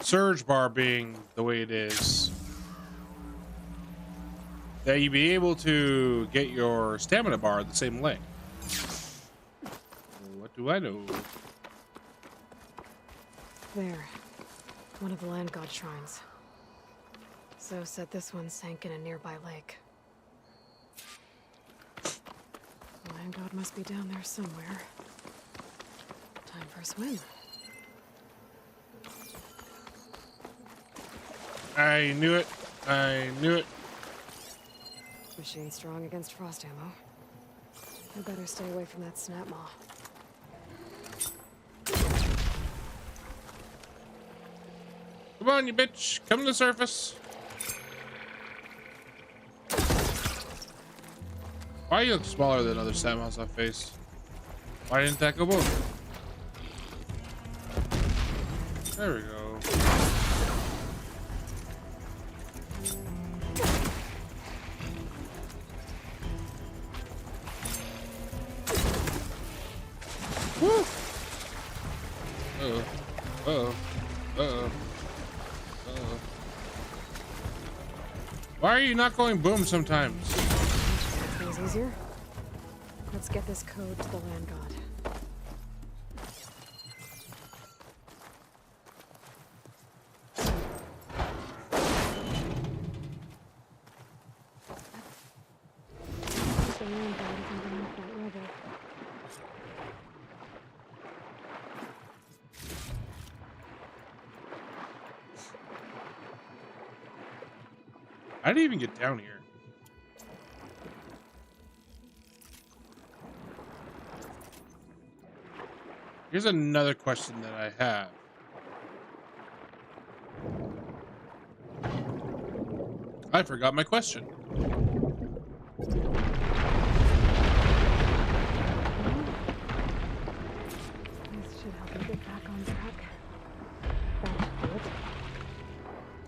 A: surge bar being the way it is, that you'd be able to get your stamina bar the same length? What do I know?
B: There. One of the land god shrines. So said this one sank in a nearby lake. The land god must be down there somewhere. Time for a swim.
A: I knew it. I knew it.
B: Machine strong against frost ammo. I better stay away from that snap maw.
A: Come on, you bitch. Come to the surface. Why you look smaller than other Samuels I've faced? Why didn't that go boom? There we go. Woo! Uh-oh. Uh-oh. Uh-oh. Uh-oh. Why are you not going boom sometimes?
B: Things easier. Let's get this code to the land god. The land god isn't beneath that rubble.
A: I didn't even get down here. Here's another question that I have. I forgot my question.
B: This should help me get back on track. That's good.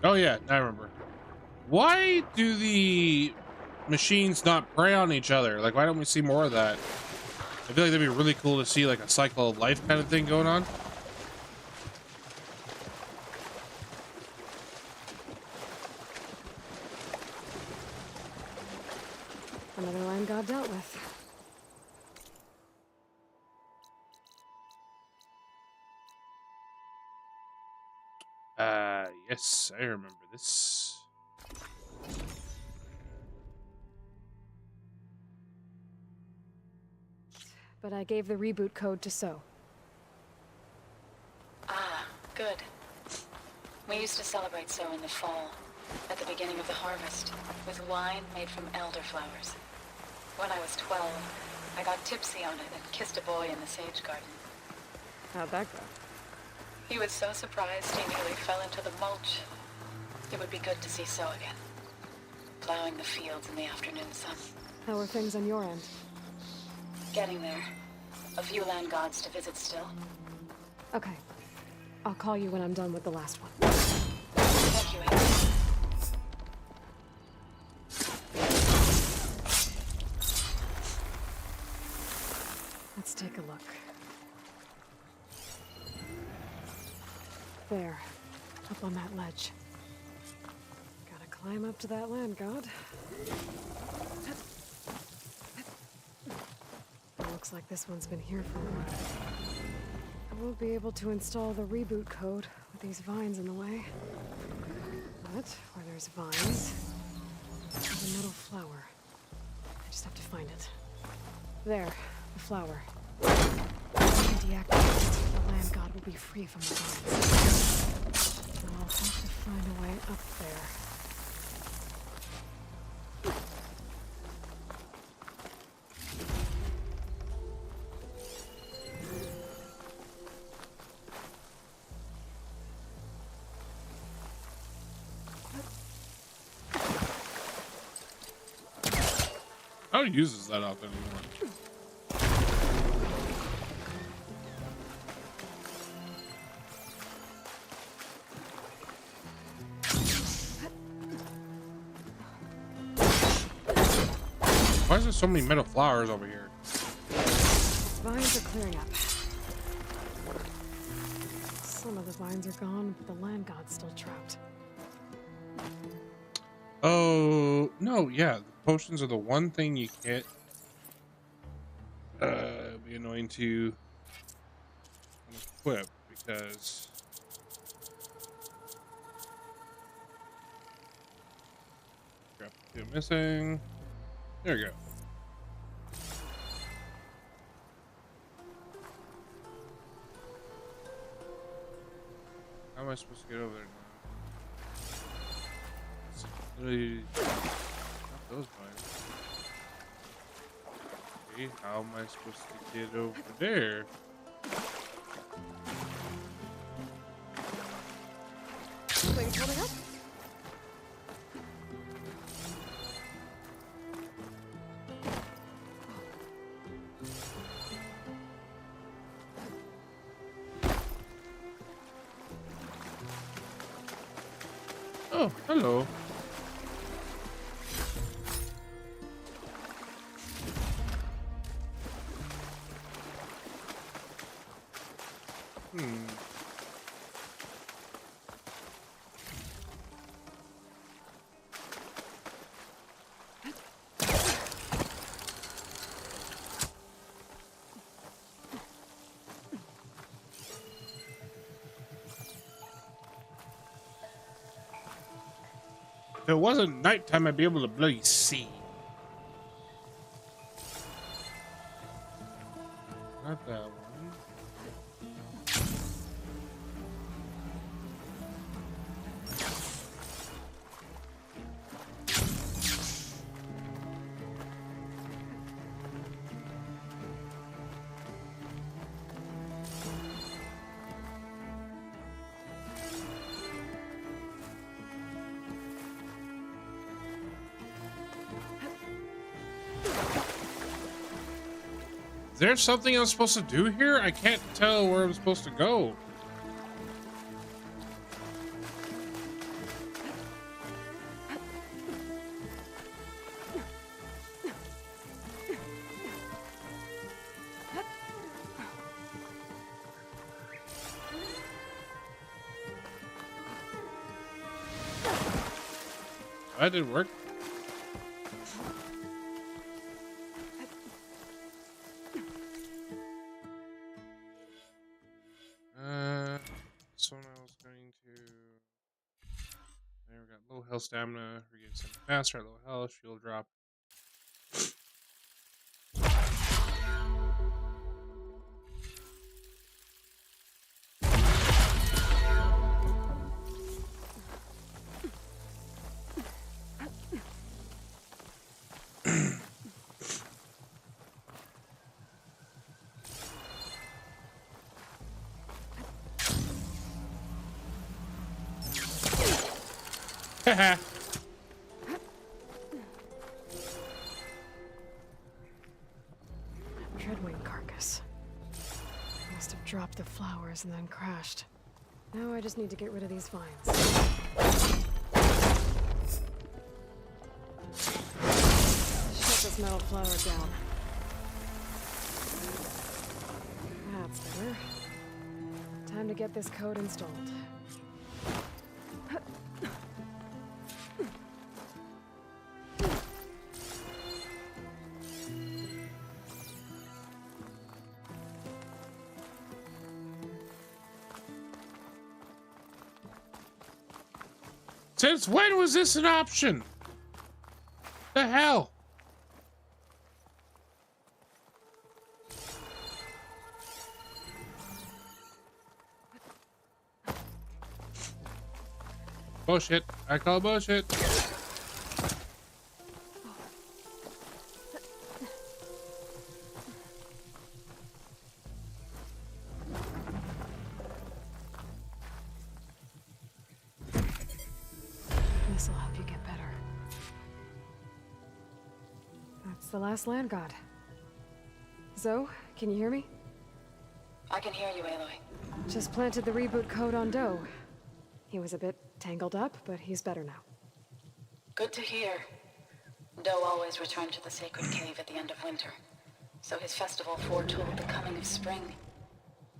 A: Oh yeah, I remember. Why do the machines not prey on each other? Like, why don't we see more of that? I feel like that'd be really cool to see, like a cycle of life kind of thing going on.
B: Another land god dealt with.
A: Yes, I remember this.
B: But I gave the reboot code to So.
O: Ah, good. We used to celebrate So in the fall, at the beginning of the harvest, with wine made from elderflowers. When I was 12, I got tipsy on it and kissed a boy in the sage garden.
B: How'd that go?
O: He was so surprised he nearly fell into the mulch. It would be good to see So again, plowing the fields in the afternoon sun.
B: How are things on your end?
O: Getting there. A few land gods to visit still.
B: Okay. I'll call you when I'm done with the last one.
O: Thank you, Amy.
B: Let's take a look. There, up on that ledge. Gotta climb up to that land god. Looks like this one's been here for a while. I won't be able to install the reboot code with these vines in the way. But where there's vines, there's a metal flower. I just have to find it. There, the flower. If I can deactivate it, the land god will be free from the vines. And I'll have to find a way up there.
A: How uses that up anymore? Why is there so many metal flowers over here?
B: Vines are clearing up. Some of the vines are gone, but the land god's still trapped.
A: Oh, no, yeah. The potions are the one thing you can't be annoying to equip because scrap 2 missing. There we go. How am I supposed to get over there now? It's literally not those vines. Okay, how am I supposed to get over there?
B: Things coming up?
A: Oh, hello. If it wasn't nighttime, I'd be able to bloody see. Not that one. Is there something I'm supposed to do here? I can't tell where I'm supposed to go. That didn't work. This one I was going to. There we got low health stamina, regain stamina faster, low health, shield drop. Haha.
B: Dreadwing carcass. Must have dropped the flowers and then crashed. Now I just need to get rid of these vines. Shut this metal flower down. That's better. Time to get this code installed.
A: Since when was this an option? The hell? Bullshit. I call bullshit.
B: This'll help you get better. That's the last land god. Zoe, can you hear me?
O: I can hear you, Aloy.
B: Just planted the reboot code on Doe. He was a bit tangled up, but he's better now.
O: Good to hear. Doe always returned to the sacred cave at the end of winter, so his festival foretold the coming of spring.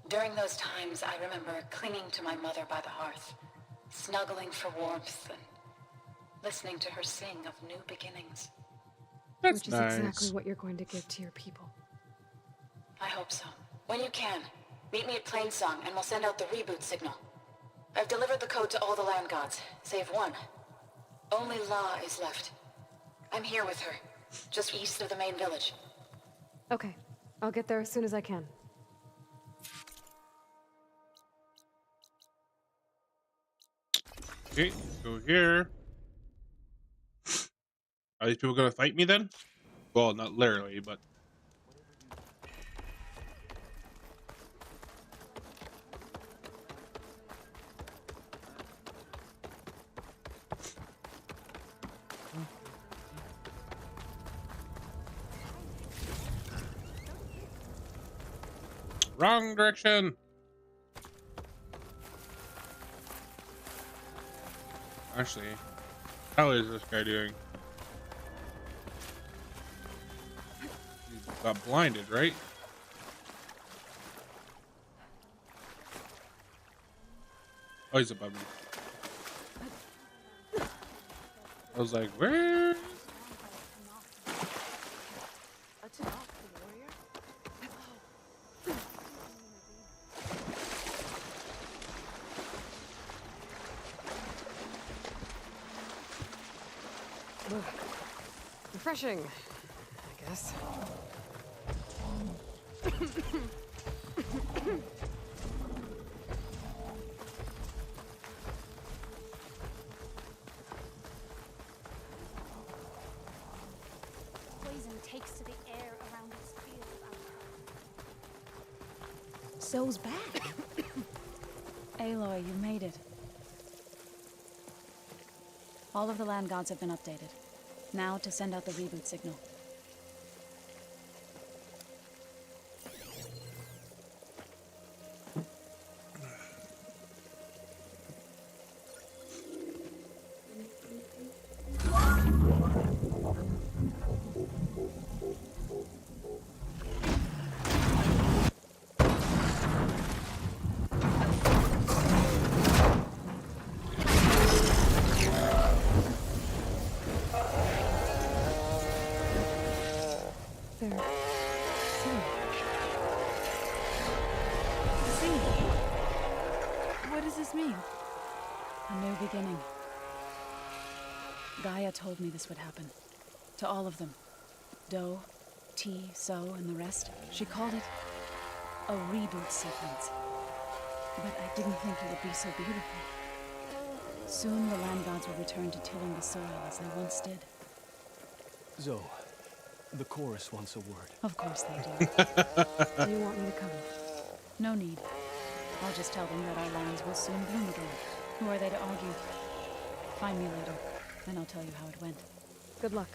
O: During those times, I remember clinging to my mother by the hearth, snuggling for warmth and listening to her sing of new beginnings.
B: Which is exactly what you're going to give to your people.
O: I hope so. When you can, meet me at Plainsong and we'll send out the reboot signal. I've delivered the code to all the land gods, save one. Only La is left. I'm here with her, just east of the main village.
B: Okay, I'll get there as soon as I can.
A: Okay, go here. Are these people gonna fight me then? Well, not literally, but... Wrong direction! Actually, how is this guy doing? He got blinded, right? Oh, he's above me. I was like, where?
B: Refreshing, I guess.
T: Poison takes to the air around its field.
L: Zoe's back.
O: Aloy, you made it. All of the land gods have been updated. Now to send out the reboot signal.
L: What does this mean?
O: A new beginning. Gaia told me this would happen. To all of them. Doe, T, So, and the rest. She called it a reboot sequence. But I didn't think it would be so beautiful. Soon the land gods will return to tilling the soil as they once did.
D: Zoe, the chorus wants a word.
O: Of course they do.
B: Do you want me to come?
O: No need. I'll just tell them that our lands will soon bloom again. Who are they to argue? Find me later, and I'll tell you how it went.
B: Good luck.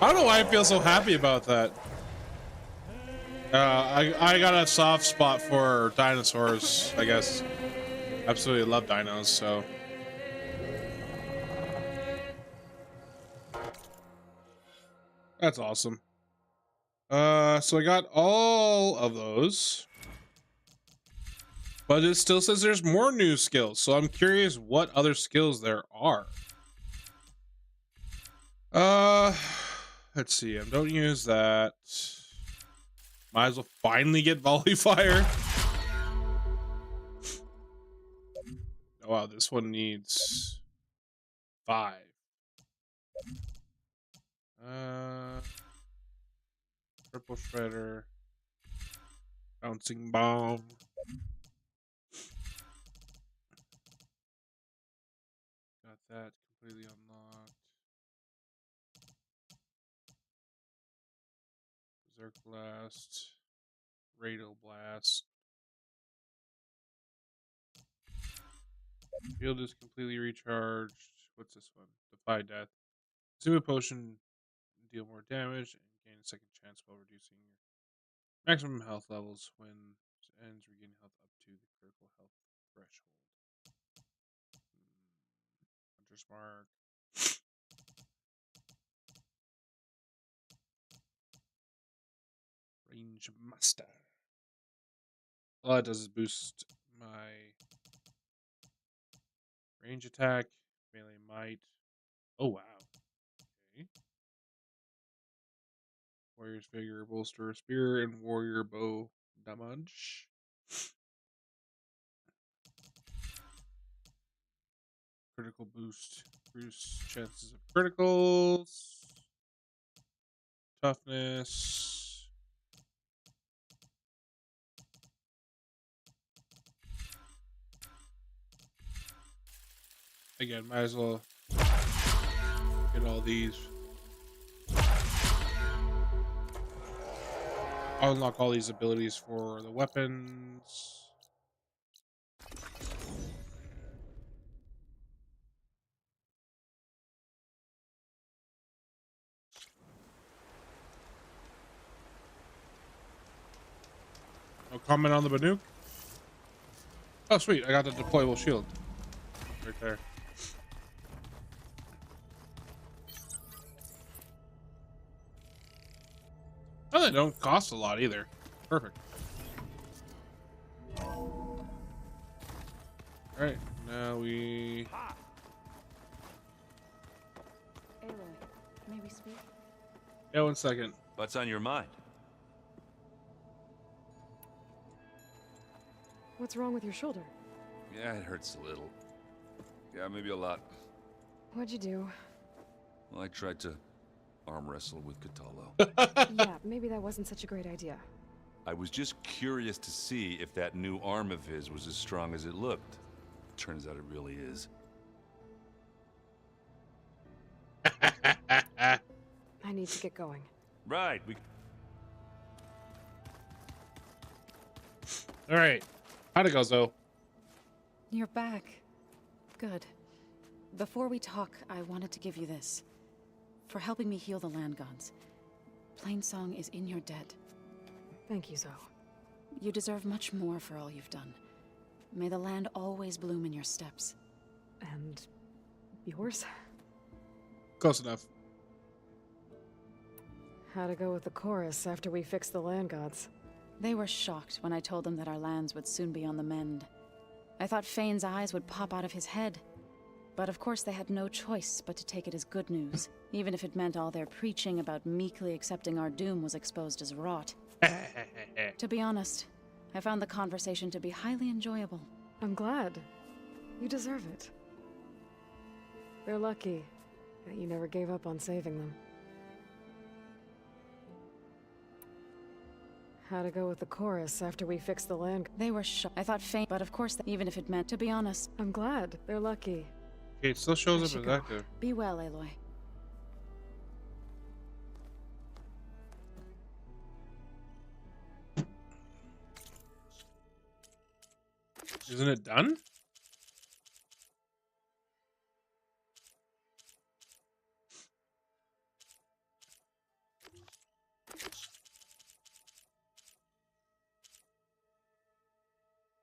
A: I don't know why I feel so happy about that. I got a soft spot for dinosaurs, I guess. Absolutely love dinos, so. That's awesome. So I got all of those. But it still says there's more new skills, so I'm curious what other skills there are. Let's see. Don't use that. Might as well finally get volley fire. Oh wow, this one needs 5. Triple shredder, bouncing bomb. Got that completely unlocked. Berserk blast, radial blast. Shield is completely recharged. What's this one? Defy death. Consume a potion, deal more damage, and gain a second chance while reducing your maximum health levels. When it ends, regain health up to the critical health threshold. Hunter's mark. Range master. All it does is boost my range attack, melee might. Oh wow. Okay. Warrior's vigor, bolster, spear, and warrior bow damage. Critical boost. Boost chances of criticals. Toughness. Again, might as well get all these. I'll unlock all these abilities for the weapons. No comment on the Banuk? Oh, sweet. I got the deployable shield. Right there. Oh, they don't cost a lot either. Perfect. Alright, now we...
O: Aloy, may we speak?
A: Yeah, 1 second.
Q: What's on your mind?
B: What's wrong with your shoulder?
Q: Yeah, it hurts a little. Yeah, maybe a lot.
B: What'd you do?
Q: Well, I tried to arm wrestle with Catallo.
B: Yeah, maybe that wasn't such a great idea.
Q: I was just curious to see if that new arm of his was as strong as it looked. Turns out it really is.
B: I need to get going.
Q: Right, we...
A: Alright. How'd it go, Zoe?
O: You're back. Good. Before we talk, I wanted to give you this. For helping me heal the land gods. Plainsong is in your debt.
B: Thank you, Zoe.
O: You deserve much more for all you've done. May the land always bloom in your steps.
B: And yours?
A: Close enough.
B: How'd it go with the chorus after we fixed the land gods?
O: They were shocked when I told them that our lands would soon be on the mend. I thought Fane's eyes would pop out of his head. But of course they had no choice but to take it as good news, even if it meant all their preaching about meekly accepting our doom was exposed as rot. To be honest, I found the conversation to be highly enjoyable.
B: I'm glad. You deserve it. They're lucky that you never gave up on saving them. How'd it go with the chorus after we fixed the land?
O: They were shocked. I thought Fane, but of course, even if it meant, to be honest.
B: I'm glad. They're lucky.
A: Okay, it still shows up as active.
O: Be well, Aloy.
A: Isn't it done?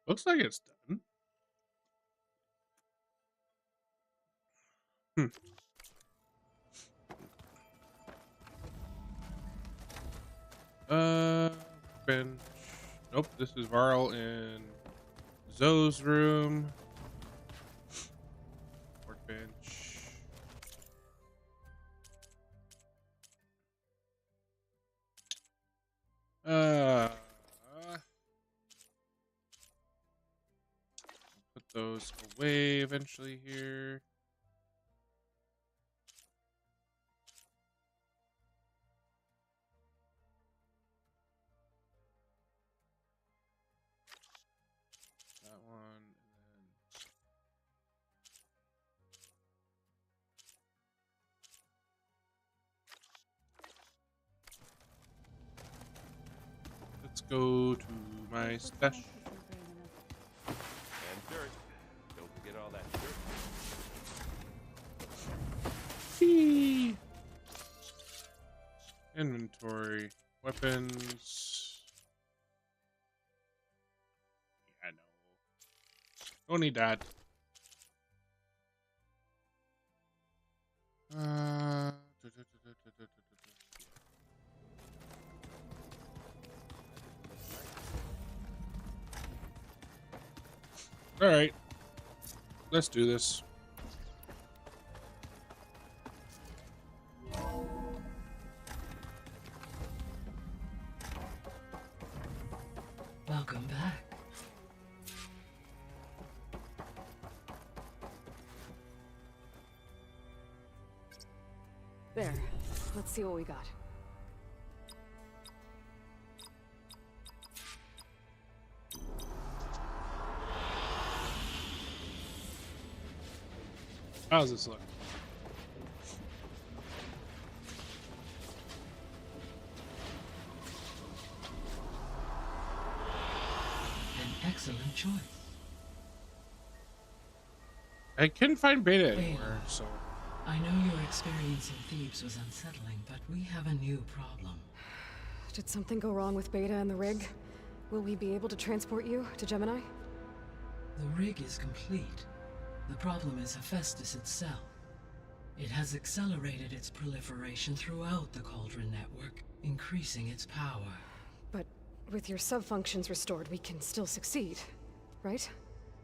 A: Looks like it's done. Bench. Nope, this is Varl in Zoe's room. Workbench. Put those away eventually here. That one, and then let's go to my stash.
C: And dirt. Don't forget all that dirt.
A: Whee! Inventory, weapons. Yeah, no. Don't need that. All right, let's do this.
U: Welcome back.
B: There. Let's see what we got.
A: How's this look?
U: An excellent choice.
A: I couldn't find Beta anywhere, so.
U: I know your experience in Thebes was unsettling, but we have a new problem.
B: Did something go wrong with Beta and the rig? Will we be able to transport you to Gemini?
U: The rig is complete. The problem is Hephaestus itself. It has accelerated its proliferation throughout the Cauldron network, increasing its power.
B: But with your sub-functions restored, we can still succeed, right?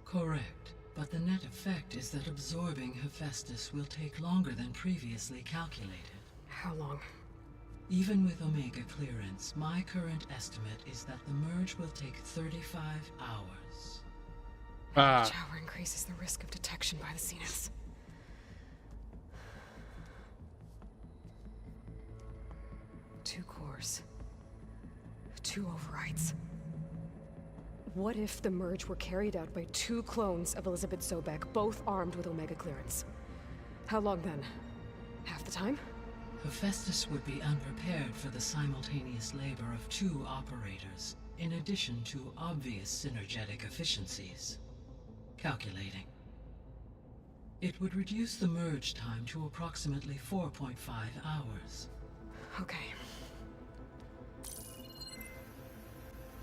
U: Correct. But the net effect is that absorbing Hephaestus will take longer than previously calculated.
B: How long?
U: Even with Omega clearance, my current estimate is that the merge will take 35 hours.
B: Each hour increases the risk of detection by the Zeniths. Two cores. Two overrides. What if the merge were carried out by two clones of Elizabeth Sobek, both armed with Omega clearance? How long then? Half the time?
U: Hephaestus would be unprepared for the simultaneous labor of two operators, in addition to obvious synergetic efficiencies. Calculating. It would reduce the merge time to approximately 4.5 hours.
B: Okay.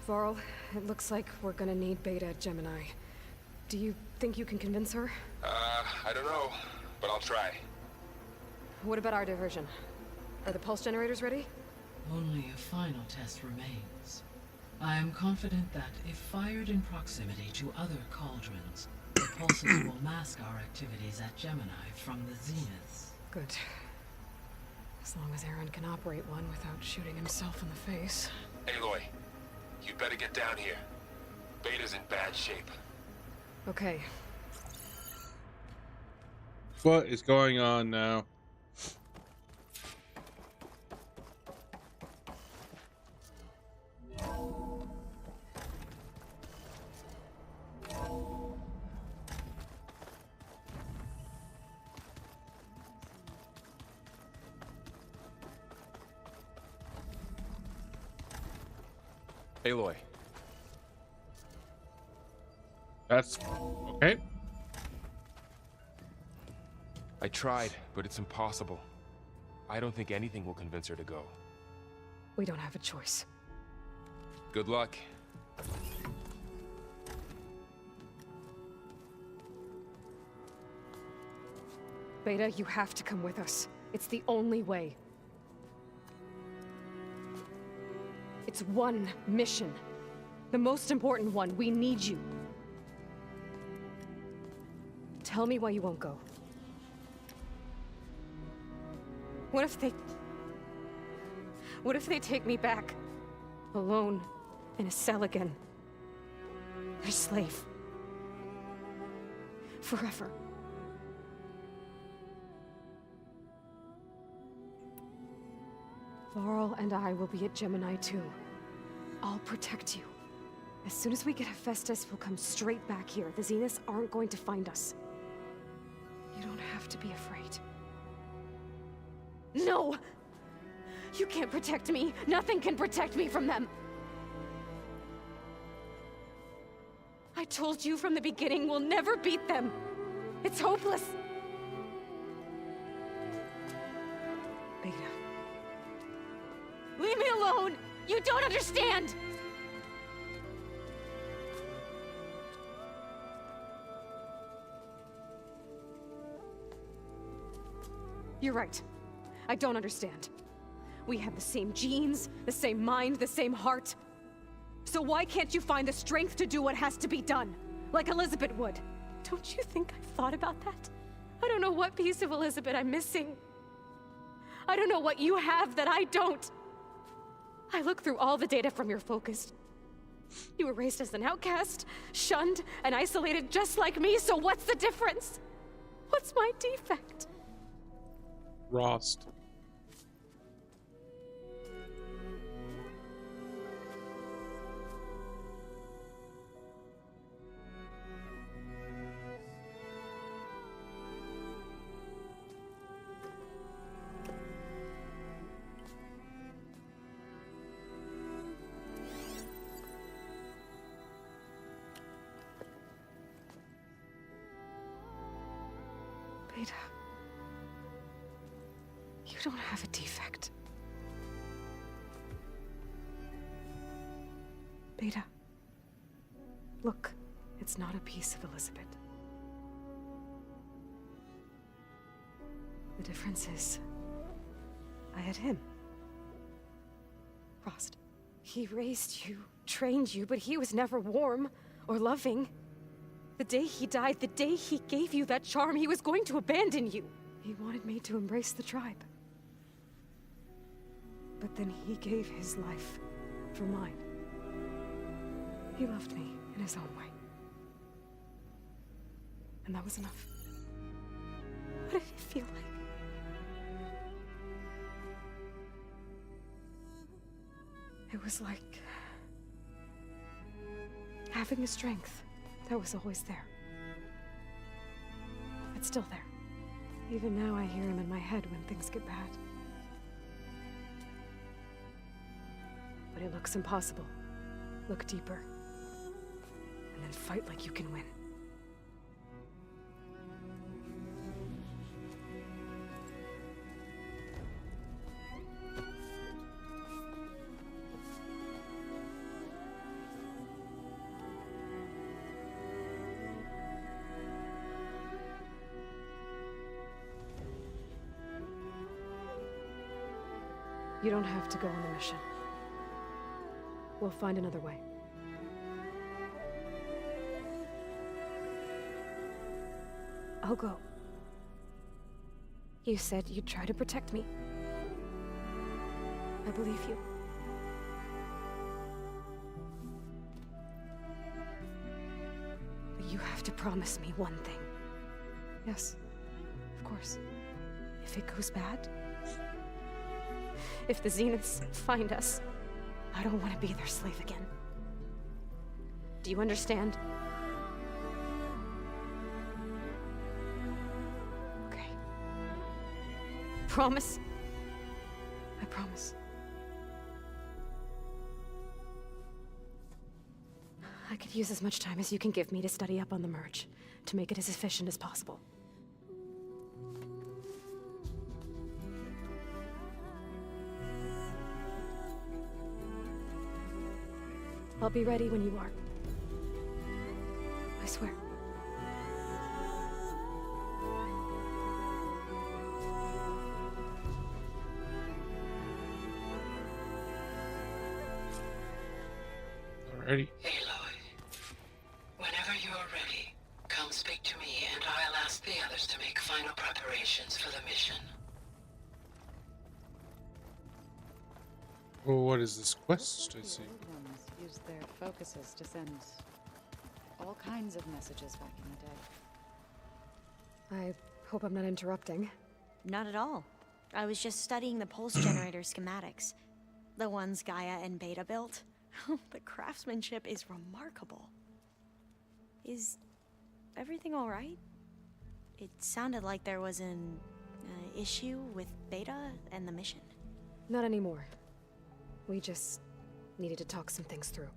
B: Varl, it looks like we're gonna need Beta at Gemini. Do you think you can convince her?
J: I don't know, but I'll try.
B: What about our diversion? Are the pulse generators ready?
U: Only a final test remains. I am confident that, if fired in proximity to other cauldrons, the pulses will mask our activities at Gemini from the Zeniths.
B: Good. As long as Aaron can operate one without shooting himself in the face.
J: Aloy, you better get down here. Beta's in bad shape.
B: Okay.
A: What is going on now?
R: Aloy.
A: That's okay.
R: I tried, but it's impossible. I don't think anything will convince her to go.
B: We don't have a choice.
R: Good luck.
B: Beta, you have to come with us. It's the only way. It's one mission. The most important one. We need you. Tell me why you won't go. What if they take me back? Alone, in a cell again. A slave. Forever. Varl and I will be at Gemini too. I'll protect you. As soon as we get Hephaestus, we'll come straight back here. The Zeniths aren't going to find us. You don't have to be afraid. No! You can't protect me. Nothing can protect me from them. I told you from the beginning, we'll never beat them. It's hopeless. Beta. Leave me alone! You don't understand! You're right. I don't understand. We have the same genes, the same mind, the same heart. So why can't you find the strength to do what has to be done? Like Elizabeth would. Don't you think I've thought about that? I don't know what piece of Elizabeth I'm missing. I don't know what you have that I don't. I look through all the data from your focus. You were raised as an outcast, shunned, and isolated just like me, so what's the difference? What's my defect?
A: Rost.
B: Beta. You don't have a defect. Beta. Look, it's not a piece of Elizabeth. The difference is, I had him. Rost. He raised you, trained you, but he was never warm or loving. The day he died, the day he gave you that charm, he was going to abandon you. He wanted me to embrace the tribe. But then he gave his life for mine. He loved me in his own way. And that was enough. What did it feel like? It was like having a strength that was always there. It's still there. Even now I hear him in my head when things get bad. But it looks impossible. Look deeper. And then fight like you can win. You don't have to go on the mission. We'll find another way. I'll go. You said you'd try to protect me. I believe you. But you have to promise me one thing. Yes, of course. If it goes bad, if the Zeniths find us, I don't want to be their slave again. Do you understand? Okay. Promise? I promise. I could use as much time as you can give me to study up on the merge, to make it as efficient as possible. I'll be ready when you are. I swear.
A: Alrighty.
U: Aloy, whenever you're ready, come speak to me and I'll ask the others to make final preparations for the mission.
A: Well, what is this quest I see?
O: The old ones used their focuses to send all kinds of messages back in the day.
B: I hope I'm not interrupting.
E: Not at all. I was just studying the pulse generator schematics. The ones Gaia and Beta built. The craftsmanship is remarkable. Is everything all right? It sounded like there was an issue with Beta and the mission.
B: Not anymore. We just needed to talk some things through.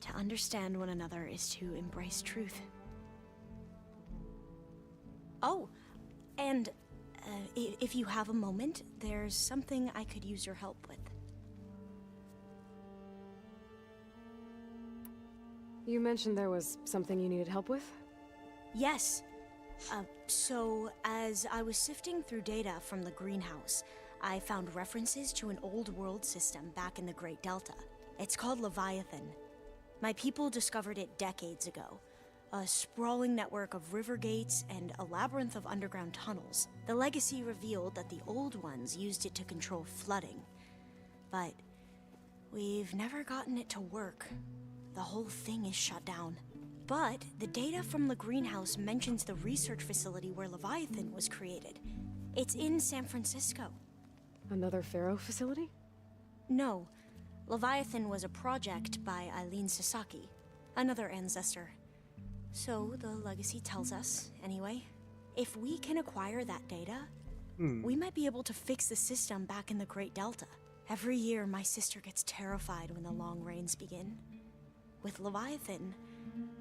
E: To understand one another is to embrace truth. Oh, and if you have a moment, there's something I could use your help with.
B: You mentioned there was something you needed help with?
E: Yes. So, as I was sifting through data from the greenhouse, I found references to an old world system back in the Great Delta. It's called Leviathan. My people discovered it decades ago. A sprawling network of river gates and a labyrinth of underground tunnels. The legacy revealed that the old ones used it to control flooding. But we've never gotten it to work. The whole thing is shut down. But the data from the greenhouse mentions the research facility where Leviathan was created. It's in San Francisco.
B: Another Faro facility?
E: No. Leviathan was a project by Eileen Sasaki, another ancestor. So the legacy tells us, anyway, if we can acquire that data, we might be able to fix the system back in the Great Delta. Every year, my sister gets terrified when the long rains begin. With Leviathan,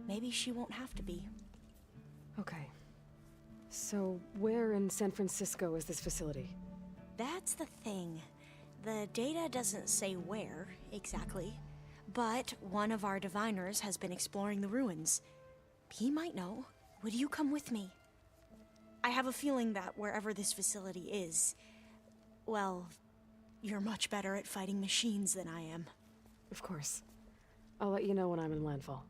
E: maybe she won't have to be.
B: Okay. So, where in San Francisco is this facility?
E: That's the thing. The data doesn't say where, exactly. But one of our diviners has been exploring the ruins. He might know. Would you come with me? I have a feeling that wherever this facility is, well, you're much better at fighting machines than I am.
B: Of course. I'll let you know when I'm in landfall.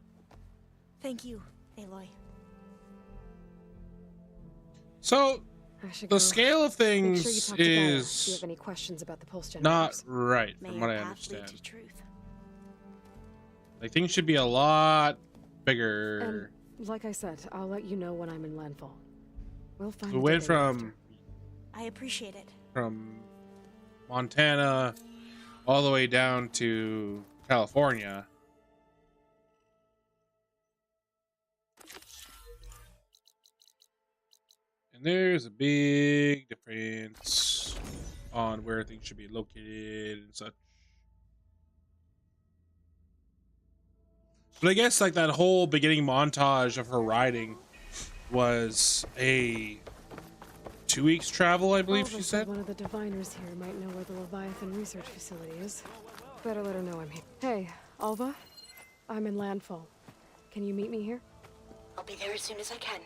E: Thank you, Aloy.
A: So, the scale of things
B: Make sure you talk to Gaia if you
A: is
B: have any questions about the pulse
A: not
B: generators.
A: right,
E: May
A: from
E: your
A: what I
E: path lead
A: understand.
E: to truth.
A: Like, things should be a lot bigger.
B: And like I said, I'll let you know when I'm in landfall. We'll find
A: We
B: the
A: went
B: data
A: from
E: I appreciate it.
A: Montana all the way down to California. And there's a big difference on where things should be located and such. But I guess like that whole beginning montage of her riding was a 2 weeks travel, I believe she said.
B: One of the diviners here might know where the Leviathan research facility is. Better let her know I'm here. Hey, Alva. I'm in landfall. Can you meet me here?
G: I'll be there as soon as I can.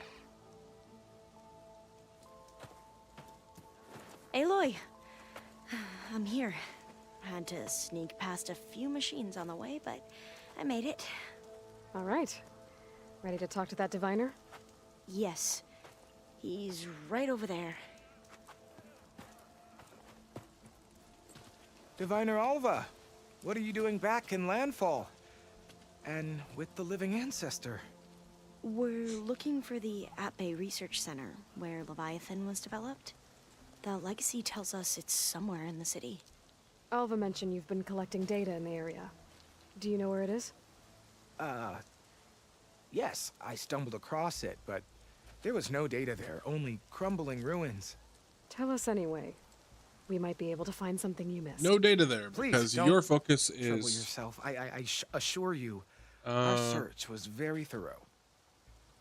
E: Aloy! I'm here. Had to sneak past a few machines on the way, but I made it.
B: All right. Ready to talk to that diviner?
E: Yes. He's right over there.
N: Diviner Alva, what are you doing back in Landfall? And with the living ancestor?
E: We're looking for the At-Bay Research Center, where Leviathan was developed. The legacy tells us it's somewhere in the city.
B: Alva mentioned you've been collecting data in the area. Do you know where it is?
N: Yes, I stumbled across it, but there was no data there, only crumbling ruins.
B: Tell us anyway. We might be able to find something you missed.
A: No data there
N: Please,
A: because
N: don't
A: your focus
N: trouble
A: is
N: yourself. I assure you, our search was very thorough.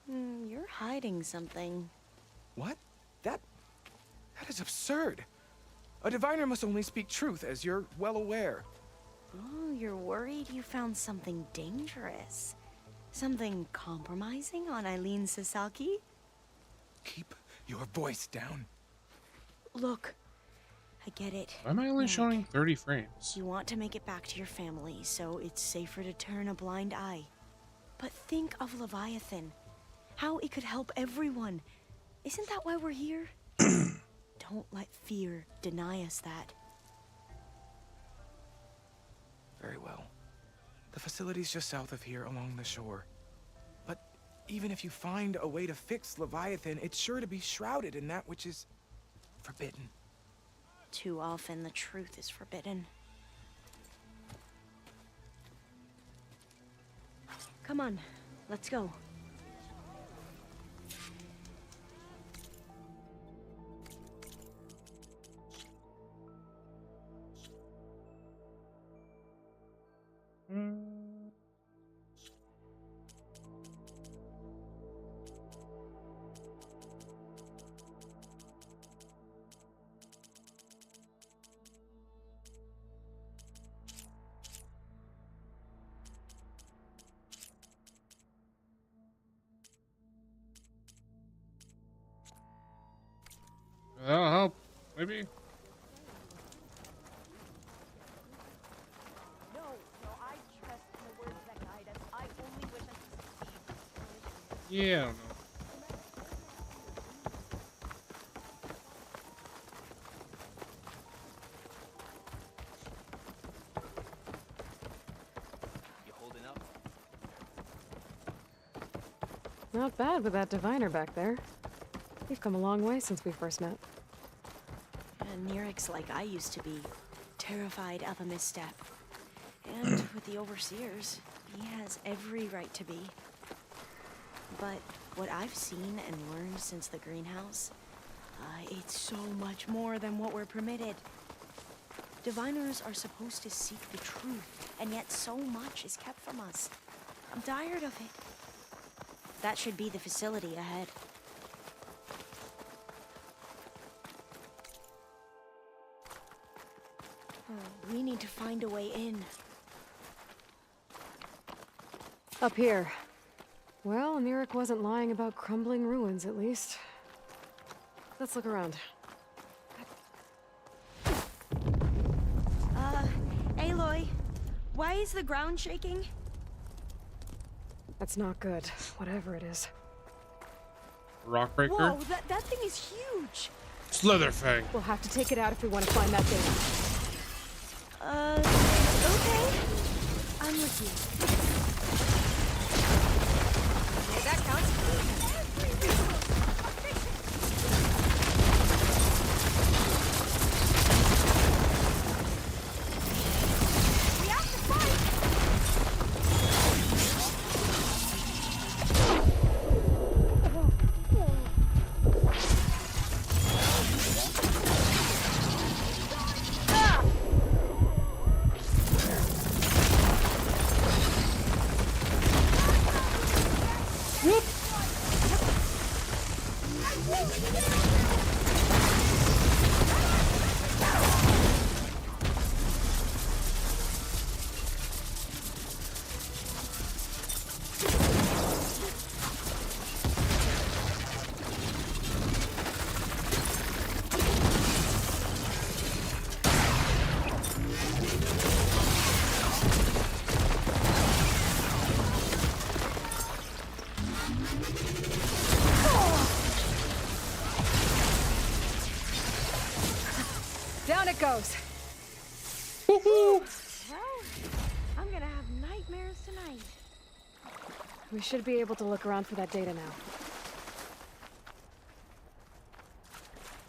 E: You're hiding something.
N: What? That is absurd. A diviner must only speak truth, as you're well aware.
E: Oh, you're worried you found something dangerous. Something compromising on Eileen Sasaki?
N: Keep your voice down.
E: Look, I get it.
A: Why am I only
E: Nick.
A: showing 30 frames?
E: You want to make it back to your family, so it's safer to turn a blind eye. But think of Leviathan. How it could help everyone. Isn't that why we're here? Don't let fear deny us that.
N: Very well. The facility's just south of here along the shore. But even if you find a way to fix Leviathan, it's sure to be shrouded in that which is forbidden.
E: Too often the truth is forbidden. Come on, let's go.
A: That'll help, maybe.
S: No, I trust in the words that guide us. I only wish I could succeed.
A: Yeah, I don't know.
D: You holding up?
B: Not bad with that diviner back there. We've come a long way since we first met.
E: And Nerek's like I used to be, terrified of a misstep. And with the overseers, he has every right to be. But what I've seen and learned since the greenhouse, it's so much more than what we're permitted. Diviners are supposed to seek the truth, and yet so much is kept from us. I'm tired of it. That should be the facility ahead. We need to find a way in.
B: Up here. Well, Nerek wasn't lying about crumbling ruins, at least. Let's look around.
E: Aloy, why is the ground shaking?
B: That's not good, whatever it is.
A: Rockbreaker?
E: Whoa, that thing is huge!
A: Slitherfang.
B: We'll have to take it out if we want to find that thing.
E: Okay. I'm with you. Okay, that counts. We have to fight!
B: Down it goes.
E: Well, I'm gonna have nightmares tonight.
B: We should be able to look around for that data now.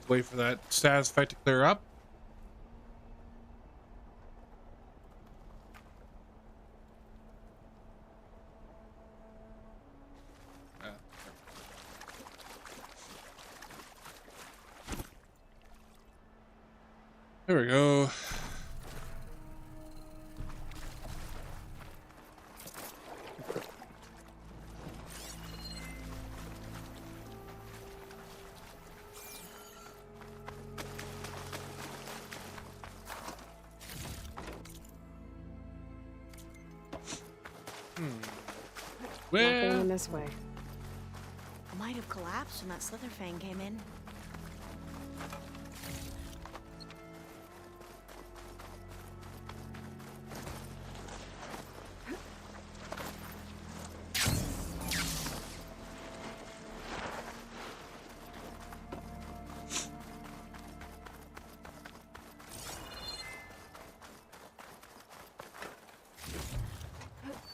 A: Wait for that status fight to clear up. There we go.
B: Not going in this way.
E: I might have collapsed when that Slitherfang came in.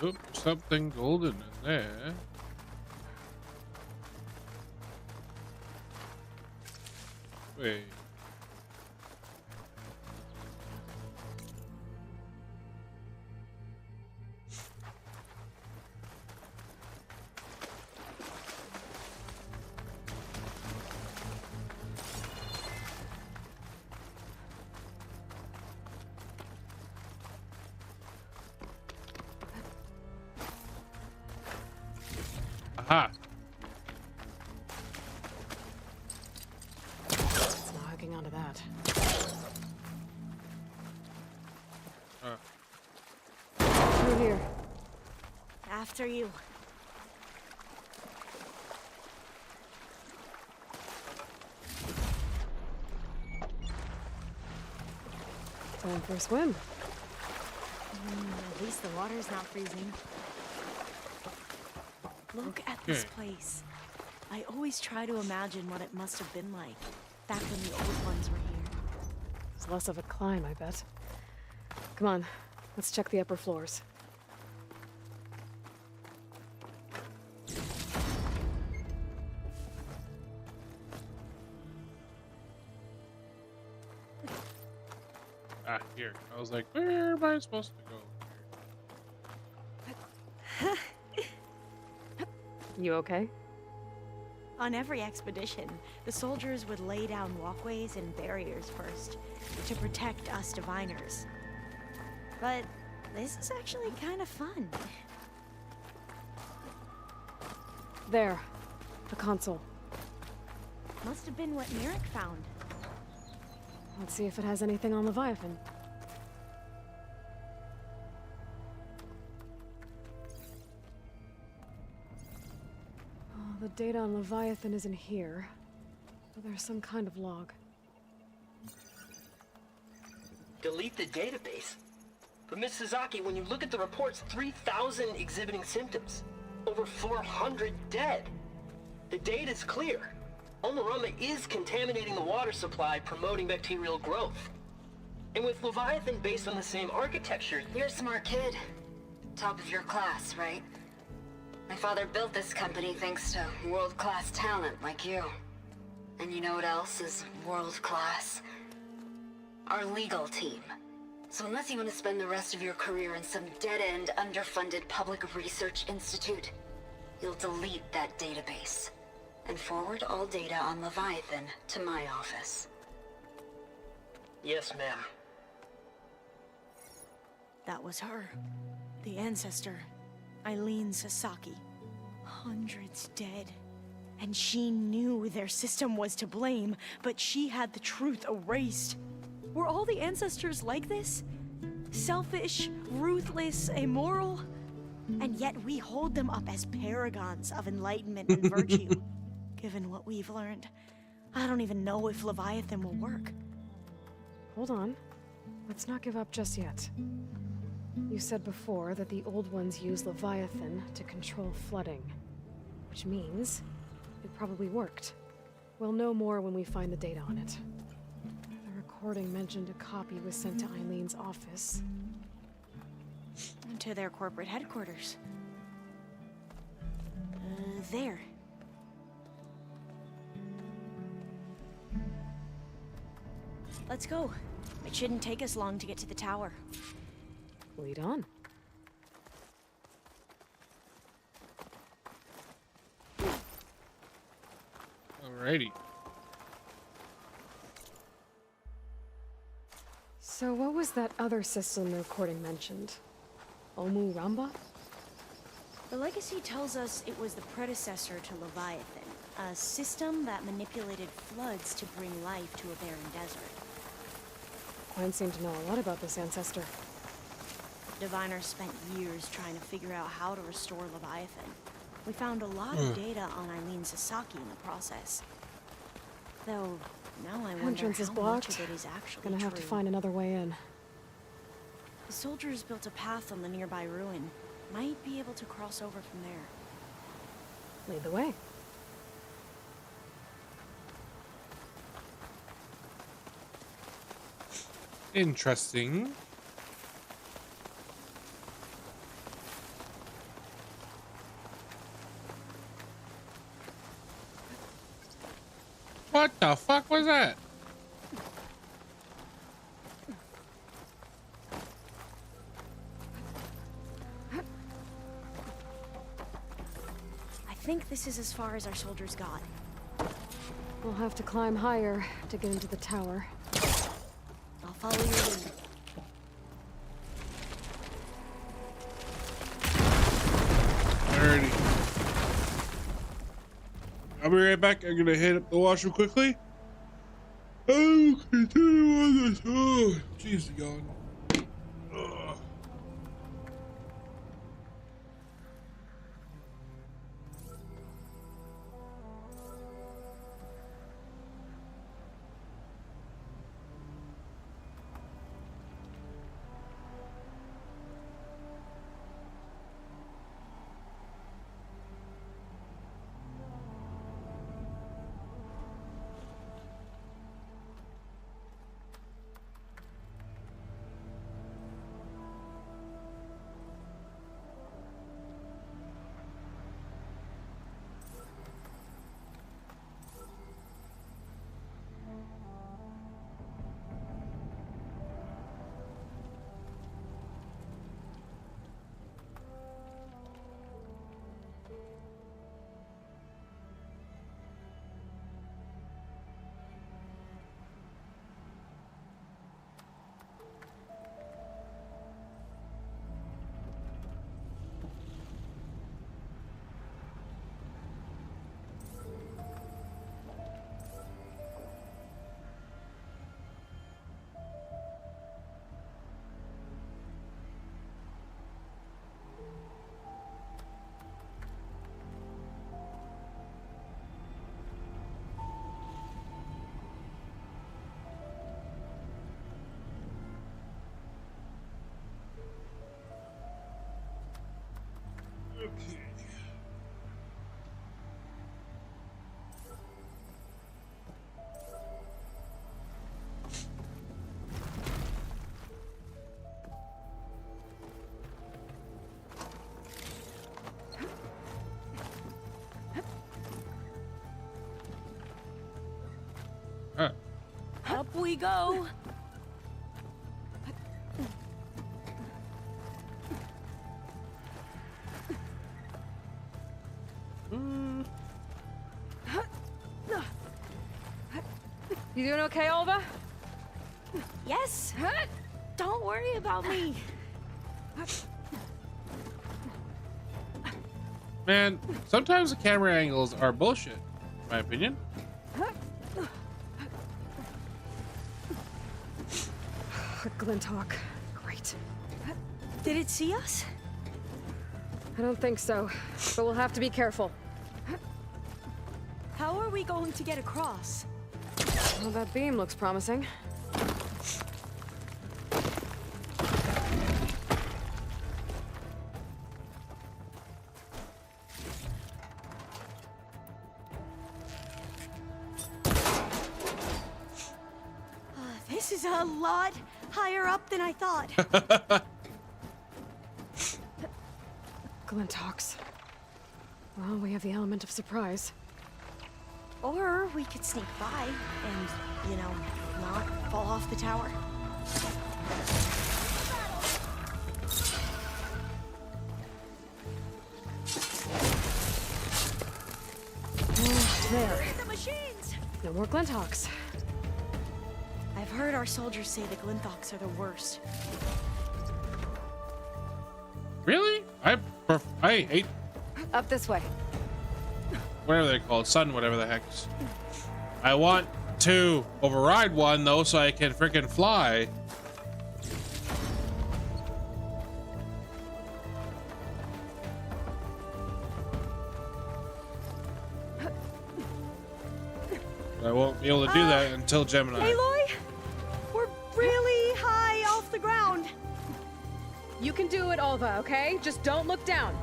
A: Oh, something golden in there. Wait. Aha.
B: It's not hooking onto that. Through here.
E: After you.
B: Time for a swim.
E: At least the water's not freezing. Look at this place. I always try to imagine what it must have been like back when the old ones were here.
B: It's less of a climb, I bet. Come on, let's check the upper floors.
A: Ah, here. I was like, where am I supposed to go?
B: You okay?
E: On every expedition, the soldiers would lay down walkways and barriers first to protect us diviners. But this is actually kind of fun.
B: There. The console.
E: Must have been what Merrick found.
B: Let's see if it has anything on Leviathan. Oh, the data on Leviathan isn't here. But there's some kind of log.
H: Delete the database? But Miss Sasaki, when you look at the reports, 3,000 exhibiting symptoms. Over 400 dead. The data's clear. Omarama is contaminating the water supply, promoting bacterial growth. And with Leviathan based on the same architecture...
G: You're a smart kid. Top of your class, right? My father built this company thanks to world-class talent like you. And you know what else is world-class? Our legal team. So unless you want to spend the rest of your career in some dead-end, underfunded public research institute, you'll delete that database and forward all data on Leviathan to my office.
H: Yes, ma'am.
E: That was her. The ancestor. Eileen Sasaki. Hundreds dead. And she knew their system was to blame, but she had the truth erased. Were all the ancestors like this? Selfish, ruthless, immoral? And yet we hold them up as paragons of enlightenment and virtue. Given what we've learned, I don't even know if Leviathan will work.
B: Hold on. Let's not give up just yet. You said before that the old ones use Leviathan to control flooding. Which means it probably worked. We'll know more when we find the data on it. The recording mentioned a copy was sent to Eileen's office.
E: To their corporate headquarters. There. Let's go. It shouldn't take us long to get to the tower.
B: Lead on.
A: Alrighty.
B: So what was that other system the recording mentioned? Omu Ramba?
E: The legacy tells us it was the predecessor to Leviathan, a system that manipulated floods to bring life to a barren desert.
B: Quinn seemed to know a lot about this ancestor.
E: Diviners spent years trying to figure out how to restore Leviathan. We found a lot of data on Eileen Sasaki in the process. Though, now I wonder
B: Entrance is
E: how
B: blocked.
E: much of it is actually
B: Gonna have to
E: true.
B: find another way in.
E: The soldiers built a path on the nearby ruin. Might be able to cross over from there.
B: Lead the way.
A: Interesting. What the fuck was that?
E: I think this is as far as our soldiers got.
B: We'll have to climb higher to get into the tower.
E: I'll follow your lead.
A: Alrighty. I'll be right back. I'm gonna hit up the washroom quickly. Oh, continue on this. Oh, jeez, yawn. Ugh. Okay.
S: Up we go.
B: You doing okay, Alva?
E: Yes. Don't worry about me.
A: Man, sometimes the camera angles are bullshit, in my opinion.
B: Glinthawk. Great.
E: Did it see us?
B: I don't think so, but we'll have to be careful.
E: How are we going to get across?
B: Well, that beam looks promising.
E: This is a lot higher up than I thought.
B: Glinthawks. Well, we have the element of surprise.
E: Or we could sneak by and, you know, not fall off the tower.
B: There.
E: The machines!
B: No more Glinthawks.
E: I've heard our soldiers say the Glinthawks are the worst.
A: Really? I hate
B: Up this way.
A: whatever they're called, sun, whatever the heck. I want to override one though, so I can freaking fly. I won't be able to do that until Gemini.
E: Aloy, we're really high off the ground.
B: You can do it, Alva, okay? Just don't look down.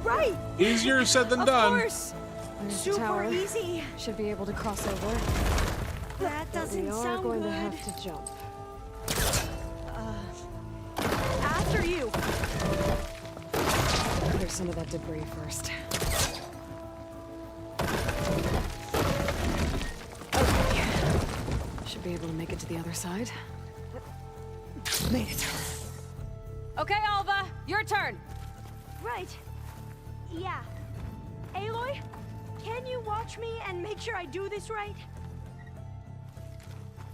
E: Right.
A: Easier said than done.
E: Of course.
B: There's the
E: Super
B: tower.
E: easy.
B: Should be able to cross over.
E: That doesn't
B: We are
E: sound
B: going
E: good.
B: to have to jump.
E: After you.
B: Clear some of that debris first. Should be able to make it to the other side. Made it. Okay, Alva, your turn.
E: Right. Yeah. Aloy, can you watch me and make sure I do this right?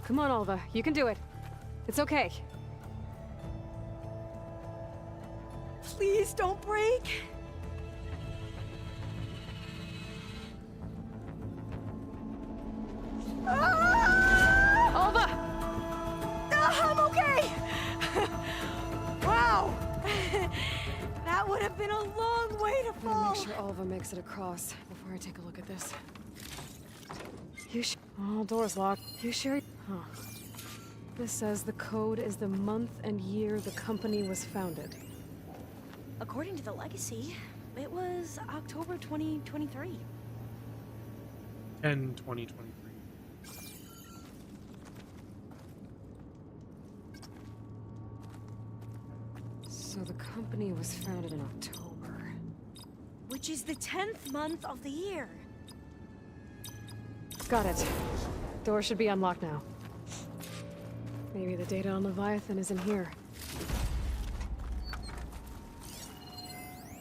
B: Come on, Alva, you can do it. It's okay.
E: Please don't break.
B: Alva!
E: I'm okay! Wow! That would have been a long way to
B: I'm
E: fall.
B: gonna make sure Alva makes it across before I take a look at this. All doors locked. You sure? Huh. This says the code is the month and year the company was founded.
E: According to the legacy, it was October 2023.
A: 10/20/23.
B: So the company was founded in October.
E: Which is the 10th month of the year.
B: Got it. Door should be unlocked now. Maybe the data on Leviathan is in here.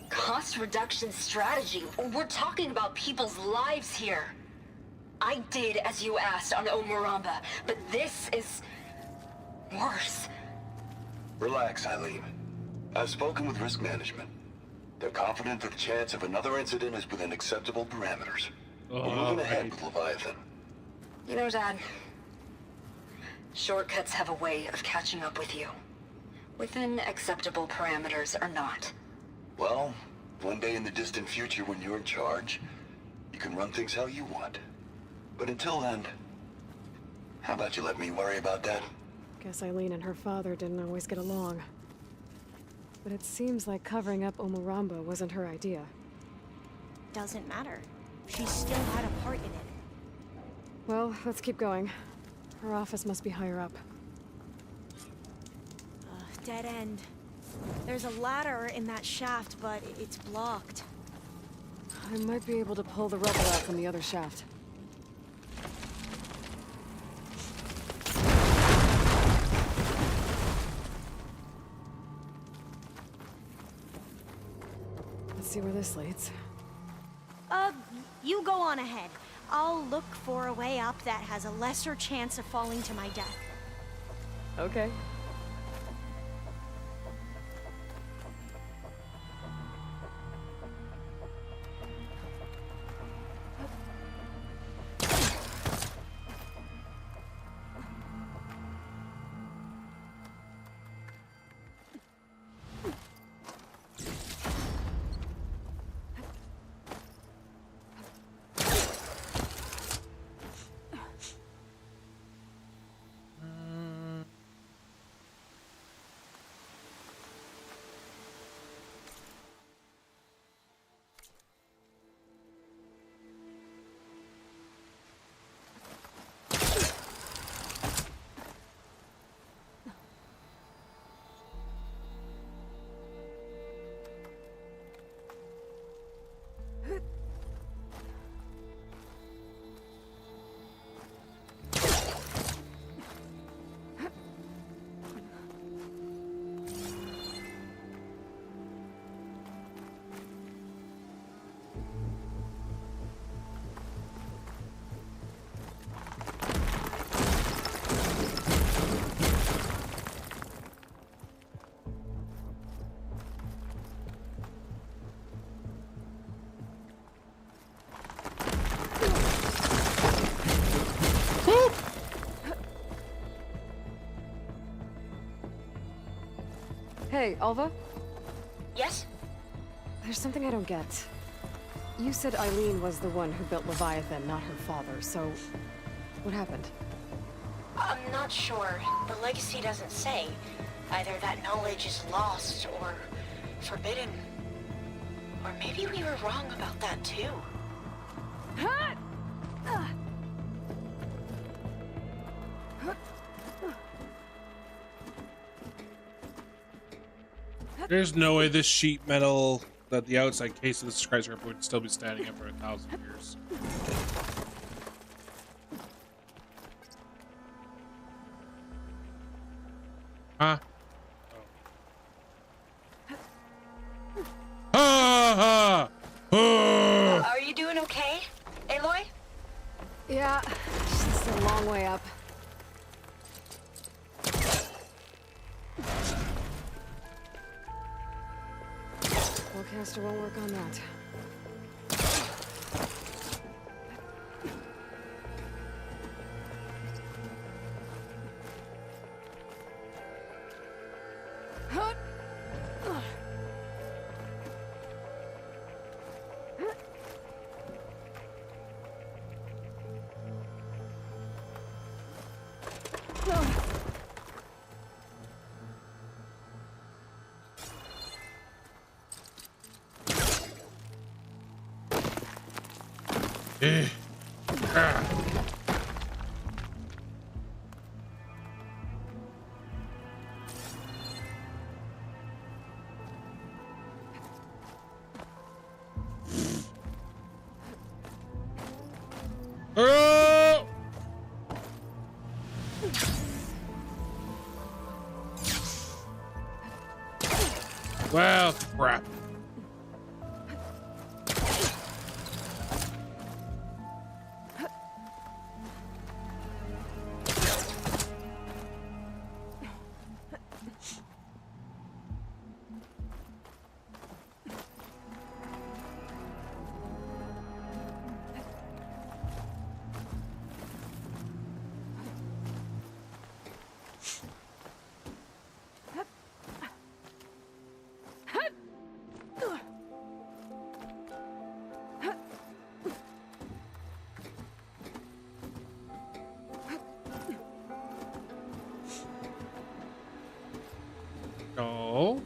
G: Cost reduction strategy? We're talking about people's lives here. I did as you asked on Omuramba, but this is worse.
F: Relax, Eileen. I've spoken with risk management. They're confident that the chance of another incident is within acceptable parameters. We're moving ahead with Leviathan.
G: You know, Dad, shortcuts have a way of catching up with you. Within acceptable parameters or not.
F: Well, one day in the distant future when you're in charge, you can run things how you want. But until then, how about you let me worry about that?
B: Guess Eileen and her father didn't always get along. But it seems like covering up Omuramba wasn't her idea.
E: Doesn't matter. She still had a part in it.
B: Well, let's keep going. Her office must be higher up.
E: Dead end. There's a ladder in that shaft, but it's blocked.
B: I might be able to pull the rubble out from the other shaft. Let's see where this leads.
E: You go on ahead. I'll look for a way up that has a lesser chance of falling to my death.
B: Okay. Hey, Alva?
G: Yes?
B: There's something I don't get. You said Eileen was the one who built Leviathan, not her father, so... what happened?
E: I'm not sure. The legacy doesn't say. Either that knowledge is lost or forbidden. Or maybe we were wrong about that too.
A: There's no way this sheet metal that the outside case of the skyscraper would still be standing up for 1,000 years. Huh? Ah!
G: Are you doing okay, Aloy?
B: Yeah, it's just a long way up. Spellcaster won't work on that.
A: Oh! Well, crap. No.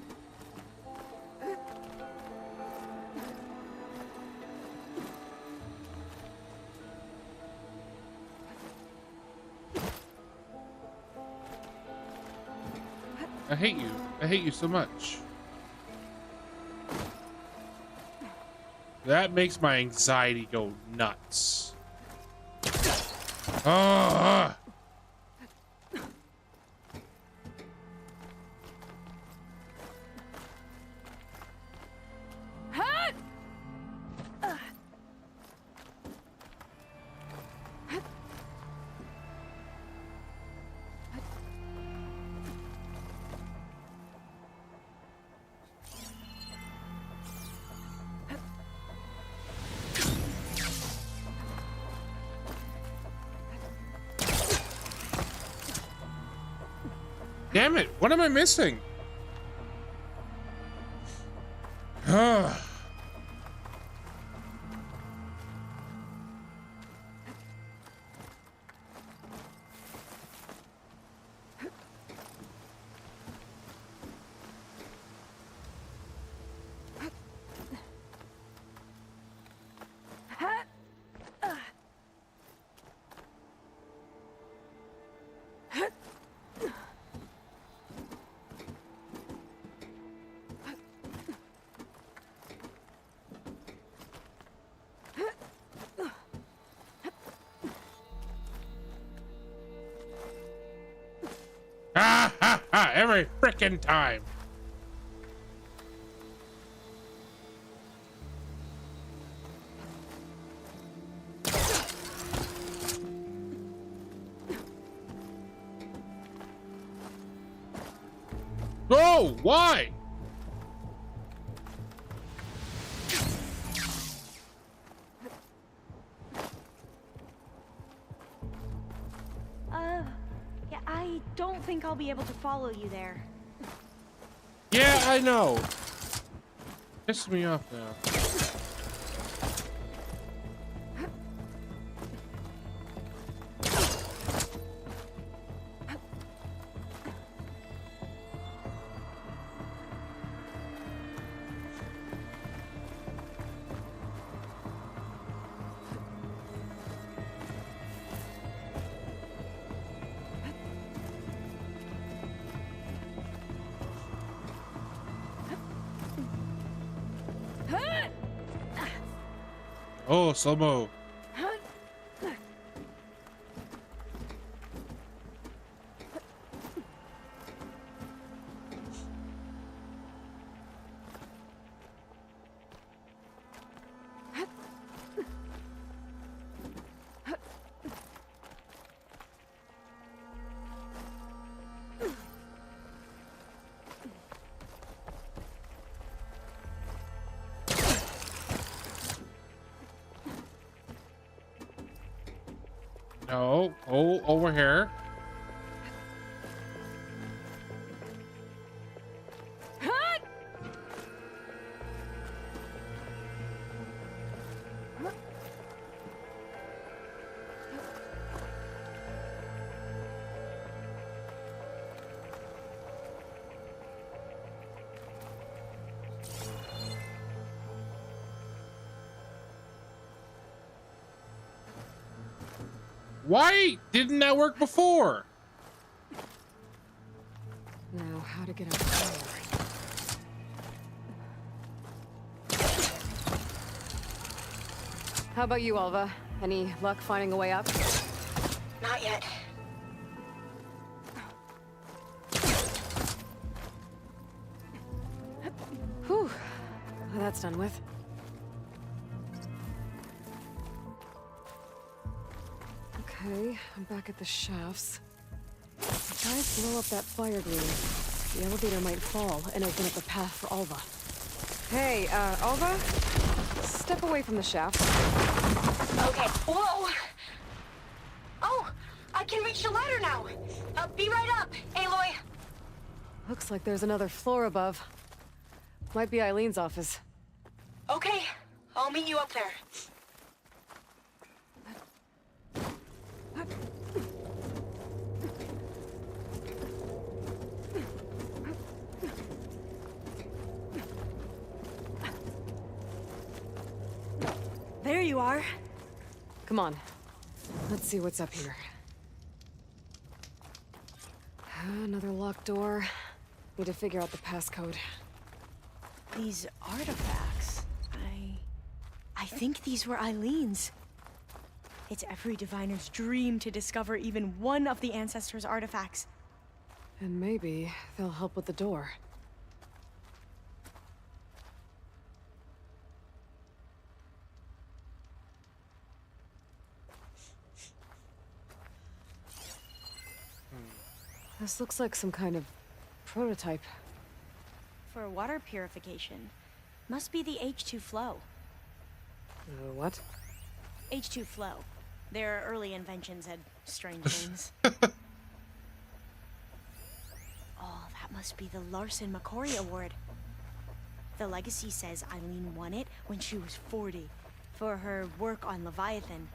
A: I hate you. I hate you so much. That makes my anxiety go nuts. Ah! Damn it, what am I missing? Every frickin' time. Oh, why?
E: Yeah, I don't think I'll be able to follow you there.
A: Yeah, I know. Pisses me off now. Oh, slow-mo. No. Oh, over here. Why didn't that work before?
B: Now, how to get out there? How about you, Alva? Any luck finding a way up?
G: Not yet.
B: Whew. Well, that's done with. Okay, I'm back at the shafts. If guys blow up that fire green, the elevator might fall and open up a path for Alva. Hey, Alva? Step away from the shaft.
G: Okay. Whoa! Oh! I can reach the ladder now! Be right up, Aloy!
B: Looks like there's another floor above. Might be Eileen's office.
G: Okay, I'll meet you up there.
B: There you are. Come on. Let's see what's up here. Another locked door. Need to figure out the passcode.
E: These artifacts... I think these were Eileen's. It's every diviner's dream to discover even one of the Ancestors' artifacts.
B: And maybe they'll help with the door. This looks like some kind of prototype.
E: For water purification. Must be the H2 flow.
B: What?
E: H2 flow. Their early inventions had strange names. Oh, that must be the Larson McCory Award. The legacy says Eileen won it when she was 40 for her work on Leviathan.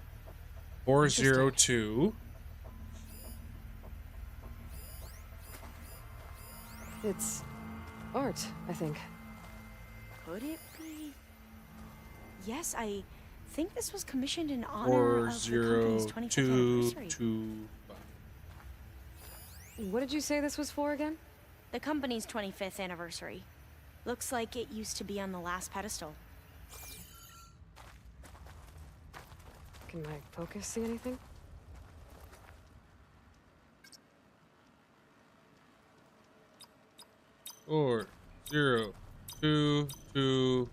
A: 402.
B: It's art, I think.
E: Could it be? Yes, I think this was commissioned in honor of the company's 25th anniversary.
A: 4025.
B: What did you say this was for again?
E: The company's 25th anniversary. Looks like it used to be on the last pedestal.
B: Can my focus see anything?
A: Four, 0, 2, 2.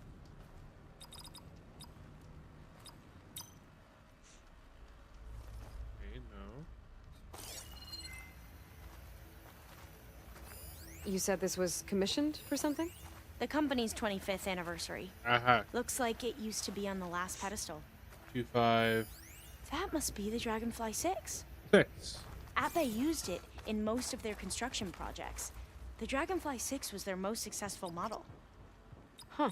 A: Okay, no.
B: You said this was commissioned for something?
E: The company's 25th anniversary. Looks like it used to be on the last pedestal.
A: 25.
E: That must be the Dragonfly 6.
A: 6.
E: Ape used it in most of their construction projects. The Dragonfly 6 was their most successful model.
B: Huh.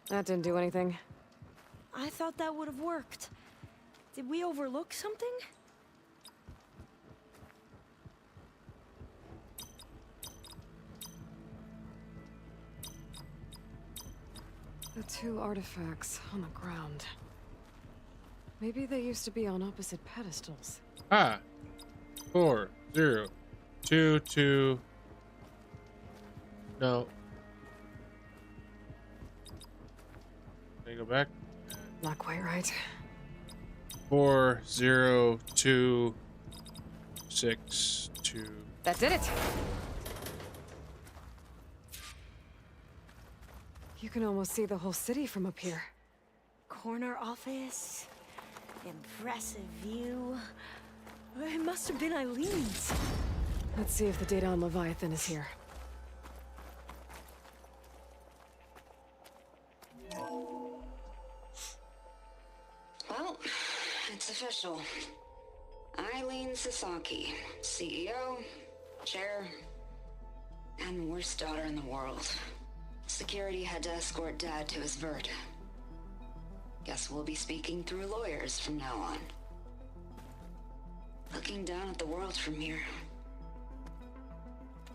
B: That didn't do anything.
E: I thought that would have worked. Did we overlook something?
B: The two artifacts on the ground. Maybe they used to be on opposite pedestals.
A: 4, 0, 2, 2. No. Can I go back?
B: Not quite right.
A: 4, 0, 2, 6, 2.
B: That did it! You can almost see the whole city from up here.
E: Corner office. Impressive view. It must have been Eileen's.
B: Let's see if the data on Leviathan is here.
M: Well, It's official. Eileen Sasaki, CEO, chair, and worst daughter in the world. Security had to escort Dad to his vert. Guess we'll be speaking through lawyers from now on. Looking down at the world from here.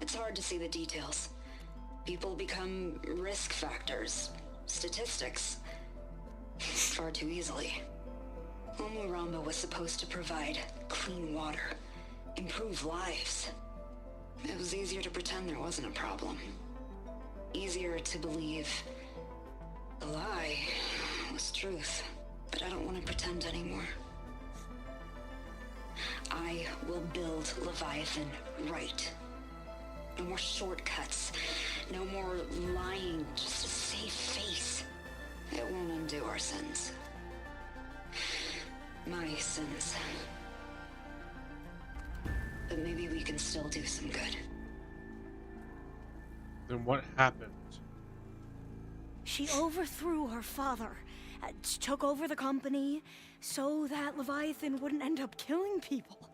M: It's hard to see the details. People become risk factors, statistics, far too easily. Omuramba was supposed to provide clean water, improve lives. It was easier to pretend there wasn't a problem. Easier to believe the lie was truth. But I don't want to pretend anymore. I will build Leviathan right. No more shortcuts. No more lying just to save face. It won't undo our sins. My sins. But maybe we can still do some good.
A: Then what happened?
E: She overthrew her father, took over the company, so that Leviathan wouldn't end up killing people.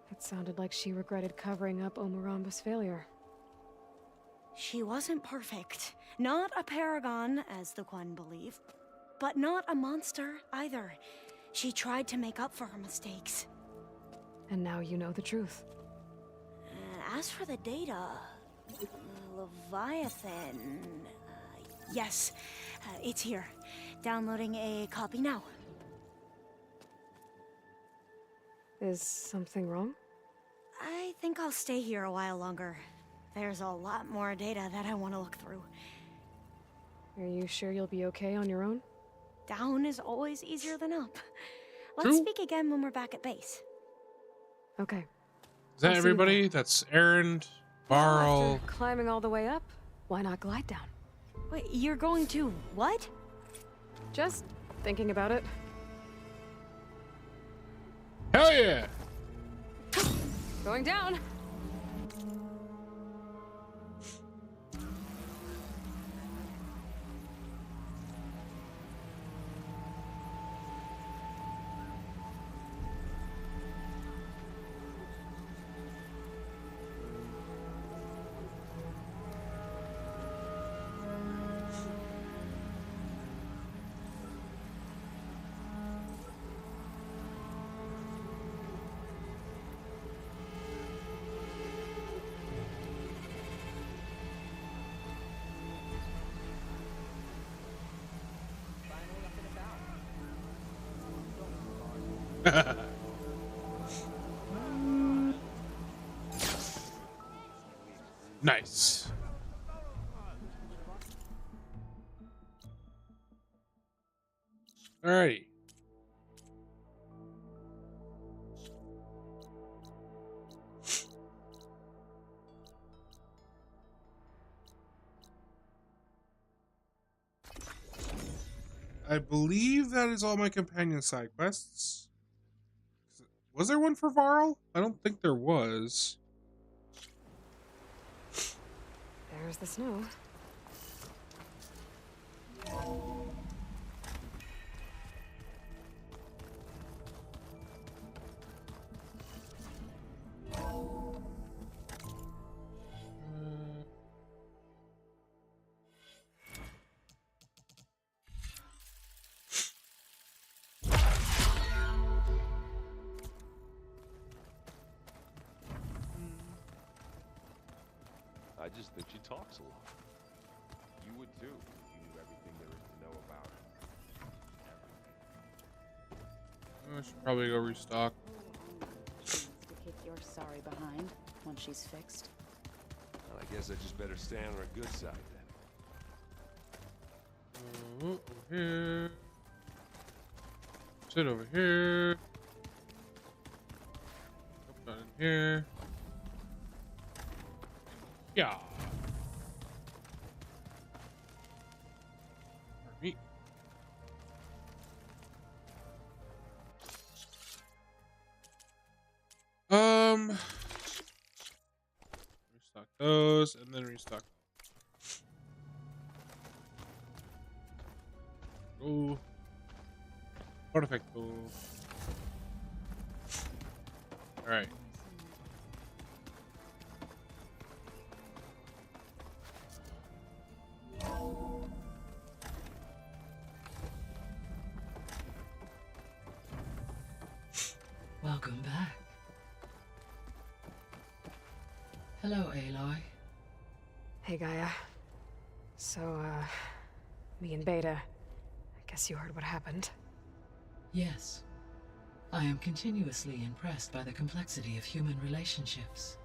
B: It sounded like she regretted covering up Omuramba's failure.
E: She wasn't perfect. Not a paragon, as the Quan believe, but not a monster either. She tried to make up for her mistakes.
B: And now you know the truth.
E: As for the data, Leviathan... yes, it's here. Downloading a copy now.
B: Is something wrong?
E: I think I'll stay here a while longer. There's a lot more data that I want to look through.
B: Are you sure you'll be okay on your own?
E: Down is always easier than up. Let's
A: True.
E: speak again when we're back at base.
B: Okay.
A: Is that
B: I'll see you
A: everybody?
B: there.
A: That's Aaron, Varl.
B: After climbing all the way up, why not glide down?
E: Wait, you're going to what?
B: Just thinking about it.
A: Hell yeah!
B: Going down.
A: Nice. Alrighty. I believe that is all my companion side quests. Was there one for Varl? I don't think there was.
B: There's the snow.
C: I just think she talks a lot. You would too, if you knew everything there is to know about her.
A: I should probably go restock.
O: She needs to kick your sorry behind once she's fixed.
C: Well, I guess I just better stay on her good side then.
A: Over here. Sit over here. Up down in here. Yeah. Alright. Restock those and then restock. Oh. Perfecto. All right.
U: Welcome back. Hello, Aloy.
B: Hey, Gaia. So, me and Beta, I guess you heard what happened.
U: Yes. I am continuously impressed by the complexity of human relationships.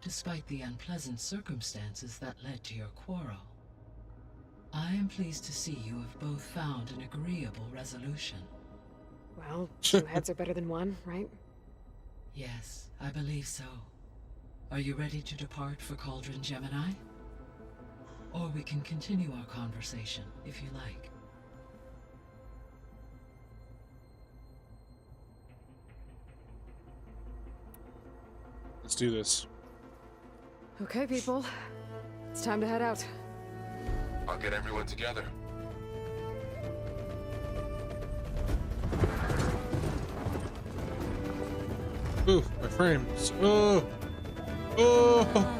U: Despite the unpleasant circumstances that led to your quarrel, I am pleased to see you have both found an agreeable resolution.
B: Well, 2 heads are better than 1, right?
U: Yes, I believe so. Are you ready to depart for Cauldron Gemini? Or we can continue our conversation, if you like.
A: Let's do this.
B: Okay, people. It's time to head out.
J: I'll get everyone together.
A: Ooh, my frames. Oh! Oh!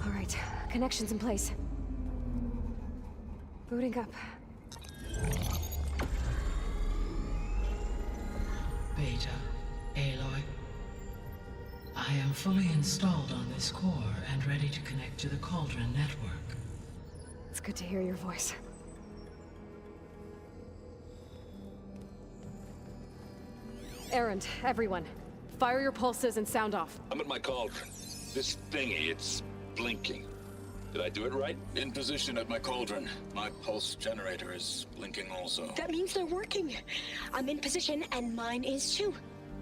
B: All right, connections in place. Booting up.
U: Beta, Aloy. I am fully installed on this core and ready to connect to the Cauldron network.
B: It's good to hear your voice. Errand, everyone. Fire your pulses and sound off.
K: I'm at my cauldron. This thingy, it's blinking. Did I do it right?
F: In position at my cauldron. My pulse generator is blinking also.
E: That means they're working. I'm in position, and mine is too.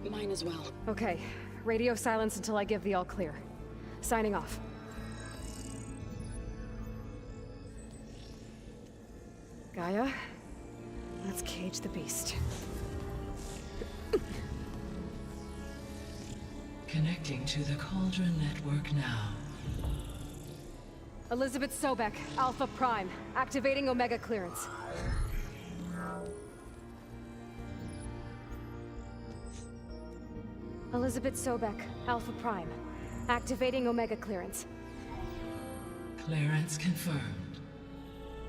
M: Mine as well.
B: Okay, radio silence until I give the all clear. Signing off. Gaia, let's cage the beast.
U: Connecting to the Cauldron network now.
B: Elizabeth Sobek, Alpha Prime, activating Omega clearance. Elizabeth Sobek, Alpha Prime, activating Omega clearance.
U: Clearance confirmed.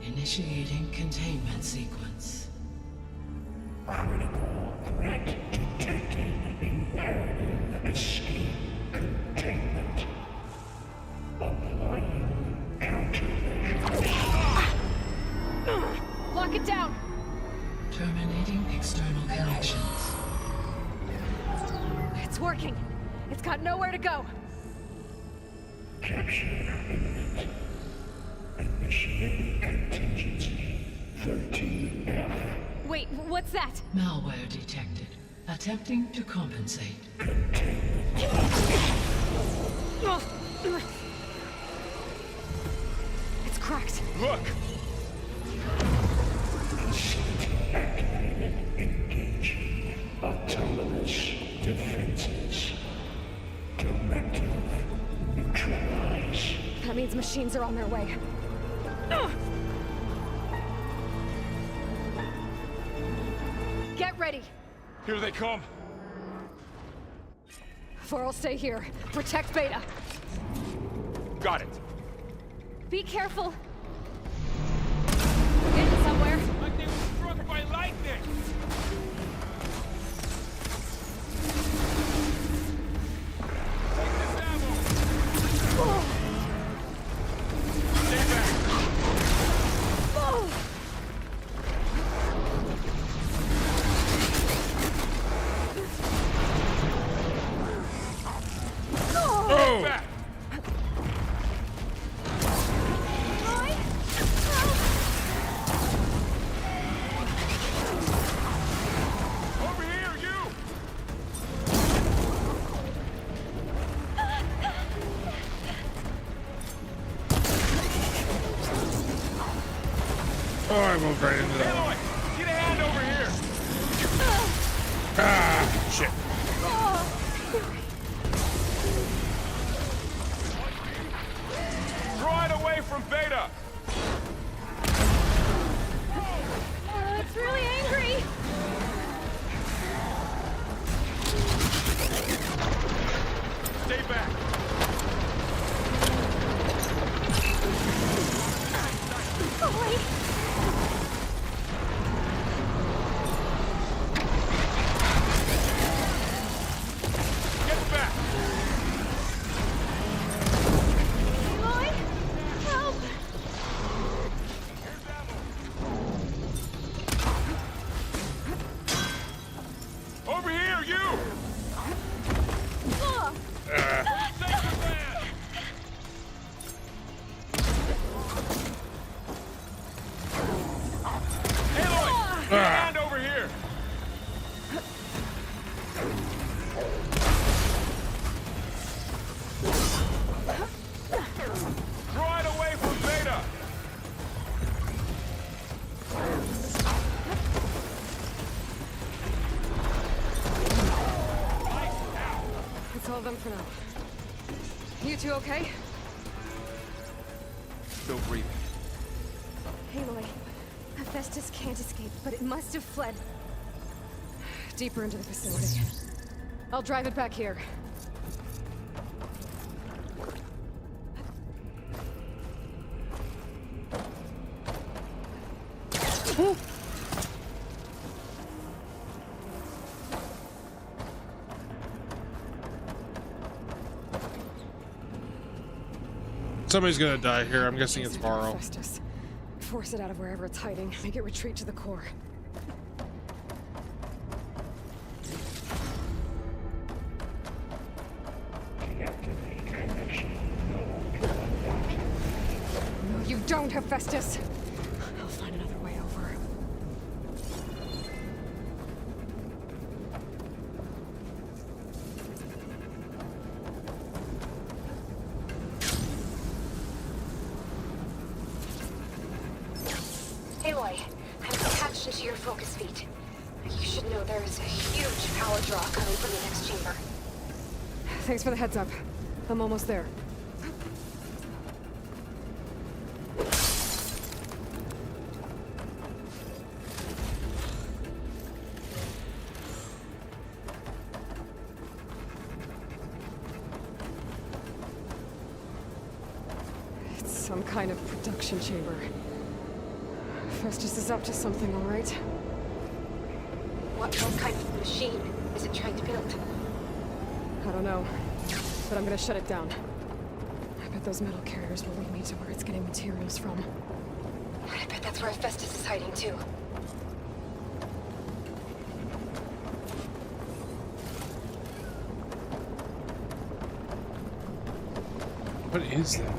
U: Initiating containment sequence.
I: Critical threat detected. Imperative escape containment. Applying countermeasures.
B: Lock it down!
U: Terminating external connections.
B: It's working. It's got nowhere to go.
I: Capture imminent. Initiating contingency 13F.
B: Wait, what's that?
U: Malware detected. Attempting to compensate.
B: It's cracked.
K: Look!
I: Engaging autonomous defenses. Directive neutralize.
B: That means machines are on their way. Get ready.
K: Here they come.
B: Faro, stay here. Protect Beta.
C: Got it.
B: Be careful. We're getting somewhere.
C: Like they were struck by lightning. Take this ammo. Stay back. Stay back. Over here, you!
A: Oh, I moved right into that.
C: Aloy, get a hand over here.
A: Ah, shit.
C: Draw it away from Beta.
B: Oh, it's really angry.
C: Stay back. Get back.
B: Aloy, help!
C: Over here, you! Aloy, get a hand over here. Draw it away from Beta.
B: That's all of them for now. You two okay?
C: Still breathing.
B: Aloy, Hephaestus can't escape, but it must have fled deeper into the facility. I'll drive it back here.
A: Somebody's gonna die here. I'm guessing it's Faro.
B: Hephaestus. Force it out of wherever it's hiding. Make it retreat to the core. No, you don't, Hephaestus. I'll find another way over.
G: Aloy, I'm attached into your focus feet. You should know there is a huge power draw coming from the next chamber.
B: Thanks for the heads up. I'm almost there. It's some kind of production chamber. Festus is up to something, all right?
G: What kind of machine is it trying to build?
B: I don't know, but I'm gonna shut it down. I bet those metal carriers will lead me to where it's getting materials from.
G: I bet that's where Festus is hiding too.
A: What is that?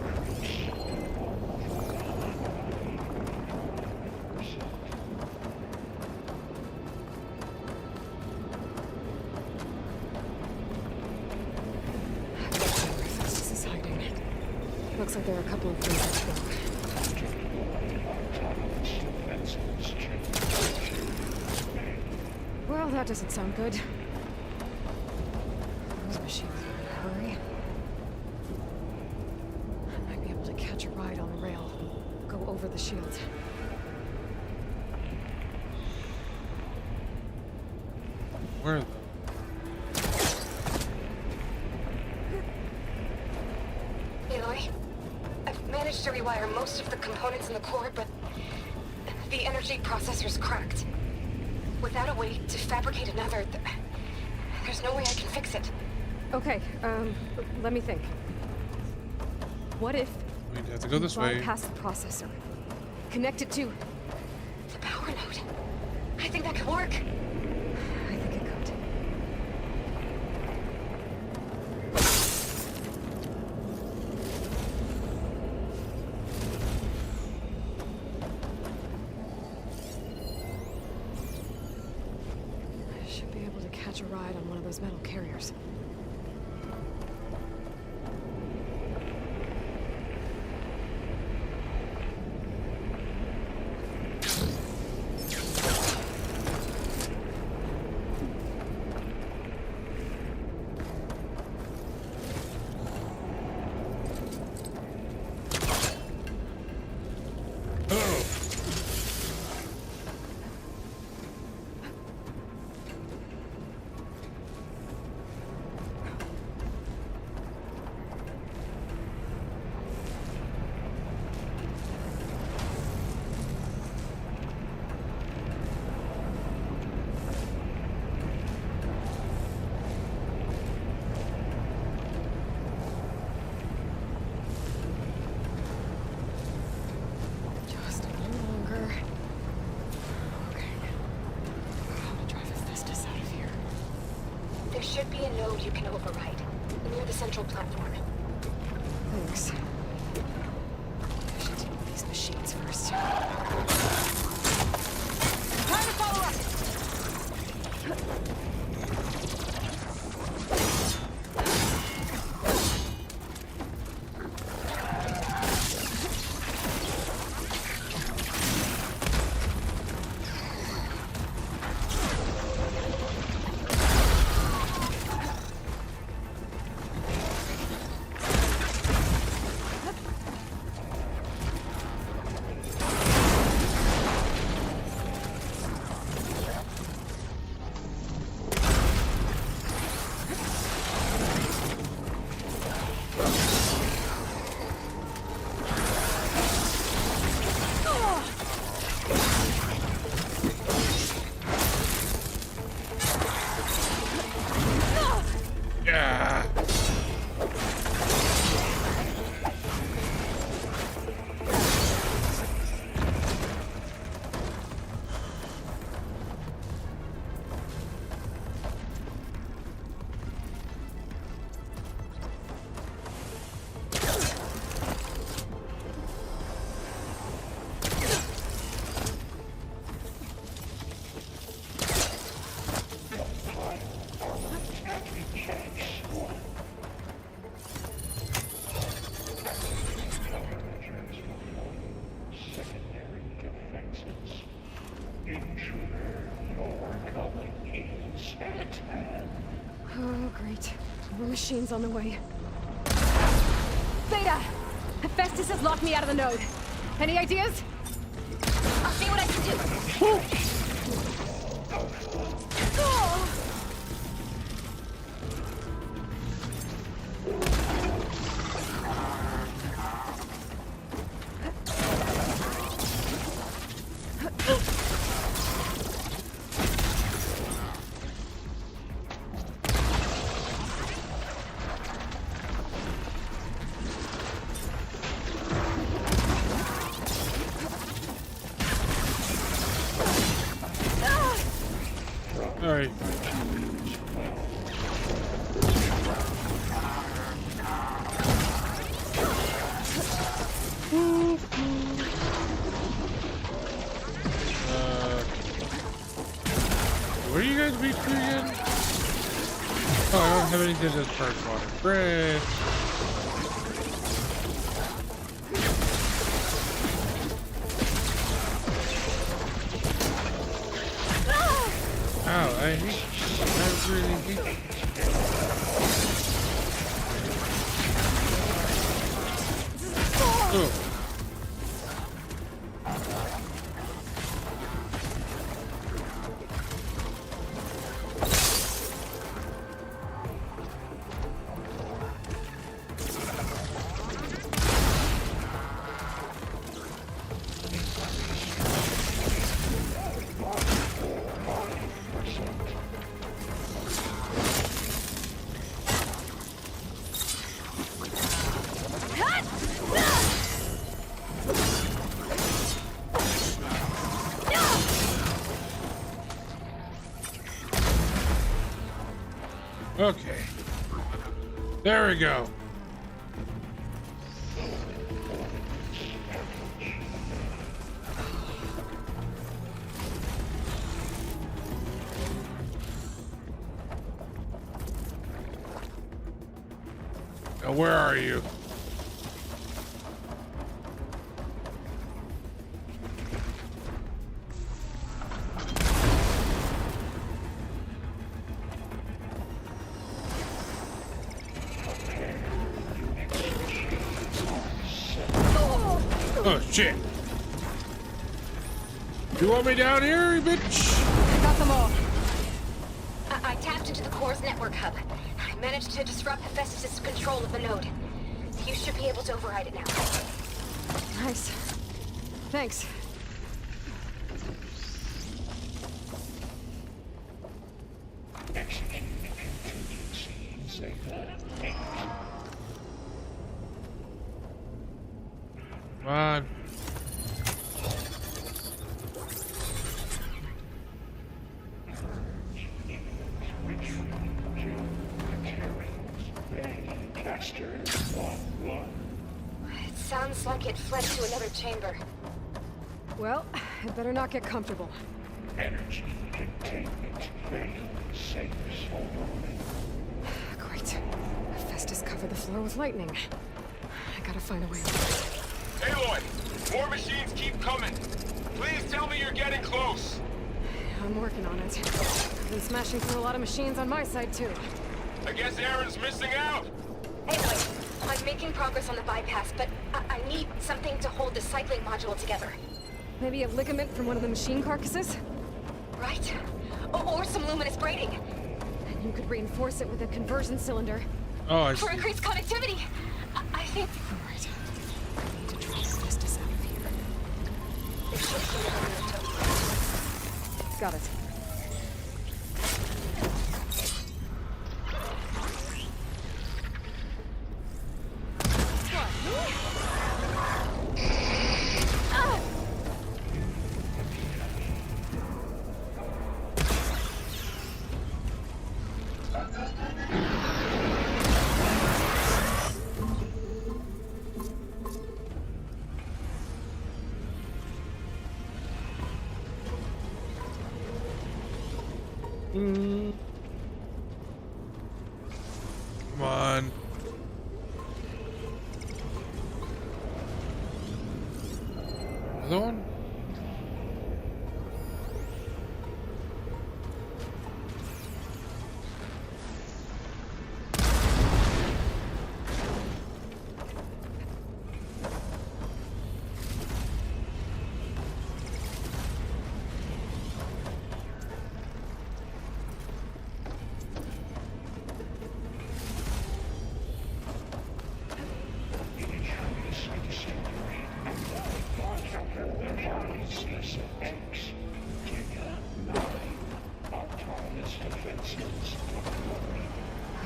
B: Festus is hiding. Looks like there are a couple of things to go. Well, that doesn't sound good. Those machines are in a hurry. I might be able to catch a ride on the rail. Go over the shield.
A: Where are they?
G: Aloy,
B: managed to rewire most of the components in the core, but the energy processor's cracked. Without a way to fabricate another, there's no way I can fix it. Okay, let me think. What if
A: we'd have to go this way.
B: Bypass the processor, connect it to the power node? I think that could work. I think it could. I should be able to catch a ride on one of those metal carriers. Should be a node you can override near the central platform. Thanks. I should deal with these machines first. Time to follow up! Oh, great. More machines on the way. Beta! Hephaestus has locked me out of the node. Any ideas?
G: I'll see what I can do.
A: Alright. Where do you guys meet to again? Oh, I don't have anything that's first water. Great. Ow, I really hate oh. Okay. There we go. Now, where are you? Oh, shit. You want me down here, bitch?
G: I got them all. I tapped into the core's network hub. I managed to disrupt Hephaestus' control of the node. You should be able to override it now.
B: Nice. Thanks.
A: Come on.
G: It sounds like it fled to another chamber.
B: Well, it better not get comfortable.
I: Energy containment failed. Safe
B: Great. Hephaestus covered the floor with lightning. I gotta find a way.
J: Aloy, more machines keep coming. Please tell me you're getting close.
B: I'm working on it. I've been smashing through a lot of machines on my side, too.
J: I guess Aaron's missing out.
G: Anyway, I'm making progress on the bypass, but I need something to hold the cycling module together.
B: Maybe a ligament from one of the machine carcasses?
G: Right? Or some luminous braiding.
B: And you could reinforce it with a conversion cylinder.
A: Oh, I
G: For
A: see.
G: increased connectivity. I think...
B: Alright. I need to draw Hephaestus out of here.
G: There should be another token.
B: Got it.
A: Come on. Another one?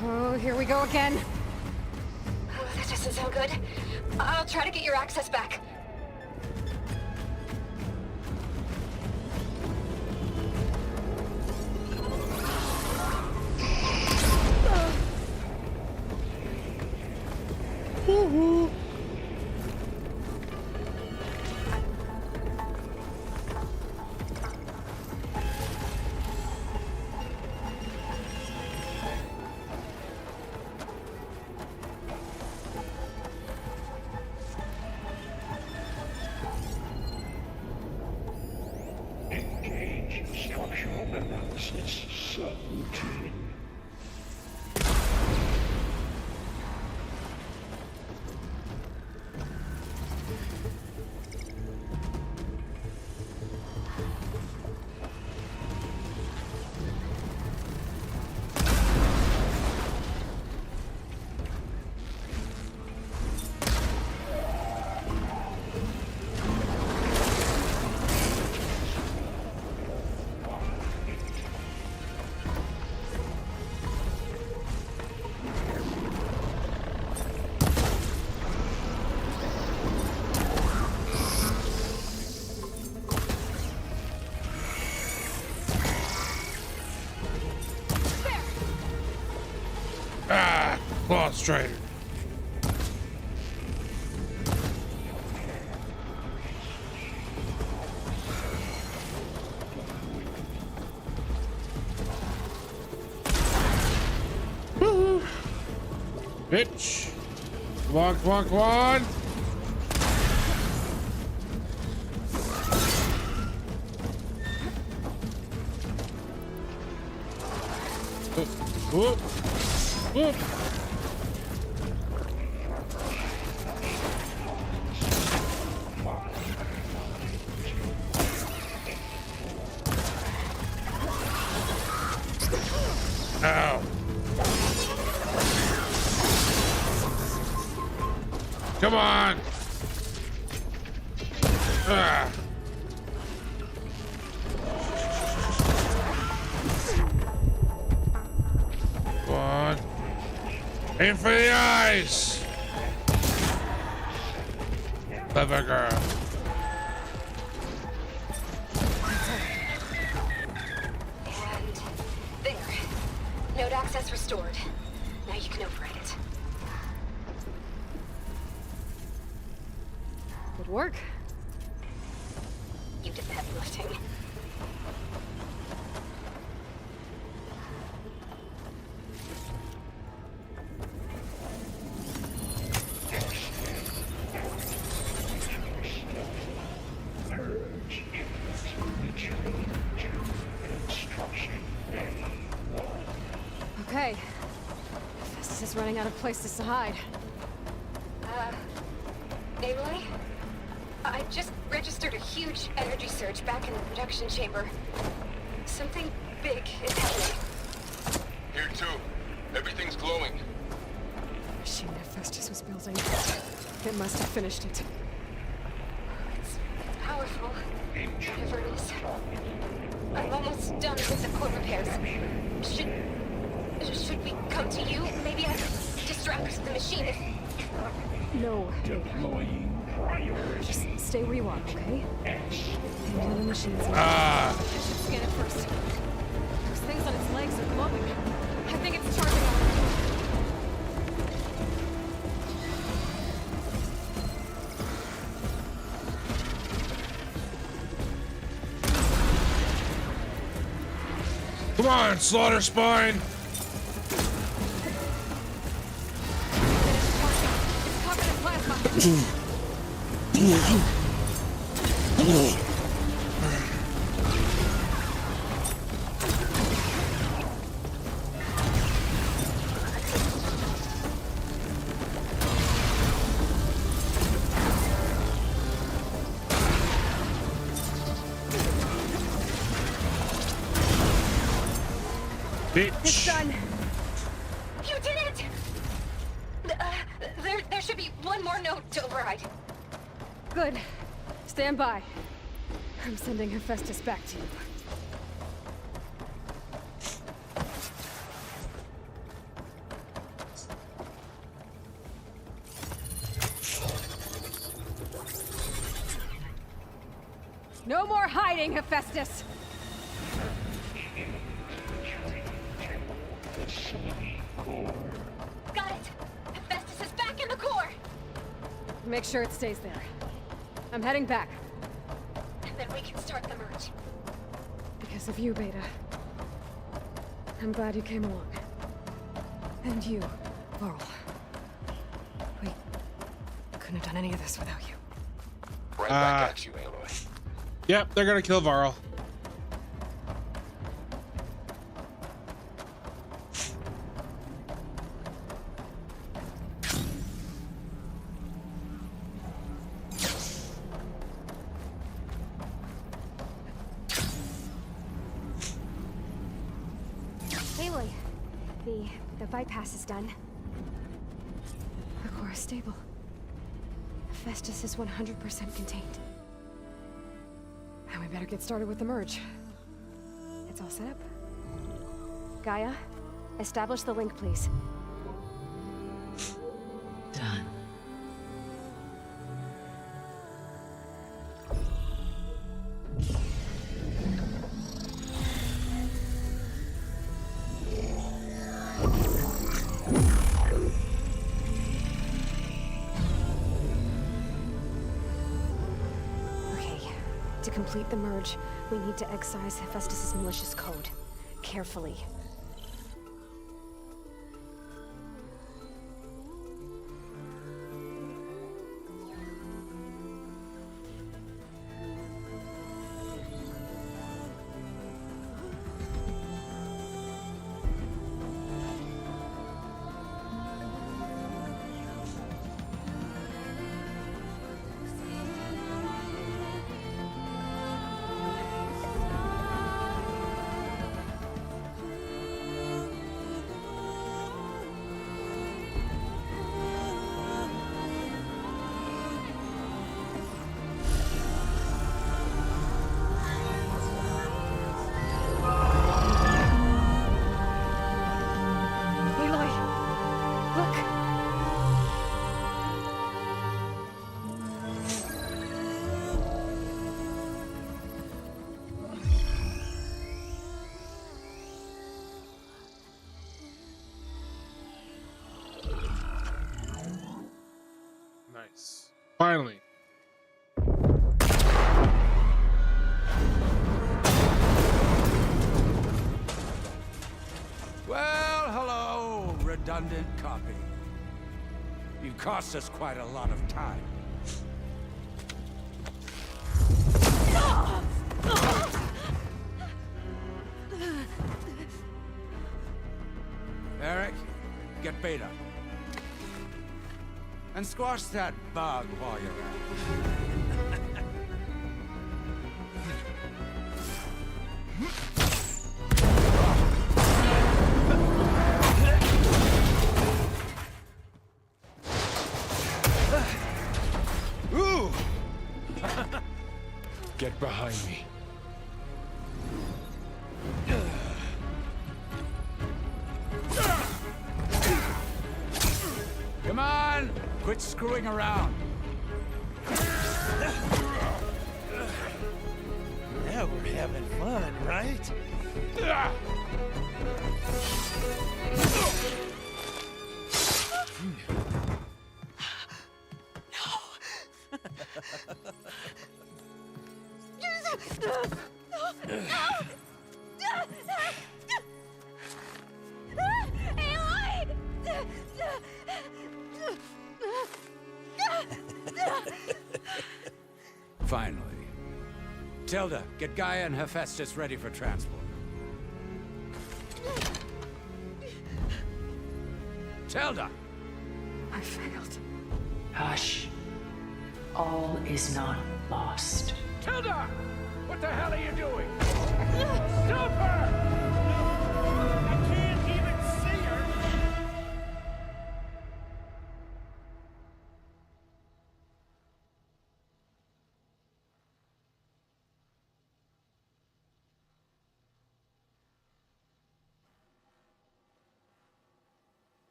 B: Oh, here we go again.
G: Oh, that doesn't sound good. I'll try to get your access back.
A: Woohoo!
I: Engage structural analysis subroutine.
A: Strider. Bitch. Come on, come on, come on. Whoop. Whoop. Ow. Come on. Ah. Come on. Aim for the eyes. Clever girl.
G: There. Node access restored. Now you can override it.
B: Good work.
G: You did the heavy lifting.
B: Okay. Festus is running out of places to hide.
G: Aloy? I just registered a huge energy surge back in the production chamber. Something big is happening.
J: Here too. Everything's glowing.
B: The machine that Festus was building. It must have finished it.
G: It's powerful. Whatever it is. I'm almost done with the core repairs. Should we come to you? Maybe I could distract the machine if...
B: No. Just stay where you are, okay? Handle the machines. I should scan it first. Those things on its legs are glowing. I think it's charging up.
A: Come on, Slaughter Spine.
B: It's covered in plasma.
G: It's done. You did it! There should be one more node to override.
B: Good. Stand by. I'm sending Hephaestus back to you. No more hiding, Hephaestus!
G: Got it! Hephaestus is back in the core!
B: Make sure it stays there. I'm heading back.
G: And then we can start the merge.
B: Because of you, Beta. I'm glad you came along. And you, Varl. We couldn't have done any of this without you.
J: Right back at you, Aloy.
A: Yep, they're gonna kill Varl.
G: Aloy, the bypass is done.
B: The core is stable. Hephaestus is 100% contained. Now we better get started with the merge. It's all set up. Gaia, establish the link, please.
U: Done.
B: To complete the merge, we need to excise Hephaestus's malicious code. Carefully.
A: Nice. Finally.
P: Well, hello, redundant copy. You cost us quite a lot of time. Eric, get Beta. And squash that bug while you're at
J: it. Ooh! Get behind me.
P: Come on! Quit screwing around.
I: Now we're having fun, right?
P: Finally. Tilda, get Gaia and Hephaestus ready for transport. Tilda!
B: I failed.
U: Hush. All is not lost.
P: Tilda! What the hell are you doing? Stop her!
I: I can't even see her!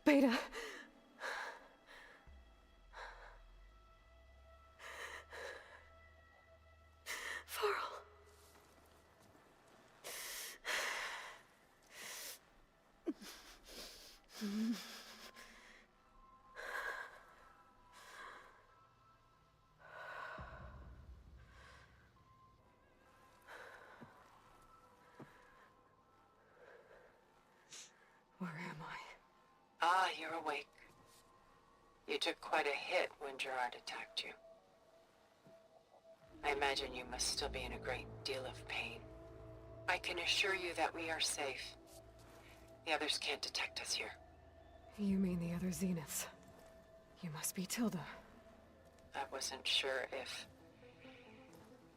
B: Beta. Faro. Where am I?
U: Ah, you're awake. You took quite a hit when Gerard attacked you. I imagine you must still be in a great deal of pain. I can assure you that we are safe. The others can't detect us here.
B: You mean the other Zeniths? You must be Tilda.
U: I wasn't sure if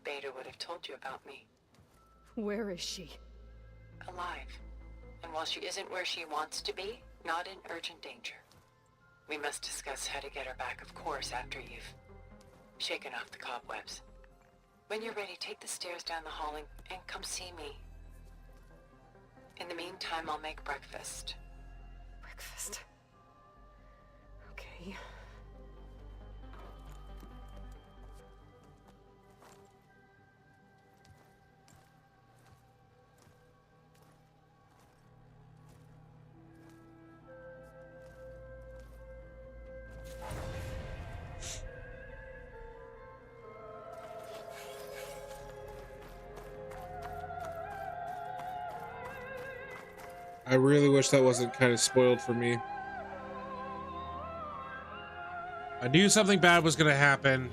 U: Beta would have told you about me.
B: Where is she?
U: Alive. And while she isn't where she wants to be, not in urgent danger. We must discuss how to get her back, of course, after you've shaken off the cobwebs. When you're ready, take the stairs down the hall and come see me. In the meantime, I'll make breakfast.
B: Breakfast. Okay.
A: really wish that wasn't kind of spoiled for me. I knew something bad was gonna happen.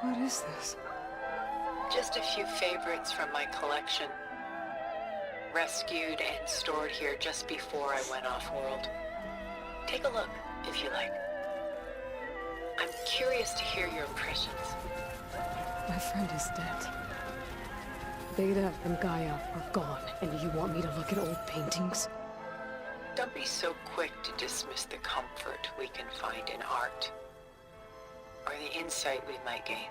B: What is this?
T: Just a few favorites from my collection. Rescued and stored here just before I went off-world. Take a look, if you like. I'm curious to hear your impressions.
B: My friend is dead. Beta and Gaia are gone, and you want me to look at old paintings?
T: Don't be so quick to dismiss the comfort we can find in art, or the insight we might gain.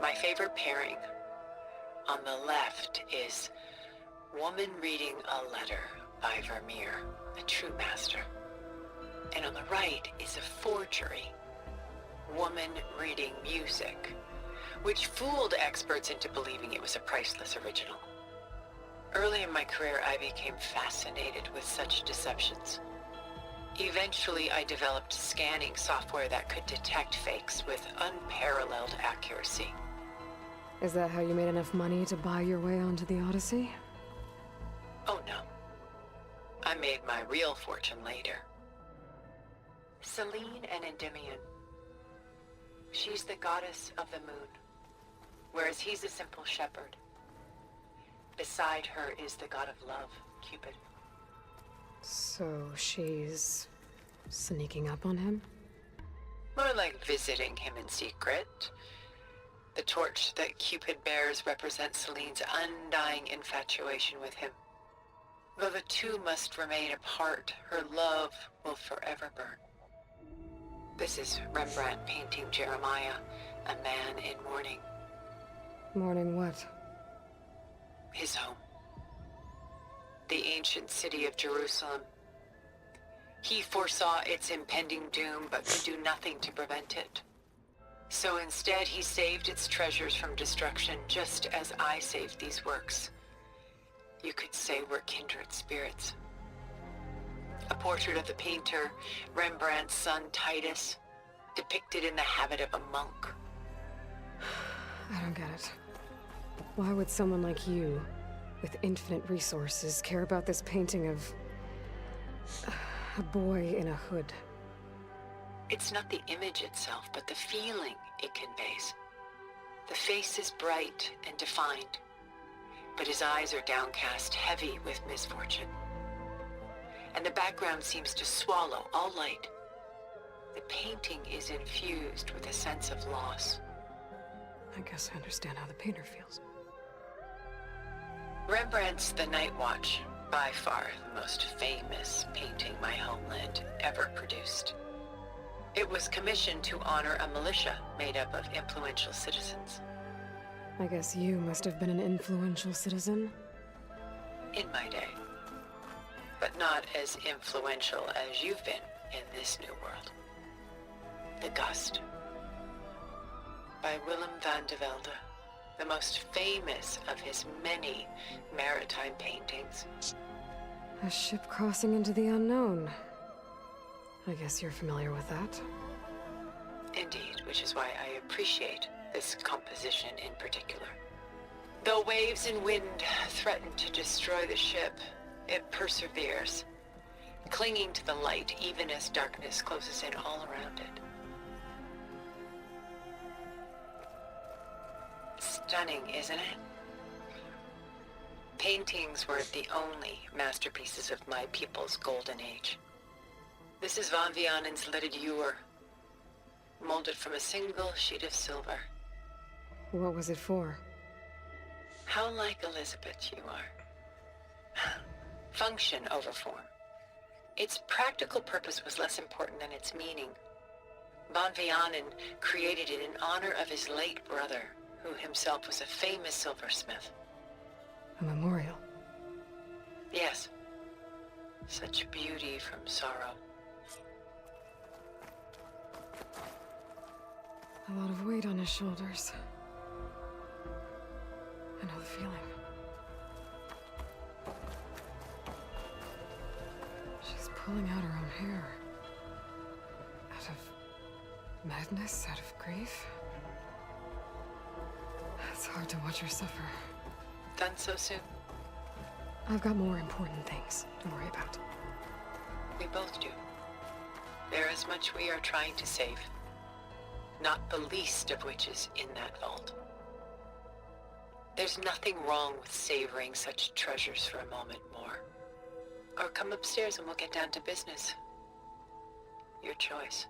T: My favorite pairing on the left is Woman Reading a Letter by Vermeer, a true master. And on the right is a forgery, Woman Reading Music, which fooled experts into believing it was a priceless original. Early in my career, I became fascinated with such deceptions. Eventually, I developed scanning software that could detect fakes with unparalleled accuracy.
B: Is that how you made enough money to buy your way onto the Odyssey?
T: Oh no. I made my real fortune later. Selene and Endymion. She's the goddess of the moon, whereas he's a simple shepherd. Beside her is the god of love, Cupid.
B: So she's sneaking up on him?
T: More like visiting him in secret. The torch that Cupid bears represents Selene's undying infatuation with him. Though the two must remain apart, her love will forever burn. This is Rembrandt painting Jeremiah, a man in mourning.
B: Mourning what?
T: His home. The ancient city of Jerusalem. He foresaw its impending doom, but could do nothing to prevent it. So instead, he saved its treasures from destruction, just as I saved these works. You could say we're kindred spirits. A portrait of the painter, Rembrandt's son Titus, depicted in the habit of a monk.
B: I don't get it. Why would someone like you, with infinite resources, care about this painting of a boy in a hood?
T: It's not the image itself, but the feeling it conveys. The face is bright and defined, but his eyes are downcast, heavy with misfortune. And the background seems to swallow all light. The painting is infused with a sense of loss.
B: I guess I understand how the painter feels.
T: Rembrandt's The Night Watch, by far the most famous painting my homeland ever produced. It was commissioned to honor a militia made up of influential citizens.
B: I guess you must have been an influential citizen?
T: In my day. But not as influential as you've been in this new world. The Gust. By Willem van de Velde, the most famous of his many maritime paintings.
B: A ship crossing into the unknown. I guess you're familiar with that.
T: Indeed, which is why I appreciate this composition in particular. Though waves and wind threaten to destroy the ship, it perseveres, clinging to the light even as darkness closes in all around it. Stunning, isn't it? Paintings weren't the only masterpieces of my people's golden age. This is Von Vianen's leaded ewer, molded from a single sheet of silver.
B: What was it for?
T: How like Elizabeth you are. Function over form. Its practical purpose was less important than its meaning. Von Vianen created it in honor of his late brother, who himself was a famous silversmith.
B: A memorial.
T: Yes. Such beauty from sorrow.
B: A lot of weight on his shoulders. I know the feeling. She's pulling out her own hair. Out of madness, out of grief. It's hard to watch her suffer.
T: Done so soon?
B: I've got more important things to worry about.
T: We both do. There is much we are trying to save. Not the least of which is in that vault. There's nothing wrong with savoring such treasures for a moment more. Or come upstairs and we'll get down to business. Your choice.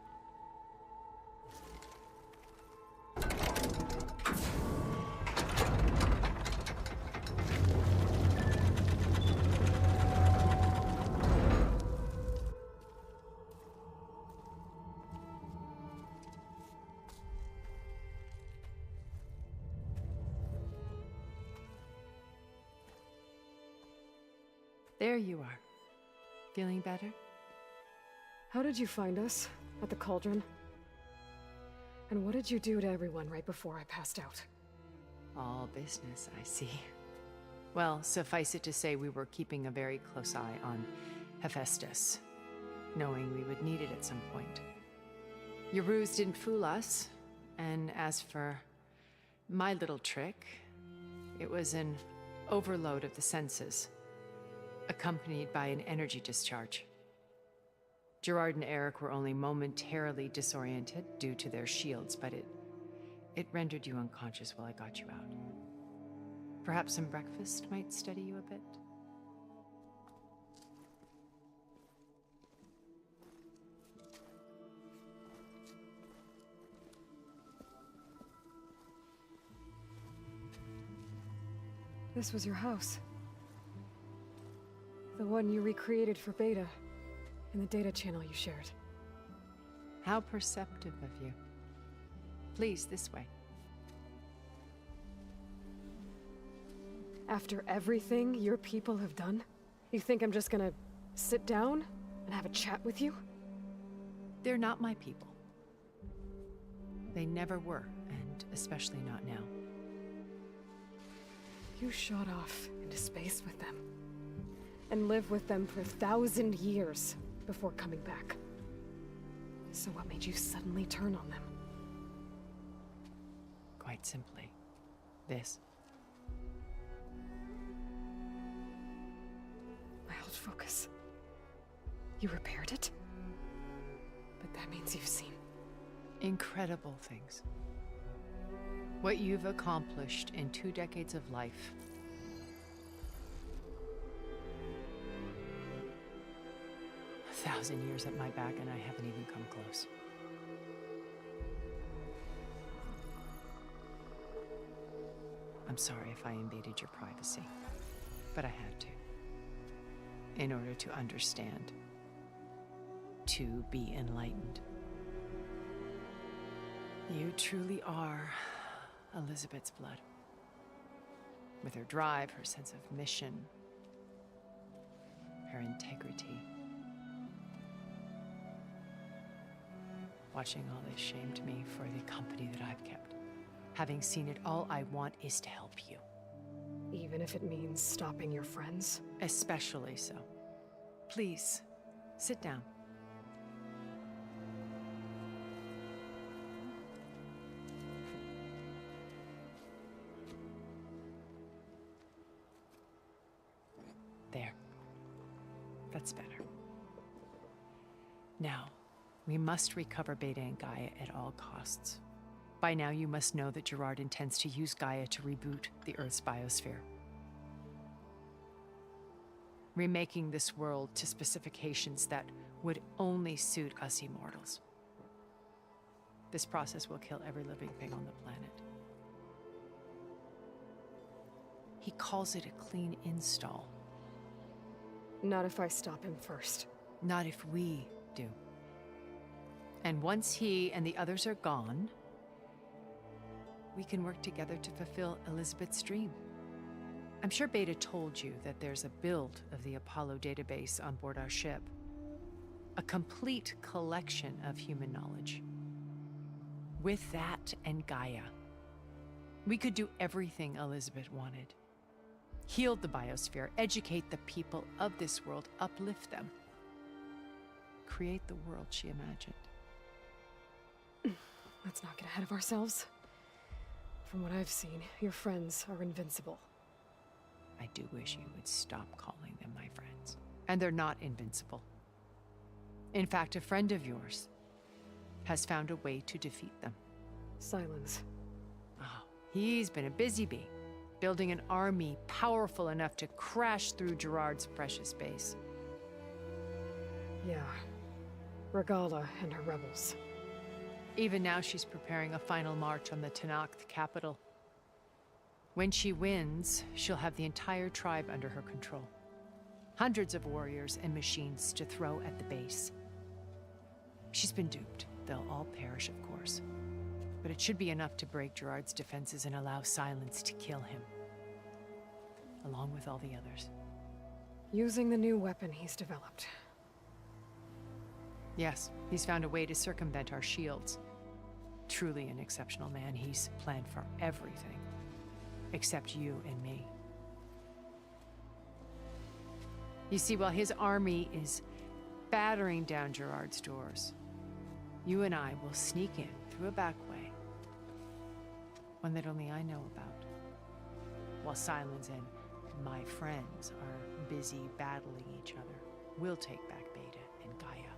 L: There you are. Feeling better?
B: How did you find us? At the cauldron? And what did you do to everyone right before I passed out?
L: All business, I see. Well, suffice it to say we were keeping a very close eye on Hephaestus, knowing we would need it at some point. Your ruse didn't fool us, and as for my little trick, it was an overload of the senses, accompanied by an energy discharge. Gerard and Eric were only momentarily disoriented due to their shields, but it rendered you unconscious while I got you out. Perhaps some breakfast might steady you a bit?
B: This was your house. The one you recreated for Beta, in the data channel you shared.
L: How perceptive of you. Please, this way.
B: After everything your people have done, you think I'm just gonna sit down and have a chat with you?
L: They're not my people. They never were, and especially not now.
B: You shot off into space with them. And lived with them for 1,000 years before coming back. So what made you suddenly turn on them?
L: Quite simply, this.
B: My old focus. You repaired it? But that means you've seen...
L: incredible things. What you've accomplished in 2 decades of life. A 1,000 years at my back and I haven't even come close. I'm sorry if I invaded your privacy, but I had to. In order to understand. To be enlightened. You truly are Elizabeth's blood. With her drive, her sense of mission, her integrity. Watching all this shamed me for the company that I've kept. Having seen it, all I want is to help you.
B: Even if it means stopping your friends?
L: Especially so. Please, sit down. There. That's better. Now, we must recover Beta and Gaia at all costs. By now, you must know that Gerard intends to use Gaia to reboot the Earth's biosphere. Remaking this world to specifications that would only suit us immortals. This process will kill every living thing on the planet. He calls it a clean install.
B: Not if I stop him first.
L: Not if we do. And once he and the others are gone, we can work together to fulfill Elizabeth's dream. I'm sure Beta told you that there's a build of the Apollo database on board our ship. A complete collection of human knowledge. With that and Gaia, we could do everything Elizabeth wanted. Heal the biosphere, educate the people of this world, uplift them. Create the world she imagined.
B: Let's not get ahead of ourselves. From what I've seen, your friends are invincible.
L: I do wish you would stop calling them my friends. And they're not invincible. In fact, a friend of yours has found a way to defeat them.
B: Silence.
L: Oh, he's been a busy bee, building an army powerful enough to crash through Gerard's precious base.
B: Yeah. Regala and her rebels.
L: Even now, she's preparing a final march on the Tenakth capital. When she wins, she'll have the entire tribe under her control. Hundreds of warriors and machines to throw at the base. She's been duped. They'll all perish, of course. But it should be enough to break Gerard's defenses and allow Silence to kill him. Along with all the others.
B: Using the new weapon he's developed.
L: Yes, he's found a way to circumvent our shields. Truly an exceptional man. He's planned for everything. Except you and me. You see, while his army is battering down Gerard's doors, you and I will sneak in through a back way. One that only I know about. While Silence and my friends are busy battling each other, we'll take back Beta and Gaia.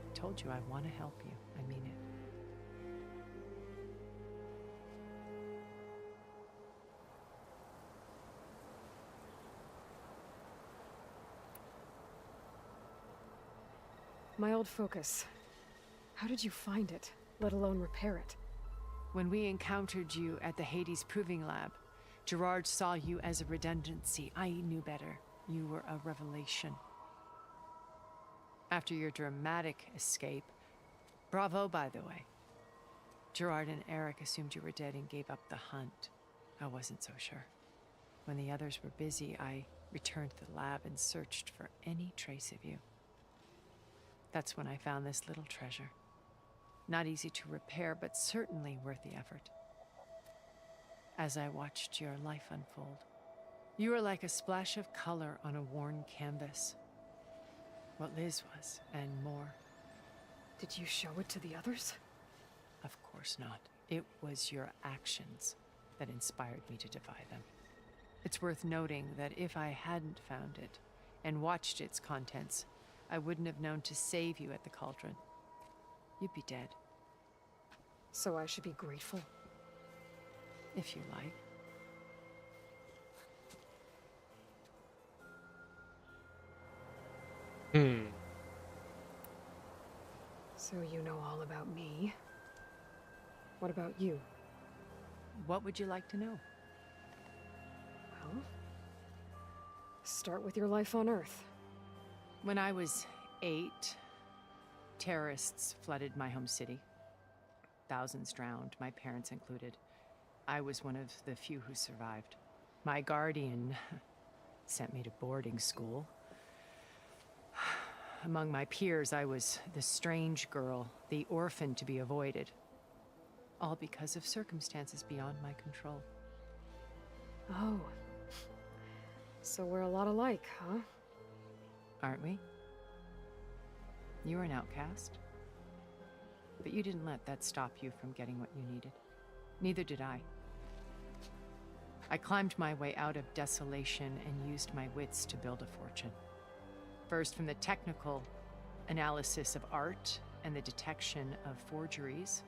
L: I told you I want to help you. I mean it.
B: My old focus. How did you find it, let alone repair it?
L: When we encountered you at the Hades Proving Lab, Gerard saw you as a redundancy. I knew better. You were a revelation. After your dramatic escape, bravo, by the way. Gerard and Eric assumed you were dead and gave up the hunt. I wasn't so sure. When the others were busy, I returned to the lab and searched for any trace of you. That's when I found this little treasure. Not easy to repair, but certainly worth the effort. As I watched your life unfold, you were like a splash of color on a worn canvas. What Liz was, and more.
B: Did you show it to the others?
L: Of course not. It was your actions that inspired me to defy them. It's worth noting that if I hadn't found it and watched its contents, I wouldn't have known to save you at the cauldron. You'd be dead.
B: So I should be grateful?
L: If you like.
B: So you know all about me. What about you?
L: What would you like to know?
B: Well, start with your life on Earth.
L: When I was 8, terrorists flooded my home city. Thousands drowned, my parents included. I was one of the few who survived. My guardian sent me to boarding school. Among my peers, I was the strange girl, the orphan to be avoided. All because of circumstances beyond my control.
B: Oh. So we're a lot alike, huh?
L: Aren't we? You were an outcast. But you didn't let that stop you from getting what you needed. Neither did I. I climbed my way out of desolation and used my wits to build a fortune. First from the technical analysis of art and the detection of forgeries.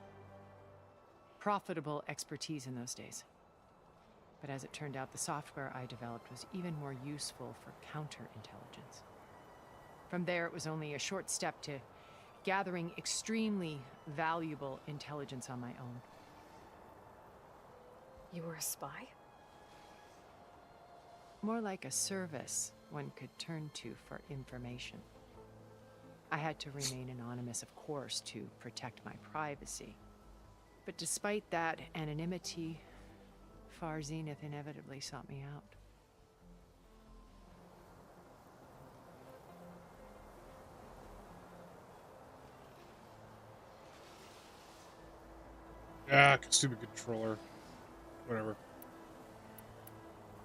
L: Profitable expertise in those days. But as it turned out, the software I developed was even more useful for counterintelligence. From there, it was only a short step to gathering extremely valuable intelligence on my own.
B: You were a spy?
L: More like a service one could turn to for information. I had to remain anonymous, of course, to protect my privacy. But despite that anonymity, Far Zenith inevitably sought me out.
A: Ah, stupid controller. Whatever.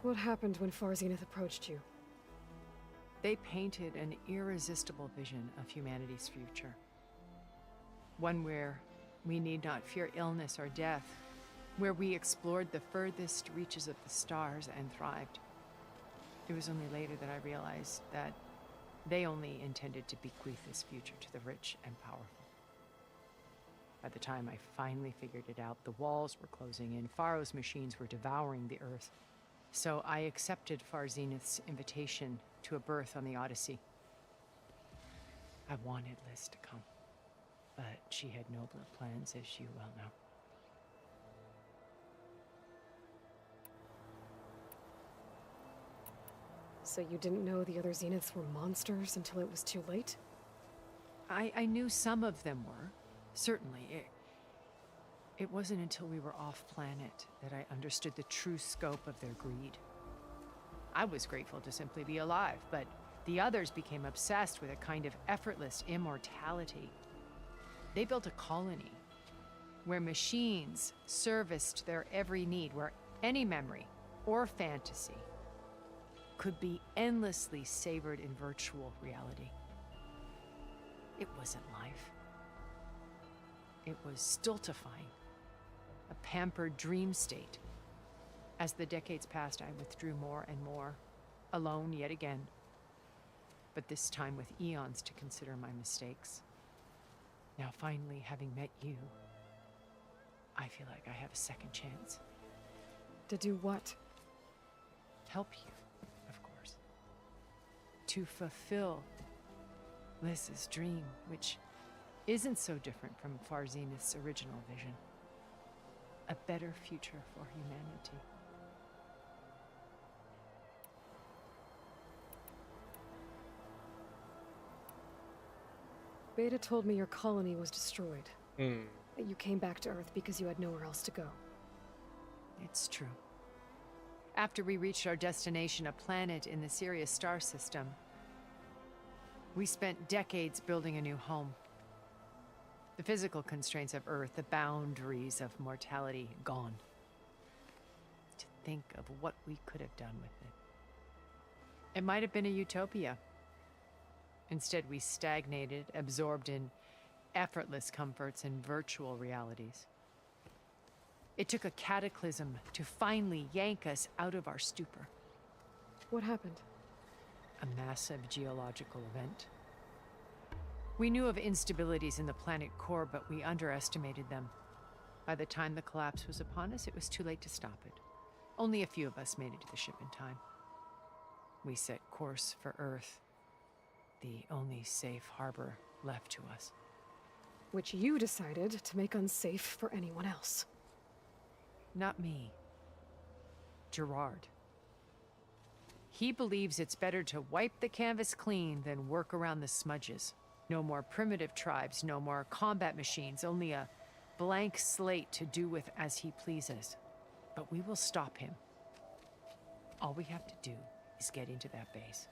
B: What happened when Far Zenith approached you?
L: They painted an irresistible vision of humanity's future. One where we need not fear illness or death, where we explored the furthest reaches of the stars and thrived. It was only later that I realized that they only intended to bequeath this future to the rich and powerful. By the time I finally figured it out, the walls were closing in, Faro's machines were devouring the Earth. So I accepted Far Zenith's invitation to a berth on the Odyssey. I wanted Liz to come, but she had nobler plans, as you well know.
B: So you didn't know the other Zeniths were monsters until it was too late?
L: I knew some of them were, certainly. It wasn't until we were off-planet that I understood the true scope of their greed. I was grateful to simply be alive, but the others became obsessed with a kind of effortless immortality. They built a colony where machines serviced their every need, where any memory or fantasy could be endlessly savored in virtual reality. It wasn't life. It was stultifying, a pampered dream state. As the decades passed, I withdrew more and more, alone yet again, but this time with eons to consider my mistakes. Now finally, having met you, I feel like I have a second chance.
B: To do what?
L: Help you, of course. To fulfill Liz's dream, which isn't so different from Far Zenith's original vision. A better future for humanity.
B: Beta told me your colony was destroyed.
A: Hmm.
B: That you came back to Earth because you had nowhere else to go.
L: It's true. After we reached our destination, a planet in the Sirius star system, we spent decades building a new home. The physical constraints of Earth, the boundaries of mortality, gone. To think of what we could have done with it. It might have been a utopia. Instead, we stagnated, absorbed in effortless comforts and virtual realities. It took a cataclysm to finally yank us out of our stupor.
B: What happened?
L: A massive geological event. We knew of instabilities in the planet core, but we underestimated them. By the time the collapse was upon us, it was too late to stop it. Only a few of us made it to the ship in time. We set course for Earth, the only safe harbor left to us.
B: Which you decided to make unsafe for anyone else.
L: Not me. Gerard. He believes it's better to wipe the canvas clean than work around the smudges. No more primitive tribes, no more combat machines, only a blank slate to do with as he pleases. But we will stop him. All we have to do is get into that base.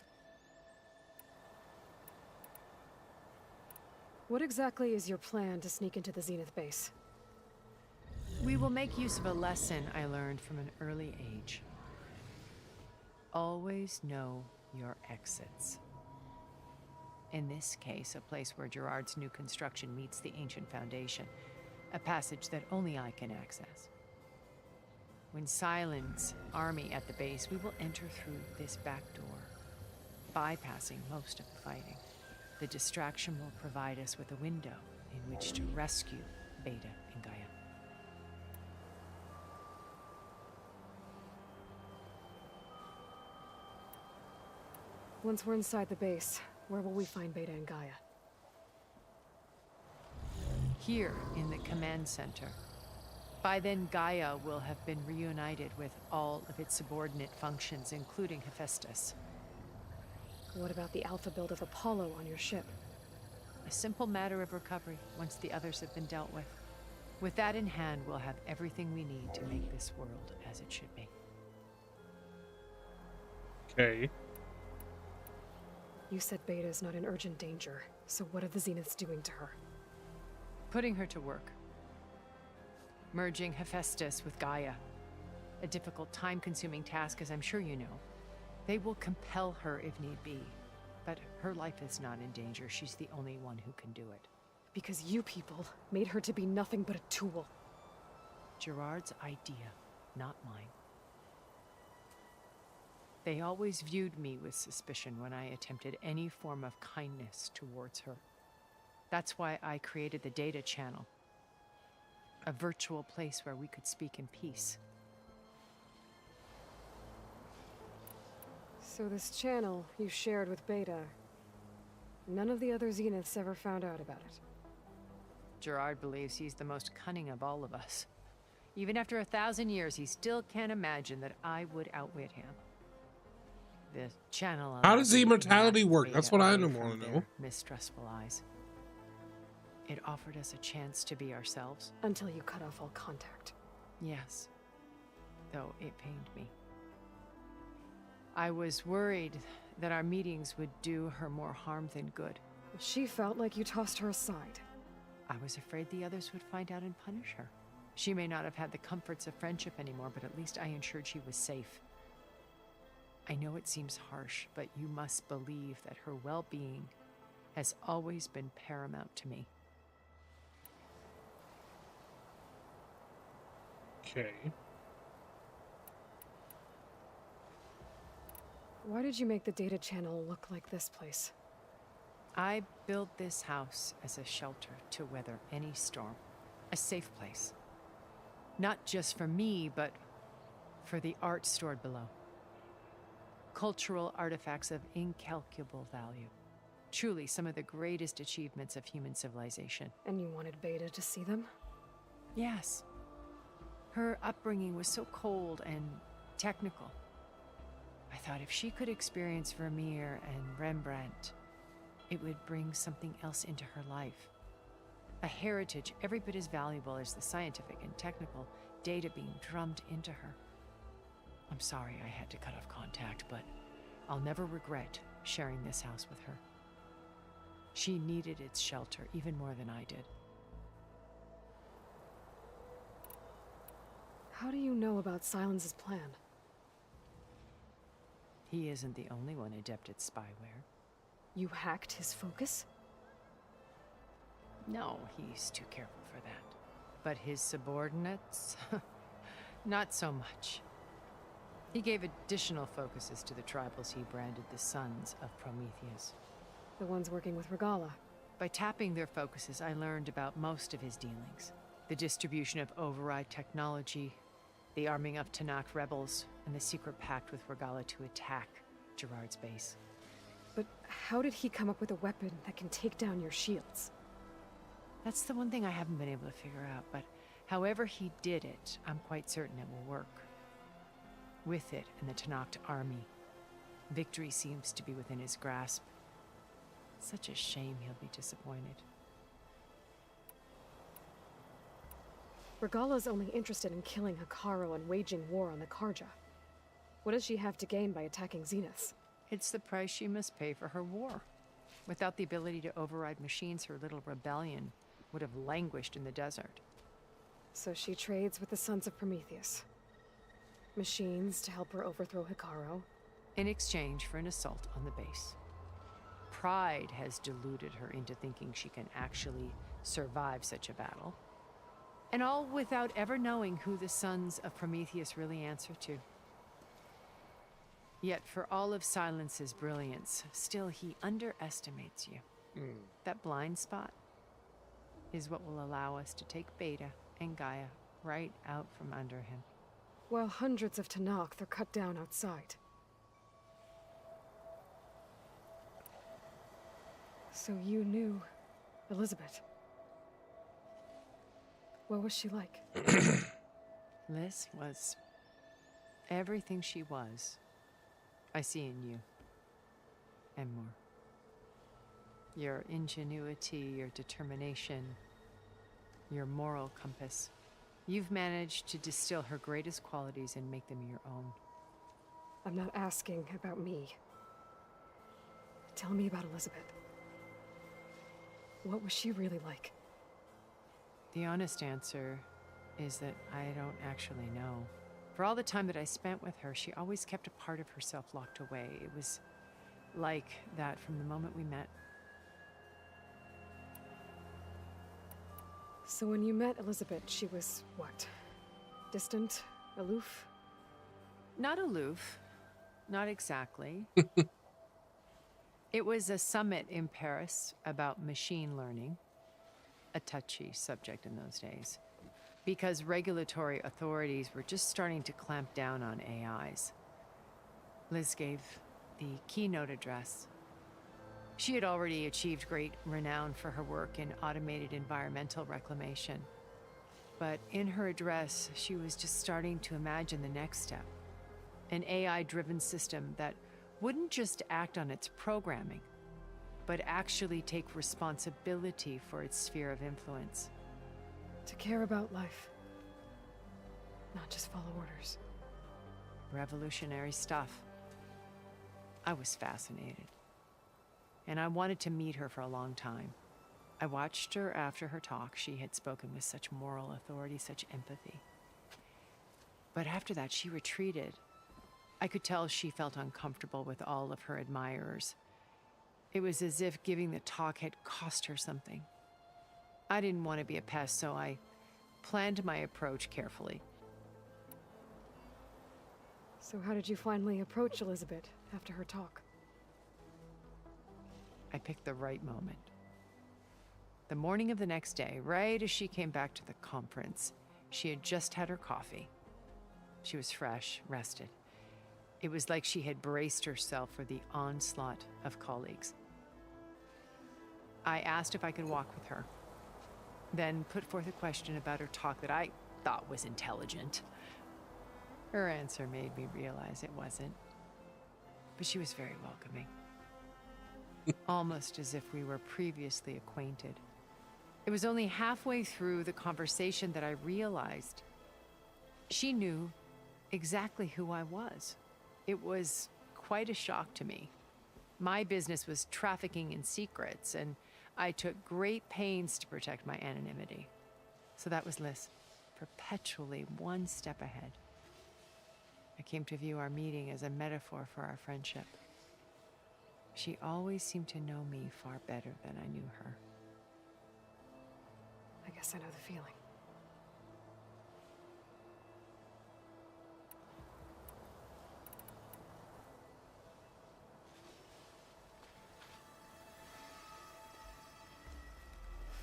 B: What exactly is your plan to sneak into the Zenith base?
L: We will make use of a lesson I learned from an early age. Always know your exits. In this case, a place where Gerard's new construction meets the ancient foundation, a passage that only I can access. When Cylon's army at the base, we will enter through this back door, bypassing most of the fighting. The distraction will provide us with a window in which to rescue Beta and Gaia.
B: Once we're inside the base, Where will we find Beta and Gaia?
L: Here in the command center. By then, Gaia will have been reunited with all of its subordinate functions, including Hephaestus.
B: What about the alpha build of Apollo on your ship?
L: A simple matter of recovery once the others have been dealt with. With that in hand, we'll have everything we need to make this world as it should be.
A: Okay.
B: You said Beta is not in urgent danger, so what are the Zeniths doing to her?
L: Putting her to work. Merging Hephaestus with Gaia. A difficult, time-consuming task, as I'm sure you know. They will compel her if need be. But her life is not in danger. She's the only one who can do it.
B: Because you people made her to be nothing but a tool.
L: Gerard's idea, not mine. They always viewed me with suspicion when I attempted any form of kindness towards her. That's why I created the data channel. A virtual place where we could speak in peace.
B: So this channel you shared with Beta, none of the other Zeniths ever found out about it?
L: Gerard believes he's the most cunning of all of us. Even after 1,000 years, he still can't imagine that I would outwit him. The channel.
A: How does the immortality work? That's what I want to know.
L: Mistrustful eyes. It offered us a chance to be ourselves.
B: Until you cut off all contact.
L: Yes. Though it pained me. I was worried that our meetings would do her more harm than good.
B: She felt like you tossed her aside.
L: I was afraid the others would find out and punish her. She may not have had the comforts of friendship anymore, but at least I ensured she was safe. I know it seems harsh, but you must believe that her well-being has always been paramount to me.
A: Okay.
B: Why did you make the data channel look like this place?
L: I built this house as a shelter to weather any storm. A safe place. Not just for me, but for the art stored below. Cultural artifacts of incalculable value. Truly some of the greatest achievements of human civilization.
B: And you wanted Beta to see them?
L: Yes. Her upbringing was so cold and technical. I thought if she could experience Vermeer and Rembrandt, it would bring something else into her life. A heritage every bit as valuable as the scientific and technical data being drummed into her. I'm sorry I had to cut off contact, but I'll never regret sharing this house with her. She needed its shelter even more than I did.
B: How do you know about Silence's plan?
L: He isn't the only one adept at spyware.
B: You hacked his focus?
L: No, he's too careful for that. But his subordinates? Not so much. He gave additional focuses to the tribals he branded the Sons of Prometheus.
B: The ones working with Regala.
L: By tapping their focuses, I learned about most of his dealings. The distribution of override technology, the arming of Tanakh rebels, and the secret pact with Regala to attack Gerard's base.
B: But how did he come up with a weapon that can take down your shields?
L: That's the one thing I haven't been able to figure out, but however he did it, I'm quite certain it will work. With it and the Tanakh army, victory seems to be within his grasp. Such a shame he'll be disappointed.
B: Regala's only interested in killing Hikaru and waging war on the Karja. What does she have to gain by attacking Zeniths?
L: It's the price she must pay for her war. Without the ability to override machines, her little rebellion would have languished in the desert.
B: So she trades with the Sons of Prometheus. Machines to help her overthrow Hikaru.
L: In exchange for an assault on the base. Pride has deluded her into thinking she can actually survive such a battle. And all without ever knowing who the Sons of Prometheus really answer to. Yet for all of Silence's brilliance, still he underestimates you. That blind spot is what will allow us to take Beta and Gaia right out from under him.
B: While hundreds of Tanakh are cut down outside. So you knew Elizabeth. What was she like?
L: Liz was everything she was. I see in you. And more. Your ingenuity, your determination, your moral compass. You've managed to distill her greatest qualities and make them your own.
B: I'm not asking about me. Tell me about Elizabeth. What was she really like?
L: The honest answer is that I don't actually know. For all the time that I spent with her, she always kept a part of herself locked away. It was like that from the moment we met.
B: So when you met Elizabeth, she was what? Distant? Aloof?
L: Not aloof. Not exactly. It was a summit in Paris about machine learning, a touchy subject in those days, because regulatory authorities were just starting to clamp down on AIs. Liz gave the keynote address. She had already achieved great renown for her work in automated environmental reclamation. But in her address, she was just starting to imagine the next step, an AI-driven system that wouldn't just act on its programming, but actually take responsibility for its sphere of influence.
B: To care about life, not just follow orders.
L: Revolutionary stuff. I was fascinated, and I wanted to meet her for a long time. I watched her after her talk. She had spoken with such moral authority, such empathy. But after that, she retreated. I could tell she felt uncomfortable with all of her admirers. It was as if giving the talk had cost her something. I didn't want to be a pest, so I planned my approach carefully.
B: So how did you finally approach Elizabeth after her talk?
L: I picked the right moment. The morning of the next day, right as she came back to the conference, she had just had her coffee. She was fresh, rested. It was like she had braced herself for the onslaught of colleagues. I asked if I could walk with her, then put forth a question about her talk that I thought was intelligent. Her answer made me realize it wasn't, but she was very welcoming. Almost as if we were previously acquainted. It was only halfway through the conversation that I realized she knew exactly who I was. It was quite a shock to me. My business was trafficking in secrets, and I took great pains to protect my anonymity. So that was Liz, perpetually one step ahead. I came to view our meeting as a metaphor for our friendship. She always seemed to know me far better than I knew her.
B: I guess I know the feeling.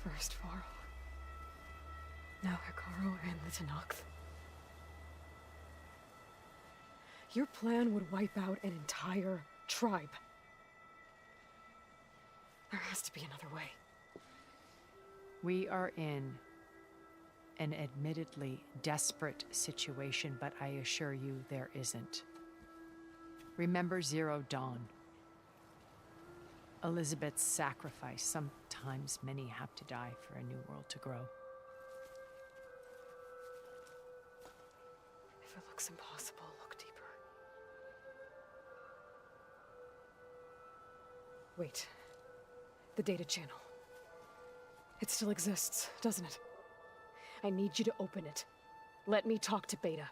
B: First Faro, now Hikaru and the Tenakth. Your plan would wipe out an entire tribe. There has to be another way.
L: We are in an admittedly desperate situation, but I assure you there isn't. Remember Zero Dawn. Elizabeth's sacrifice. Sometimes many have to die for a new world to grow.
B: If it looks impossible, look deeper. Wait. The data channel. It still exists, doesn't it? I need you to open it. Let me talk to Beta.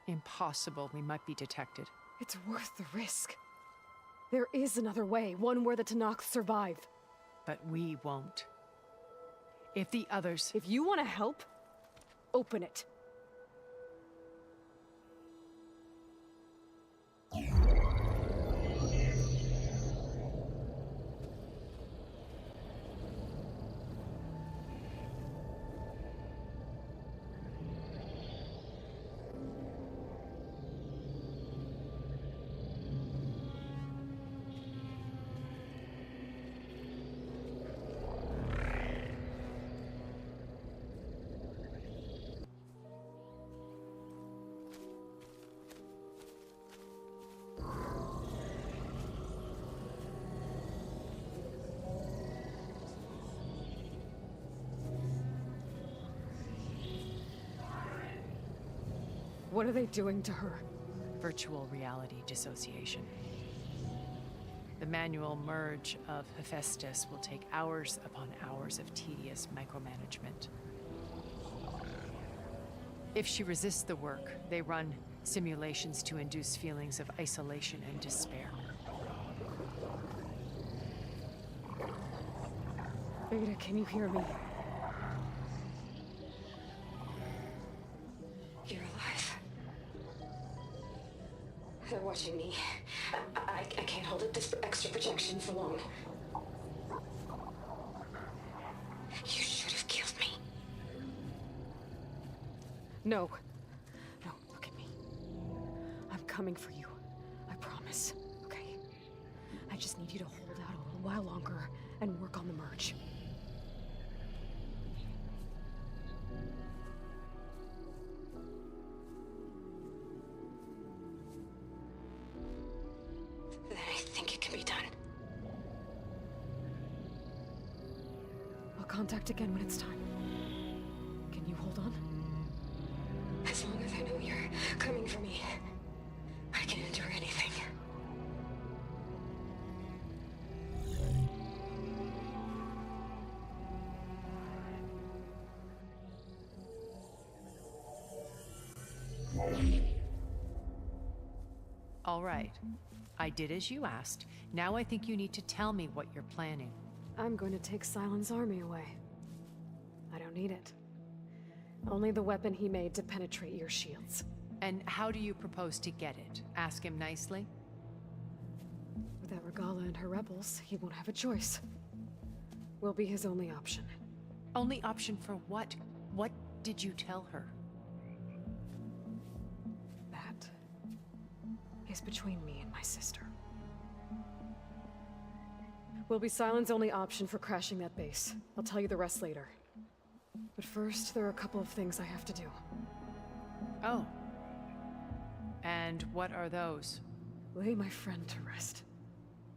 L: Impossible. We might be detected.
B: It's worth the risk. There is another way, one where the Tenakth survive.
L: But we won't. If the others...
B: If you want to help, open it. What are they doing to her?
L: Virtual reality dissociation. The manual merge of Hephaestus will take hours upon hours of tedious micromanagement. If she resists the work, they run simulations to induce feelings of isolation and despair.
B: Beta, can you hear me?
M: You're alive. They're watching me. I can't hold up this extra projection for long. You should have killed me.
B: No. No, look at me. I'm coming for you. I promise, okay? I just need you to hold out a little while longer and work on the merge.
M: Then I think it can be done.
B: I'll contact again when it's time. Can you hold on?
M: As long as I know you're coming for me, I can endure anything.
L: All right. I did as you asked. Now I think you need to tell me what you're planning.
B: I'm going to take Silent's army away. I don't need it. Only the weapon he made to penetrate your shields.
L: And how do you propose to get it? Ask him nicely?
B: Without Regala and her rebels, he won't have a choice. We'll be his only option.
L: Only option for what? What did you tell her?
B: That is between me and my sister. Will be Silent's only option for crashing that base. I'll tell you the rest later. But first, there are a couple of things I have to do.
L: Oh. And what are those?
B: Lay my friend to rest.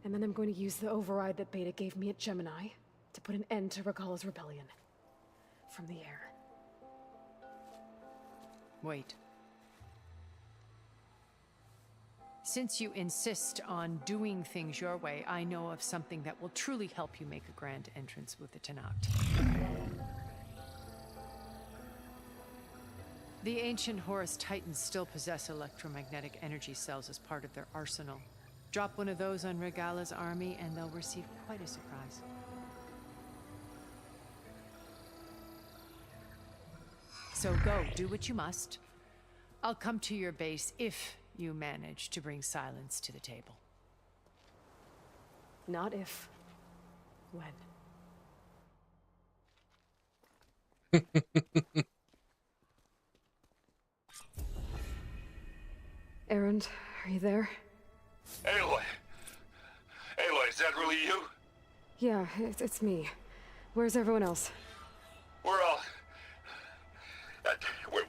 B: And then I'm going to use the override that Beta gave me at Gemini to put an end to Regala's rebellion. From the air.
L: Wait. Since you insist on doing things your way, I know of something that will truly help you make a grand entrance with the Tenakth. The ancient Horus Titans still possess electromagnetic energy cells as part of their arsenal. Drop one of those on Regala's army and they'll receive quite a surprise. So go, do what you must. I'll come to your base if you manage to bring Silence to the table.
B: Not if. When. Erend, are you there?
J: Aloy! Aloy, is that really you?
B: Yeah, it's me. Where's everyone else?
J: We're all...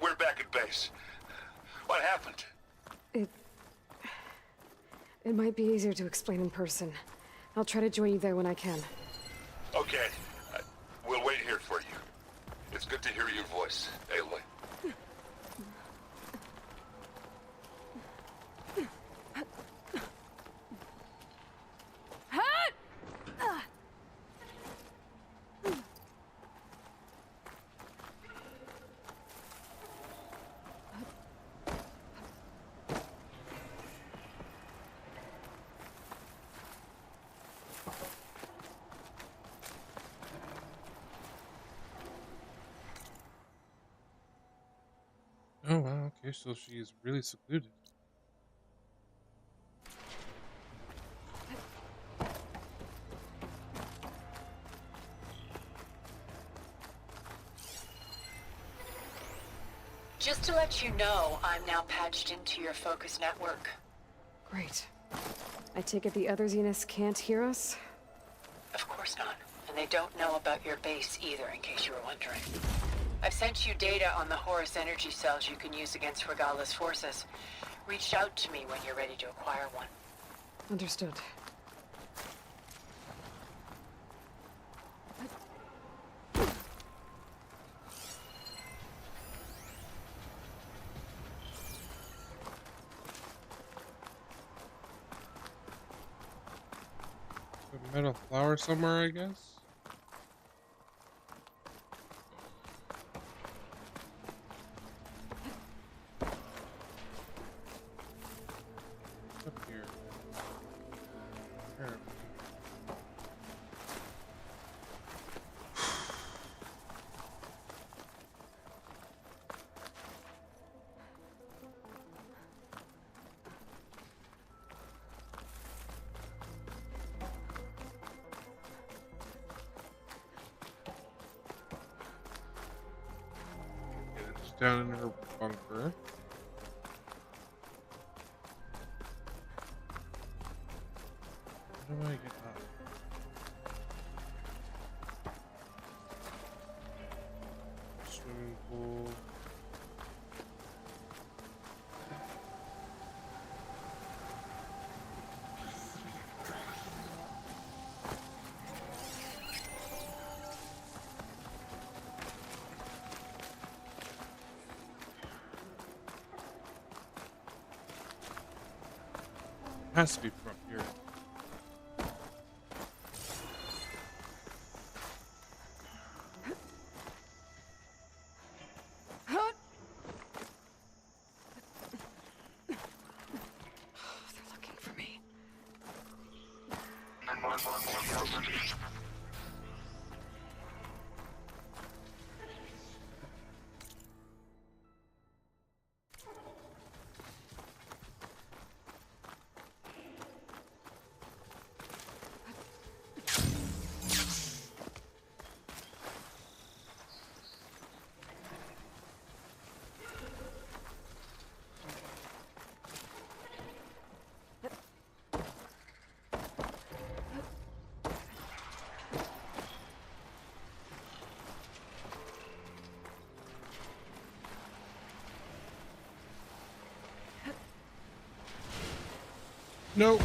J: we're back at base. What happened?
B: It might be easier to explain in person. I'll try to join you there when I can.
J: Okay. We'll wait here for you. It's good to hear your voice, Aloy.
A: Oh, wow, okay, so she is really secluded.
T: Just to let you know, I'm now patched into your focus network.
B: Great. I take it the other Zeniths can't hear us?
T: Of course not. And they don't know about your base either, in case you were wondering. I've sent you data on the Horus energy cells you can use against Regala's forces. Reach out to me when you're ready to acquire one.
B: Understood.
A: Metal flower somewhere, I guess. Up here. Apparently. It's down in her bunker. How do I get up? Swimming pool. Has to be from here.
B: They're looking for me.
A: Nope.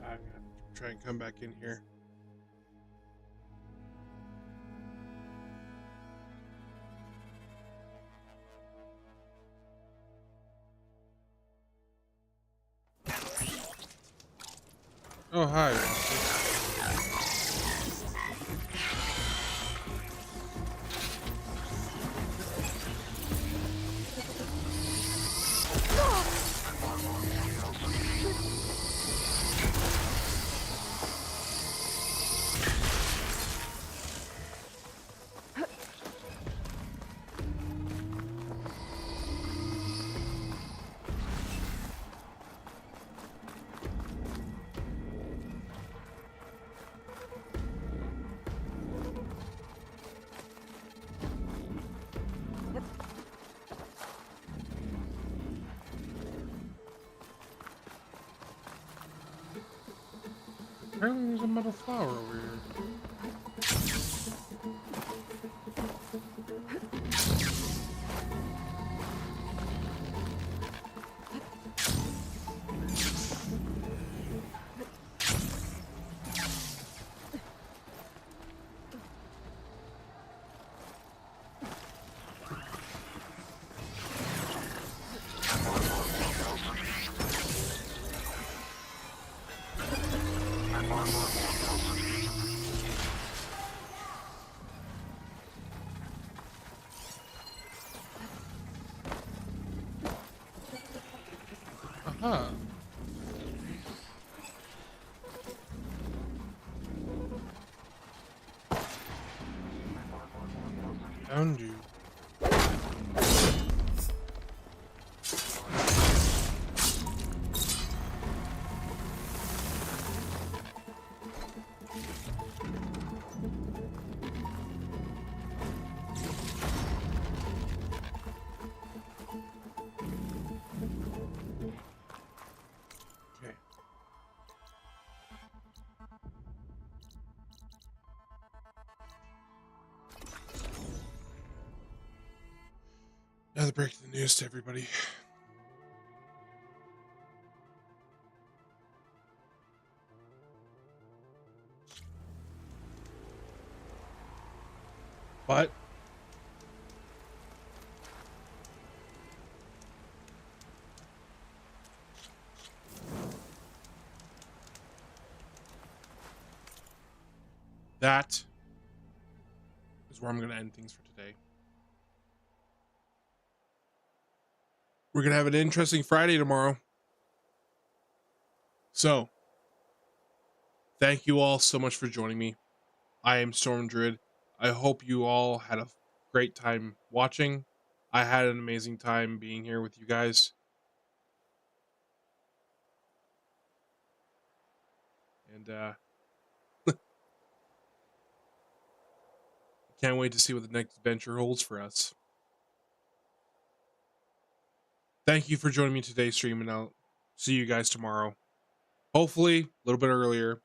A: I'm gonna try and come back in here. Oh, hi. Apparently there's a metal flower over here. Aha. Found you. had to break the news to everybody. But that is where I'm going to end things for today. We're going to have an interesting Friday tomorrow. So, thank you all so much for joining me. I am Storm Druid. I hope you all had a great time watching. I had an amazing time being here with you guys. And can't wait to see what the next adventure holds for us. Thank you for joining me today's stream, and I'll see you guys tomorrow. Hopefully, a little bit earlier.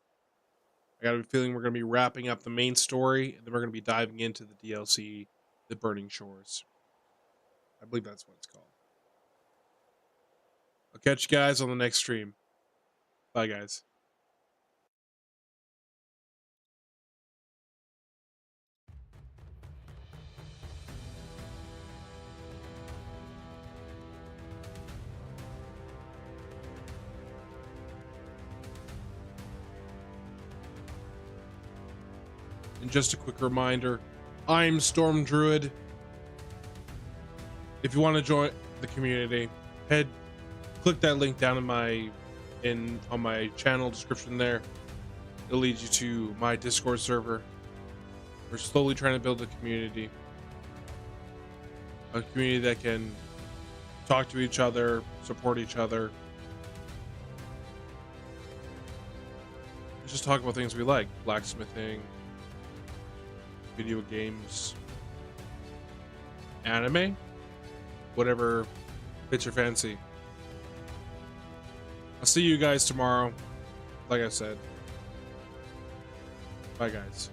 A: I got a feeling we're going to be wrapping up the main story, and then we're going to be diving into the DLC, The Burning Shores. I believe that's what it's called. I'll catch you guys on the next stream. Bye, guys. And just a quick reminder, I'm Storm Druid. If you want to join the community, click that link down on my channel description there. It'll lead you to my Discord server. We're slowly trying to build a community that can talk to each other, support each other. Just talk about things we like, blacksmithing, video games, anime, whatever fits your fancy. I'll see you guys tomorrow, like I said. Bye, guys.